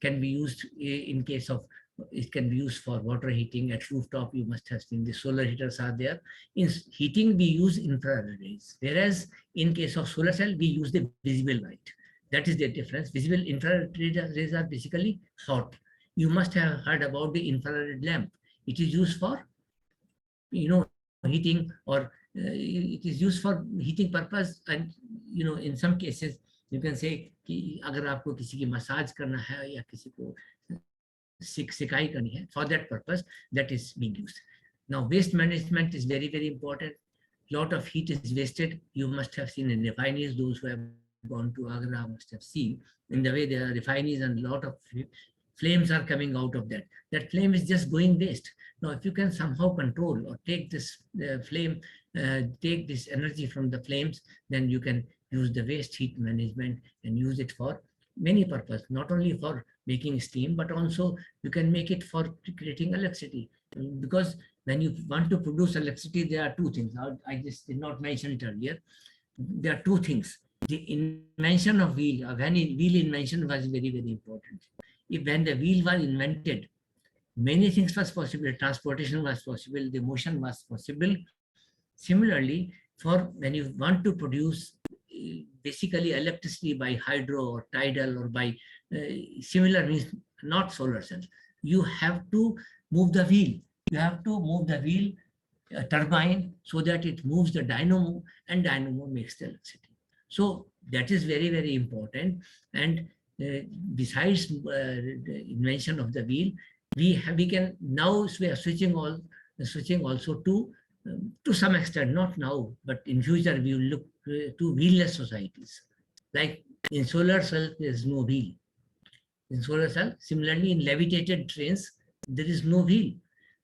can be used in case of, it can be used for water heating. At rooftop, you must have seen the solar heaters are there. In heating, we use infrared rays, whereas in case of solar cell, we use the visible light. That is the difference. Visible infrared rays are basically hot. You must have heard about the infrared lamp. It is used for, heating, or it is used for heating purpose. And in some cases, you can say कि अगर आपको किसी की massage करना है या किसी को सिकाई करनी है, for that purpose, that is being used. Now, waste management is very, very important. Lot of heat is wasted. You must have seen in refineries, those who have gone to Agra must have seen in the way there are refineries, and a lot of flames are coming out of that. That flame is just going waste. Now, if you can somehow control or take this flame, take this energy from the flames, then you can use the waste heat management and use it for many purposes, not only for making steam, but also you can make it for creating electricity. Because when you want to produce electricity, there are two things. I just did not mention it earlier. There are two things. The invention of wheel, wheel invention was very, very important. When the wheel was invented, many things was possible. Transportation was possible. The motion was possible. Similarly, for when you want to produce basically electricity by hydro or tidal or by similar means, not solar cells. you have to move the wheel. You have to move the wheel turbine so that it moves the dynamo, and dynamo makes the electricity. So that is very, very important. And besides the invention of the wheel, we can now we are switching also to some extent, not now, but in future we will look to wheelless societies. Like in solar cell, there is no wheel. In solar cell, similarly in levitated trains, there is no wheel,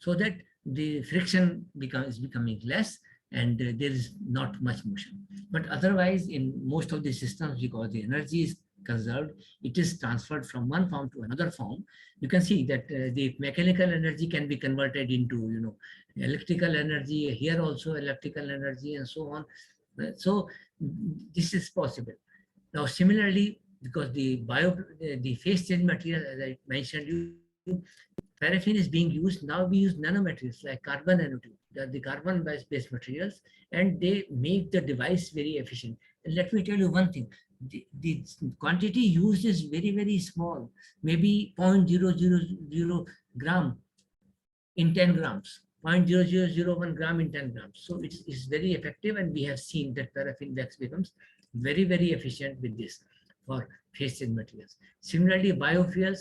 so that the friction is becoming less, and there is not much motion. But otherwise, in most of the systems, because the energy is conserved, it is transferred from one form to another form. You can see that the mechanical energy can be converted into, electrical energy. Here also electrical energy, and so on. So this is possible. Now, similarly, because the phase change material, as I mentioned you, paraffin is being used. Now we use nanomaterials like carbon nanotube. They are the carbon-based materials, and they make the device very efficient. And let me tell you one thing: the quantity used is very, very small, maybe 0.0001 gram in 10 grams, 0.0001 gram in 10 grams. So it's very effective, and we have seen that paraffin wax becomes very, very efficient with this for phase change materials. Similarly, biofuels.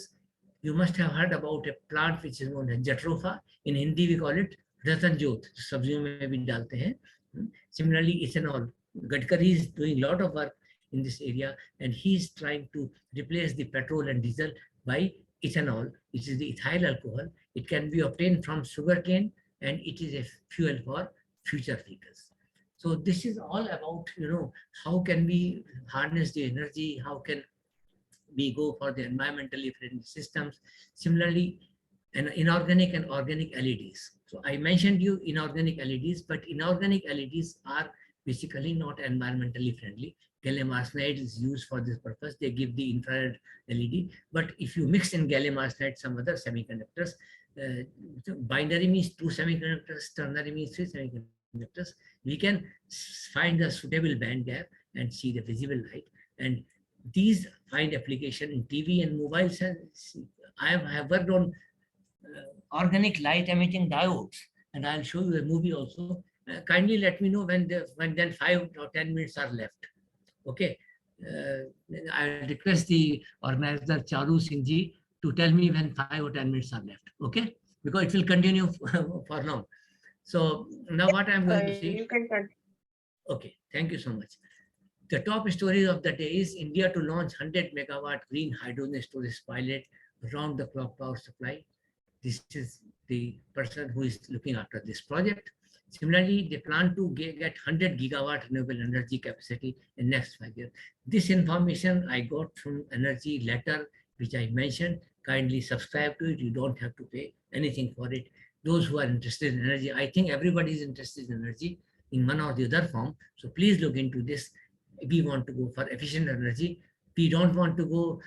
You must have heard about a plant which is known as Jatropha. In Hindi, we call it Ratan Jyot. Sabziyon mein bhi dalte hain. Similarly, ethanol. Gadkari is doing a lot of work in this area, and he is trying to replace the petrol and diesel by ethanol, which is the ethyl alcohol. It can be obtained from sugarcane, and it is a fuel for future vehicles. So this is all about, how can we harness the energy? How can we go for the environmentally friendly systems? Similarly, inorganic and organic LEDs. So I mentioned you inorganic LEDs, but inorganic LEDs are basically not environmentally friendly. Gallium arsenide is used for this purpose. They give the infrared LED. But if you mix in gallium arsenide some other semiconductors, binary means 2 semiconductors, ternary means 3 semiconductors, we can find the suitable band gap and see the visible light. And these find application in TV and mobile sensors. I have worked on organic light emitting diodes, and I'll show you a movie also. Kindly let me know when then 5 or 10 minutes are left. Okay. I request the organizer Charu Singh ji to tell me when 5 or 10 minutes are left. Okay, because it will continue for long. So now what I'm going to say. You can continue. Okay, thank you so much. The top story of the day is India to launch 100 megawatt green hydrogen storage pilot round the clock power supply. This is the person who is looking after this project. Similarly, they plan to get 100 gigawatt renewable energy capacity in next 5 years. This information I got from Energy Letter, which I mentioned. Kindly subscribe to it. You don't have to pay anything for it. Those who are interested in energy, I think everybody is interested in energy in one or the other form. So please look into this. We want to go for efficient energy. We don't want to go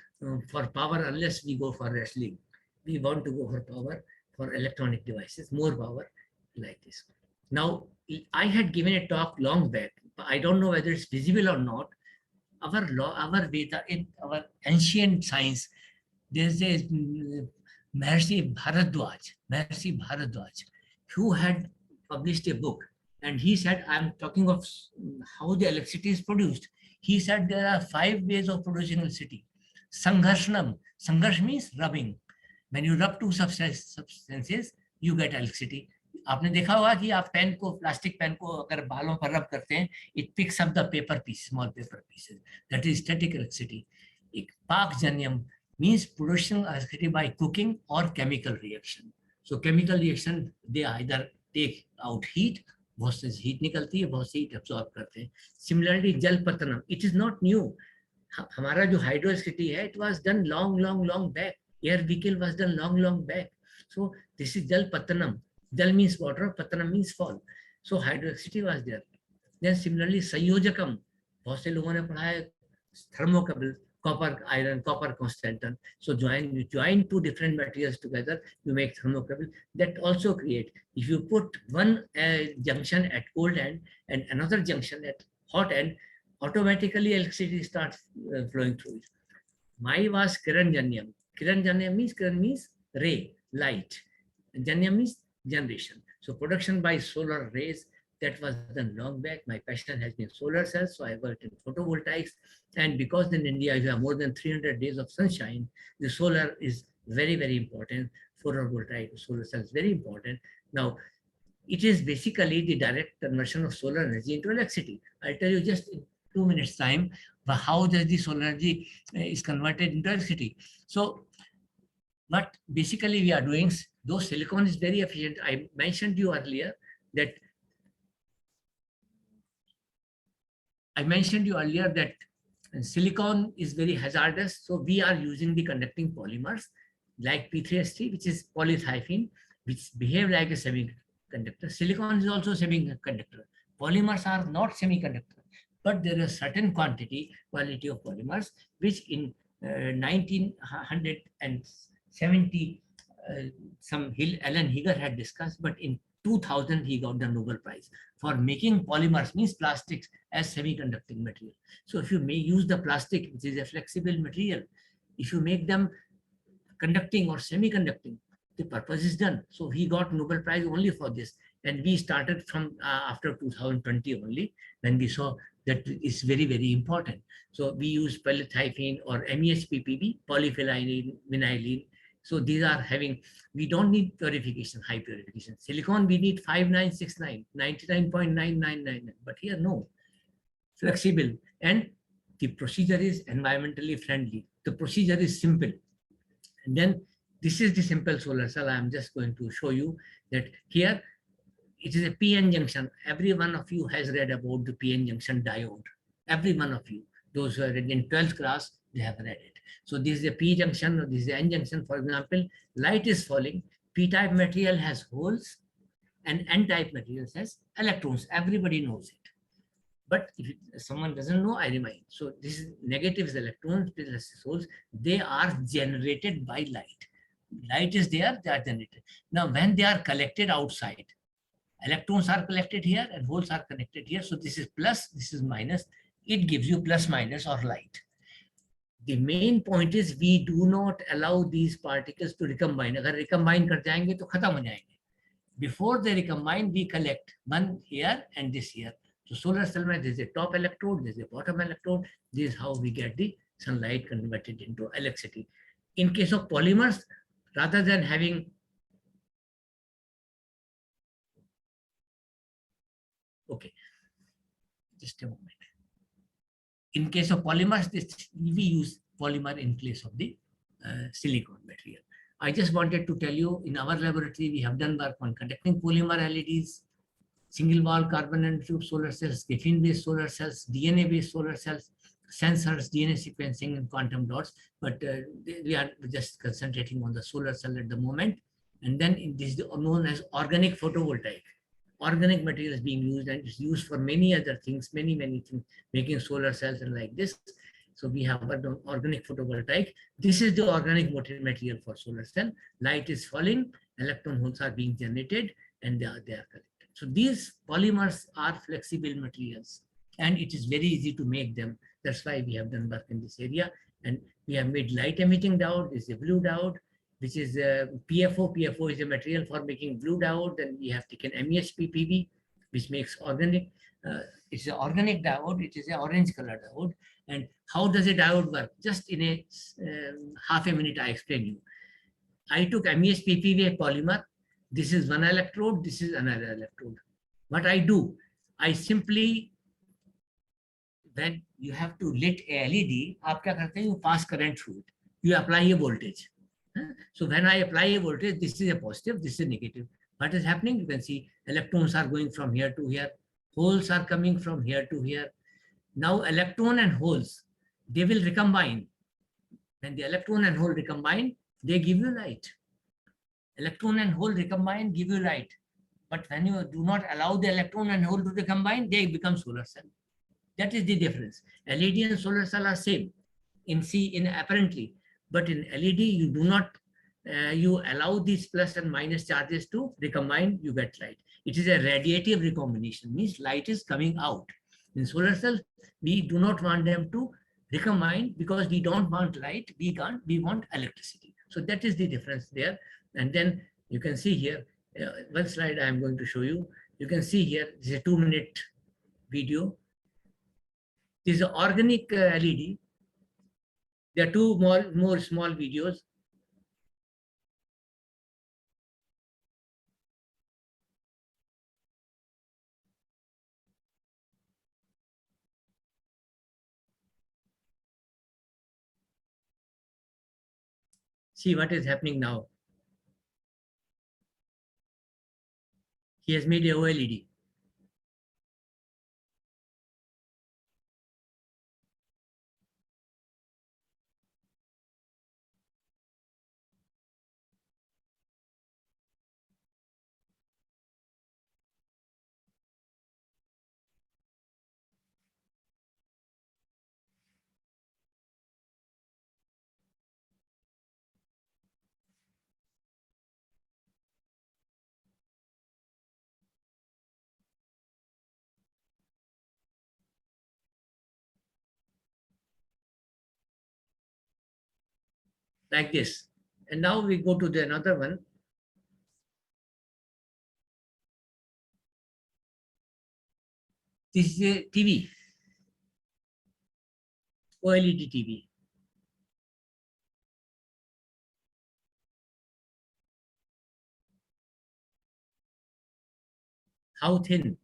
for power unless we go for wrestling. We want to go for power for electronic devices, more power like this. Now, I had given a talk long back. I don't know whether it's visible or not. Our Veda, in our ancient science, there's a Maharishi Bharadwaj, who had published a book. And he said, I'm talking of how the electricity is produced. He said there are 5 ways of producing electricity. Sangharshanam. Sangharsh means rubbing. When you rub 2 substances, you get electricity. आपने देखा होगा कि आप pen को, plastic pen को अगर बालों पर रब करते हैं, it picks up the paper piece, small paper pieces. That is static electricity. Pakjanyam means production electricity by cooking or chemical reaction. So chemical reaction, they either take out heat, बहुत से heat निकलती है, बहुत से heat absorb करते हैं. Similarly, जल पतनम, it is not new. हमारा जो हाइड्रो इलेक्ट्रिसिटी है, it was done long back. Air vehicle was done long back. So this is jal patanam. Jal means water, patanam means fall. So hydroelectricity was there. Then similarly, Sanyojakam. बहुत से लोगों ने पढ़ा है thermocouple, copper, iron, copper constant. So you join 2 different materials together, you make thermocouple. That also create. If you put one junction at cold end and another junction at hot end, automatically electricity starts flowing through it. Mine was Kiranjanyam. Kiranjanyam means ray. light. Janya means generation. So production by solar rays, that was done long back. My passion has been solar cells, so I worked in photovoltaics. And because in India you have more than 300 days of sunshine, the solar is very, very important. Photovoltaic solar cells very important. Now, it is basically the direct conversion of solar energy into electricity. I'll tell you just in 2 minutes time how does the solar energy is converted into electricity. So what basically we are doing, though silicon is very efficient, I mentioned you earlier that silicon is very hazardous. So we are using the conducting polymers like P3S3, which is polyethylene, which behave like a semiconductor. Silicon is also semiconductor. Polymers are not semiconductor, but there is a certain quality of polymers, which in 1970, Alan Heger had discussed, but in 2000 he got the Nobel Prize for making polymers, means plastics, as semiconducting material. So if you may use the plastic, which is a flexible material, if you make them conducting or semiconducting, the purpose is done. So he got Nobel Prize only for this. And we started from after 2020 only, when we saw that it's very, very important. So we use polyethylene or MEHPPB, polyphenylene. So these are having, we don't need purification, high purification. Silicon, we need 5969, 99.999, but here no, flexible. And the procedure is environmentally friendly. The procedure is simple. And then this is the simple solar cell. I'm just going to show you that here it is a PN junction. Every one of you has read about the PN junction diode. Every one of you, those who are in 12th class, they have read it. So this is a P junction, or this is the N junction. For example, light is falling. P-type material has holes and N-type material has electrons. Everybody knows it. But if someone doesn't know, I remind. So this is negative is electrons, plus holes. They are generated by light. Light is there, they are generated. Now, when they are collected outside, electrons are collected here and holes are connected here. So this is plus, this is minus. It gives you plus minus or light. The main point is we do not allow these particles to recombine. Agar recombine kar jayenge to khatam ho jayenge. Before they recombine, we collect one here and this here. So solar cell, there is a top electrode, there is a bottom electrode. This is how we get the sunlight converted into electricity. In case of polymers, rather than having, okay, just a moment. In case of polymers, we use polymer in place of the silicon material. I just wanted to tell you, in our laboratory, we have done work on conducting polymer LEDs, single wall carbon nanotube solar cells, graphene-based solar cells, DNA-based solar cells, sensors, DNA sequencing, and quantum dots. But we are just concentrating on the solar cell at the moment. And then this is known as organic photovoltaic. Organic material is being used, and it's used for many other things, many things, making solar cells and like this. So we have worked on organic photovoltaic. This is the organic material for solar cell. Light is falling, electron holes are being generated, and they are collected. So these polymers are flexible materials, and it is very easy to make them. That's why we have done work in this area. And we have made light emitting diode. This is a blue diode, which is PFO. PFO is a material for making blue diode. Then we have taken MEHPPB, which makes organic. It's an organic diode. It is an orange color diode. And how does a diode work? Just in a half a minute, I explain you. I took MEHPPB polymer. This is one electrode. This is another electrode. What I do, I simply, when you have to lit a LED, आप क्या करते हैं? You pass current through it. You apply a voltage. So when I apply a voltage, this is a positive, this is negative. What is happening? You can see electrons are going from here to here. Holes are coming from here to here. Now electron and holes, they will recombine. When the electron and hole recombine, they give you light. Electron and hole recombine, give you light. But when you do not allow the electron and hole to recombine, they become solar cell. That is the difference. LED and solar cell are same in apparently. But in LED, you do not, you allow these plus and minus charges to recombine, you get light. It is a radiative recombination, means light is coming out. In solar cells, we do not want them to recombine because we don't want light, we want electricity. So that is the difference there. And then you can see here, one slide I am going to show you. You can see here, this is a 2-minute video. This is an organic LED. There are two more small videos. See what is happening now. He has made a OLED. Like this. And now we go to the another one. This is a TV, OLED TV. How thin?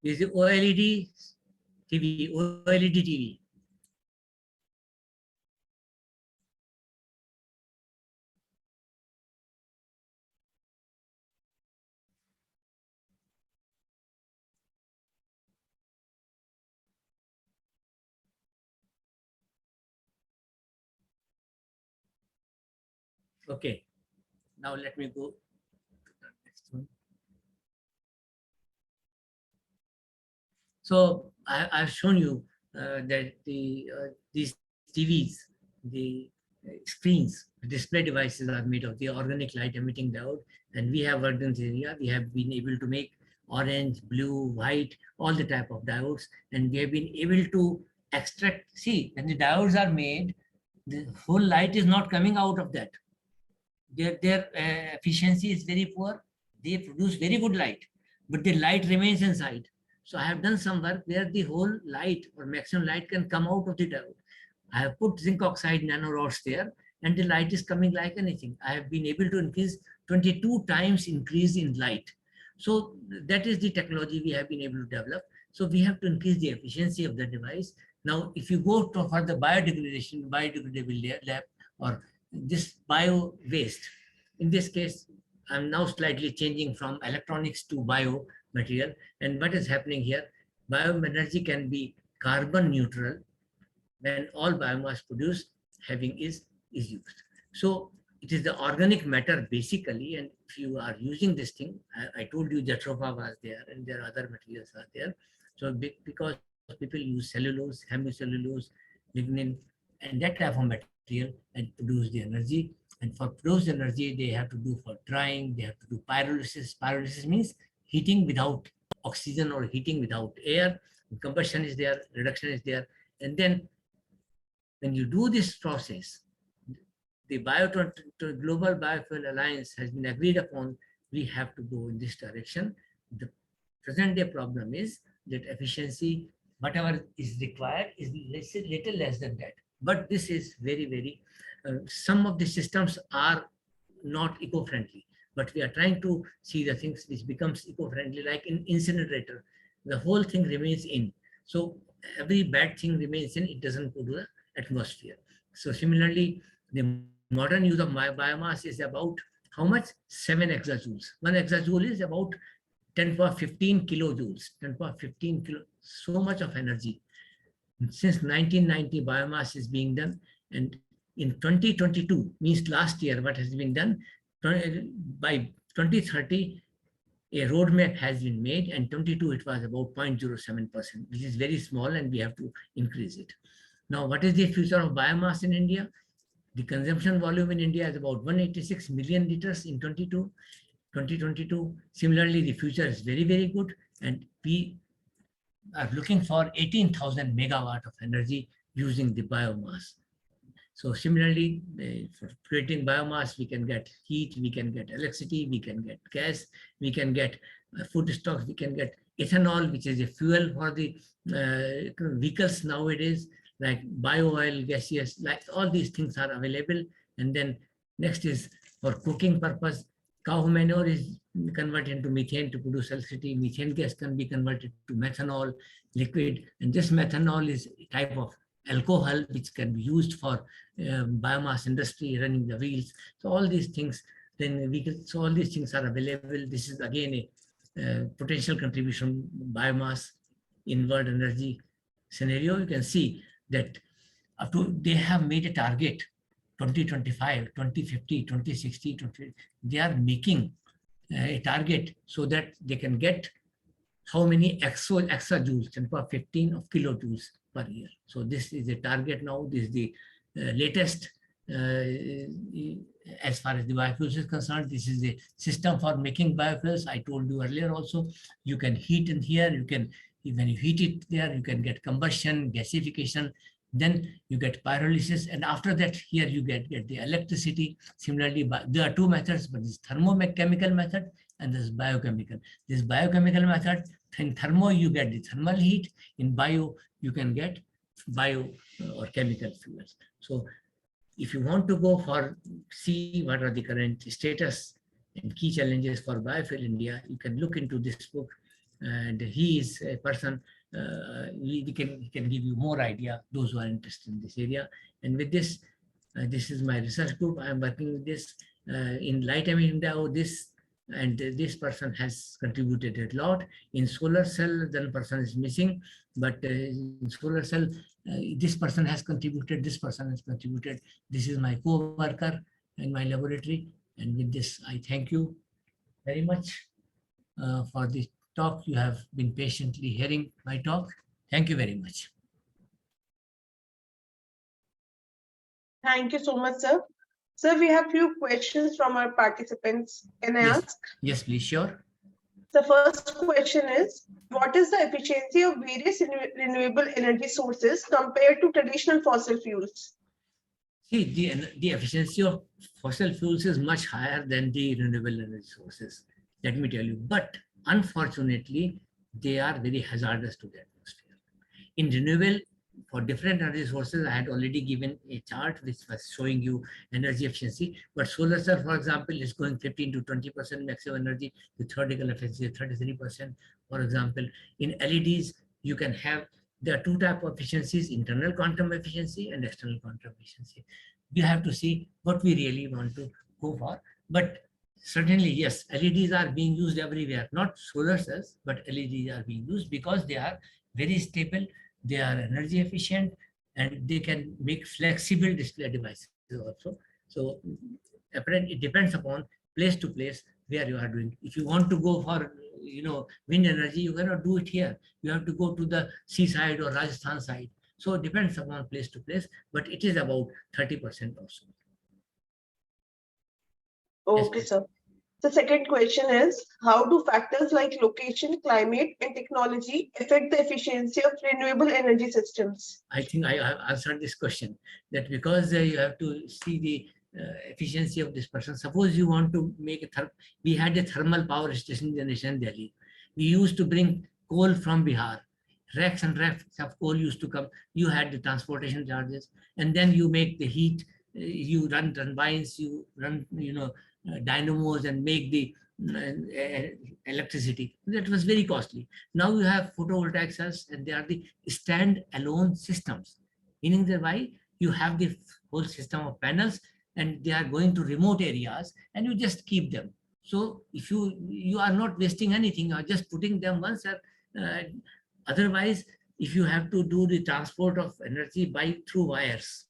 This is OLED TV, OLED TV. Okay, now let me go to the next one. So I've shown you that these TVs, the screens, the display devices are made of the organic light emitting diode, and we have worked in this area. We have been able to make orange, blue, white, all the type of diodes, and we have been able to extract. See, when the diodes are made, the whole light is not coming out of that. Their efficiency is very poor. They produce very good light, but the light remains inside. So I have done some work where the whole light or maximum light can come out of the diode. I have put zinc oxide nanorods there, and the light is coming like anything. I have been able to increase 22 times increase in light. So that is the technology we have been able to develop. So we have to increase the efficiency of the device. Now, if you go to for the biodegradable lab or this bio waste, in this case, I'm now slightly changing from electronics to bio material. And what is happening here? Bioenergy can be carbon neutral when all biomass produced having is used. So it is the organic matter basically, and if you are using this thing, I told you Jatropha was there and there are other materials are there. So because people use cellulose, hemicellulose, lignin, and that type of material and produce the energy. And for produce energy, they have to do for drying, they have to do pyrolysis. Pyrolysis means heating without oxygen or heating without air. Combustion is there, reduction is there. And then when you do this process, the Global Biofuel Alliance has been agreed upon, we have to go in this direction. The present day problem is that efficiency, whatever is required is little less than that. But this is very, very, some of the systems are not eco-friendly, but we are trying to see the things which becomes eco-friendly, like in incinerator, the whole thing remains in. So every bad thing remains in, it doesn't go to the atmosphere. So similarly, the modern use of biomass is about how much? 7 exajoules. 1 exajoule is about 10 power 15 kilojoules, 10 power 15 kilo, so much of energy. Since 1990, biomass is being done, and in 2022, means last year, what has been done, by 2030, a roadmap has been made, and 22 it was about 0.07%, which is very small, and we have to increase it. Now, what is the future of biomass in India? The consumption volume in India is about 186 million liters in 2022. Similarly, the future is very, very good. And we are looking for 18,000 megawatt of energy using the biomass. So similarly, for creating biomass, we can get heat, we can get electricity, we can get gas, we can get food stocks, we can get ethanol, which is a fuel for the vehicles nowadays, like bio oil, gaseous, like all these things are available. And then next is for cooking purpose. Cow manure is converted into methane to produce electricity. Methane gas can be converted to methanol liquid. And this methanol is a type of alcohol which can be used for biomass industry running the wheels. So all these things, so all these things are available. This is again a potential contribution biomass in world energy scenario. You can see that up to they have made a target 2025, 2050, 2060, they are making a target so that they can get how many exajoules, 10^15 of kilojoules per year. So this is a target now. This is the latest as far as the biofuels is concerned. This is a system for making biofuels. I told you earlier also, you can heat in here, you can, when you heat it there, you can get combustion, gasification, then you get pyrolysis, and after that here you get the electricity. Similarly, there are two methods, but this thermochemical method and this biochemical. This biochemical method, in thermo you get the thermal heat, in bio you can get bio or chemical fuels. So if you want to go for see what are the current status and key challenges for Biofuel India, you can look into this book, and he is a person he can give you more idea, those who are interested in this area. And with this, this is my research group. I am working with this in Light India. And this person has contributed a lot. In solar cell, then person is missing, but in solar cell, this person has contributed, this person has contributed. This is my co-worker in my laboratory. And with this, I thank you very much for the talk. You have been patiently hearing my talk. Thank you very much. Thank you so much, sir. Sir, we have few questions from our participants. Can I Yes. ask? Yes, please, sure. The first question is, what is the efficiency of various renewable energy sources compared to traditional fossil fuels? See, the efficiency of fossil fuels is much higher than the renewable energy sources, let me tell you. But unfortunately, they are very hazardous to the atmosphere. In renewable, for different energy sources, I had already given a chart which was showing you energy efficiency. But solar cell, for example, is going 15 to 20% maximum energy. The theoretical efficiency is 33%. For example, in LEDs, you can have, there are two types of efficiencies: internal quantum efficiency and external quantum efficiency. You have to see what we really want to go for. But certainly, yes, LEDs are being used everywhere, not solar cells, but LEDs are being used because they are very stable, they are energy efficient, and they can make flexible display devices also. So apparently it depends upon place to place where you are doing. If you want to go for wind energy, you cannot do it here. You have to go to the seaside or Rajasthan side. So it depends upon place to place, but it is about 30% also. Okay, Yes, sir. The second question is, how do factors like location, climate, and technology affect the efficiency of renewable energy systems? I think I answered this question, that because you have to see the efficiency of this person. Suppose you want to make we had a thermal power station generation in Delhi. We used to bring coal from Bihar. Racks and racks of coal used to come. You had the transportation charges, and then you make the heat. You run turbines, you run dynamos and make the electricity. That was very costly. Now you have photovoltaic cells, and they are the stand-alone systems, meaning that why you have the whole system of panels, and they are going to remote areas, and you just keep them. So if you are not wasting anything, you are just putting them once. Otherwise, if you have to do the transport of energy through wires,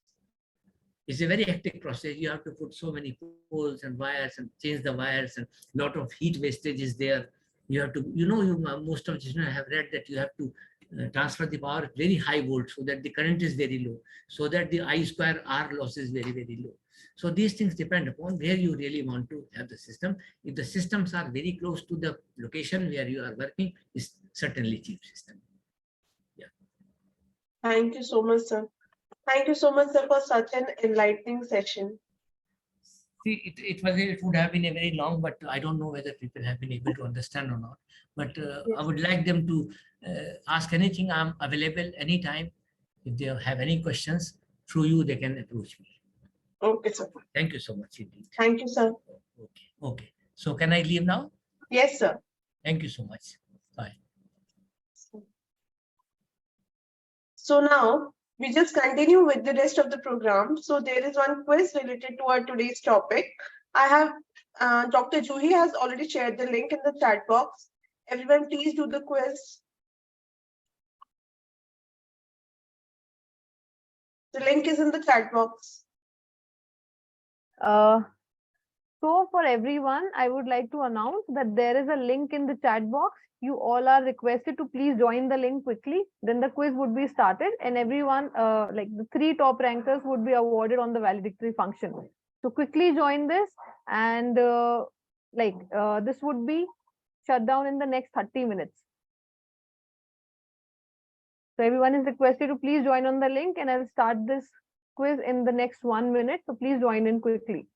it's a very hectic process. You have to put so many poles and wires and change the wires, and a lot of heat wastage is there. You have to, most of the children have read that you have to transfer the power very high volt so that the current is very low, so that the I square R loss is very, very low. So these things depend upon where you really want to have the system. If the systems are very close to the location where you are working, it's certainly cheap system. Thank you so much, sir. Thank you so much, sir, for such an enlightening session. See, it would have been a very long, but I don't know whether people have been able to understand or not. But I would like them to ask anything. I'm available anytime. If they have any questions, through you, they can approach me. Okay, sir. Thank you so much indeed. Thank you, sir. Okay. Okay. So can I leave now? Yes, sir. Thank you so much. Bye. So now we just continue with the rest of the program. So there is one quiz related to our today's topic. I have Dr. Juhi has already shared the link in the chat box. Everyone, please do the quiz. The link is in the chat box. So for everyone, I would like to announce that there is a link in the chat box. You all are requested to please join the link quickly. Then the quiz would be started and everyone, like the 3 top rankers would be awarded on the valedictory function. So quickly join this and this would be shut down in the next 30 minutes. So everyone is requested to please join on the link and I'll start this quiz in the next 1 minute. So please join in quickly.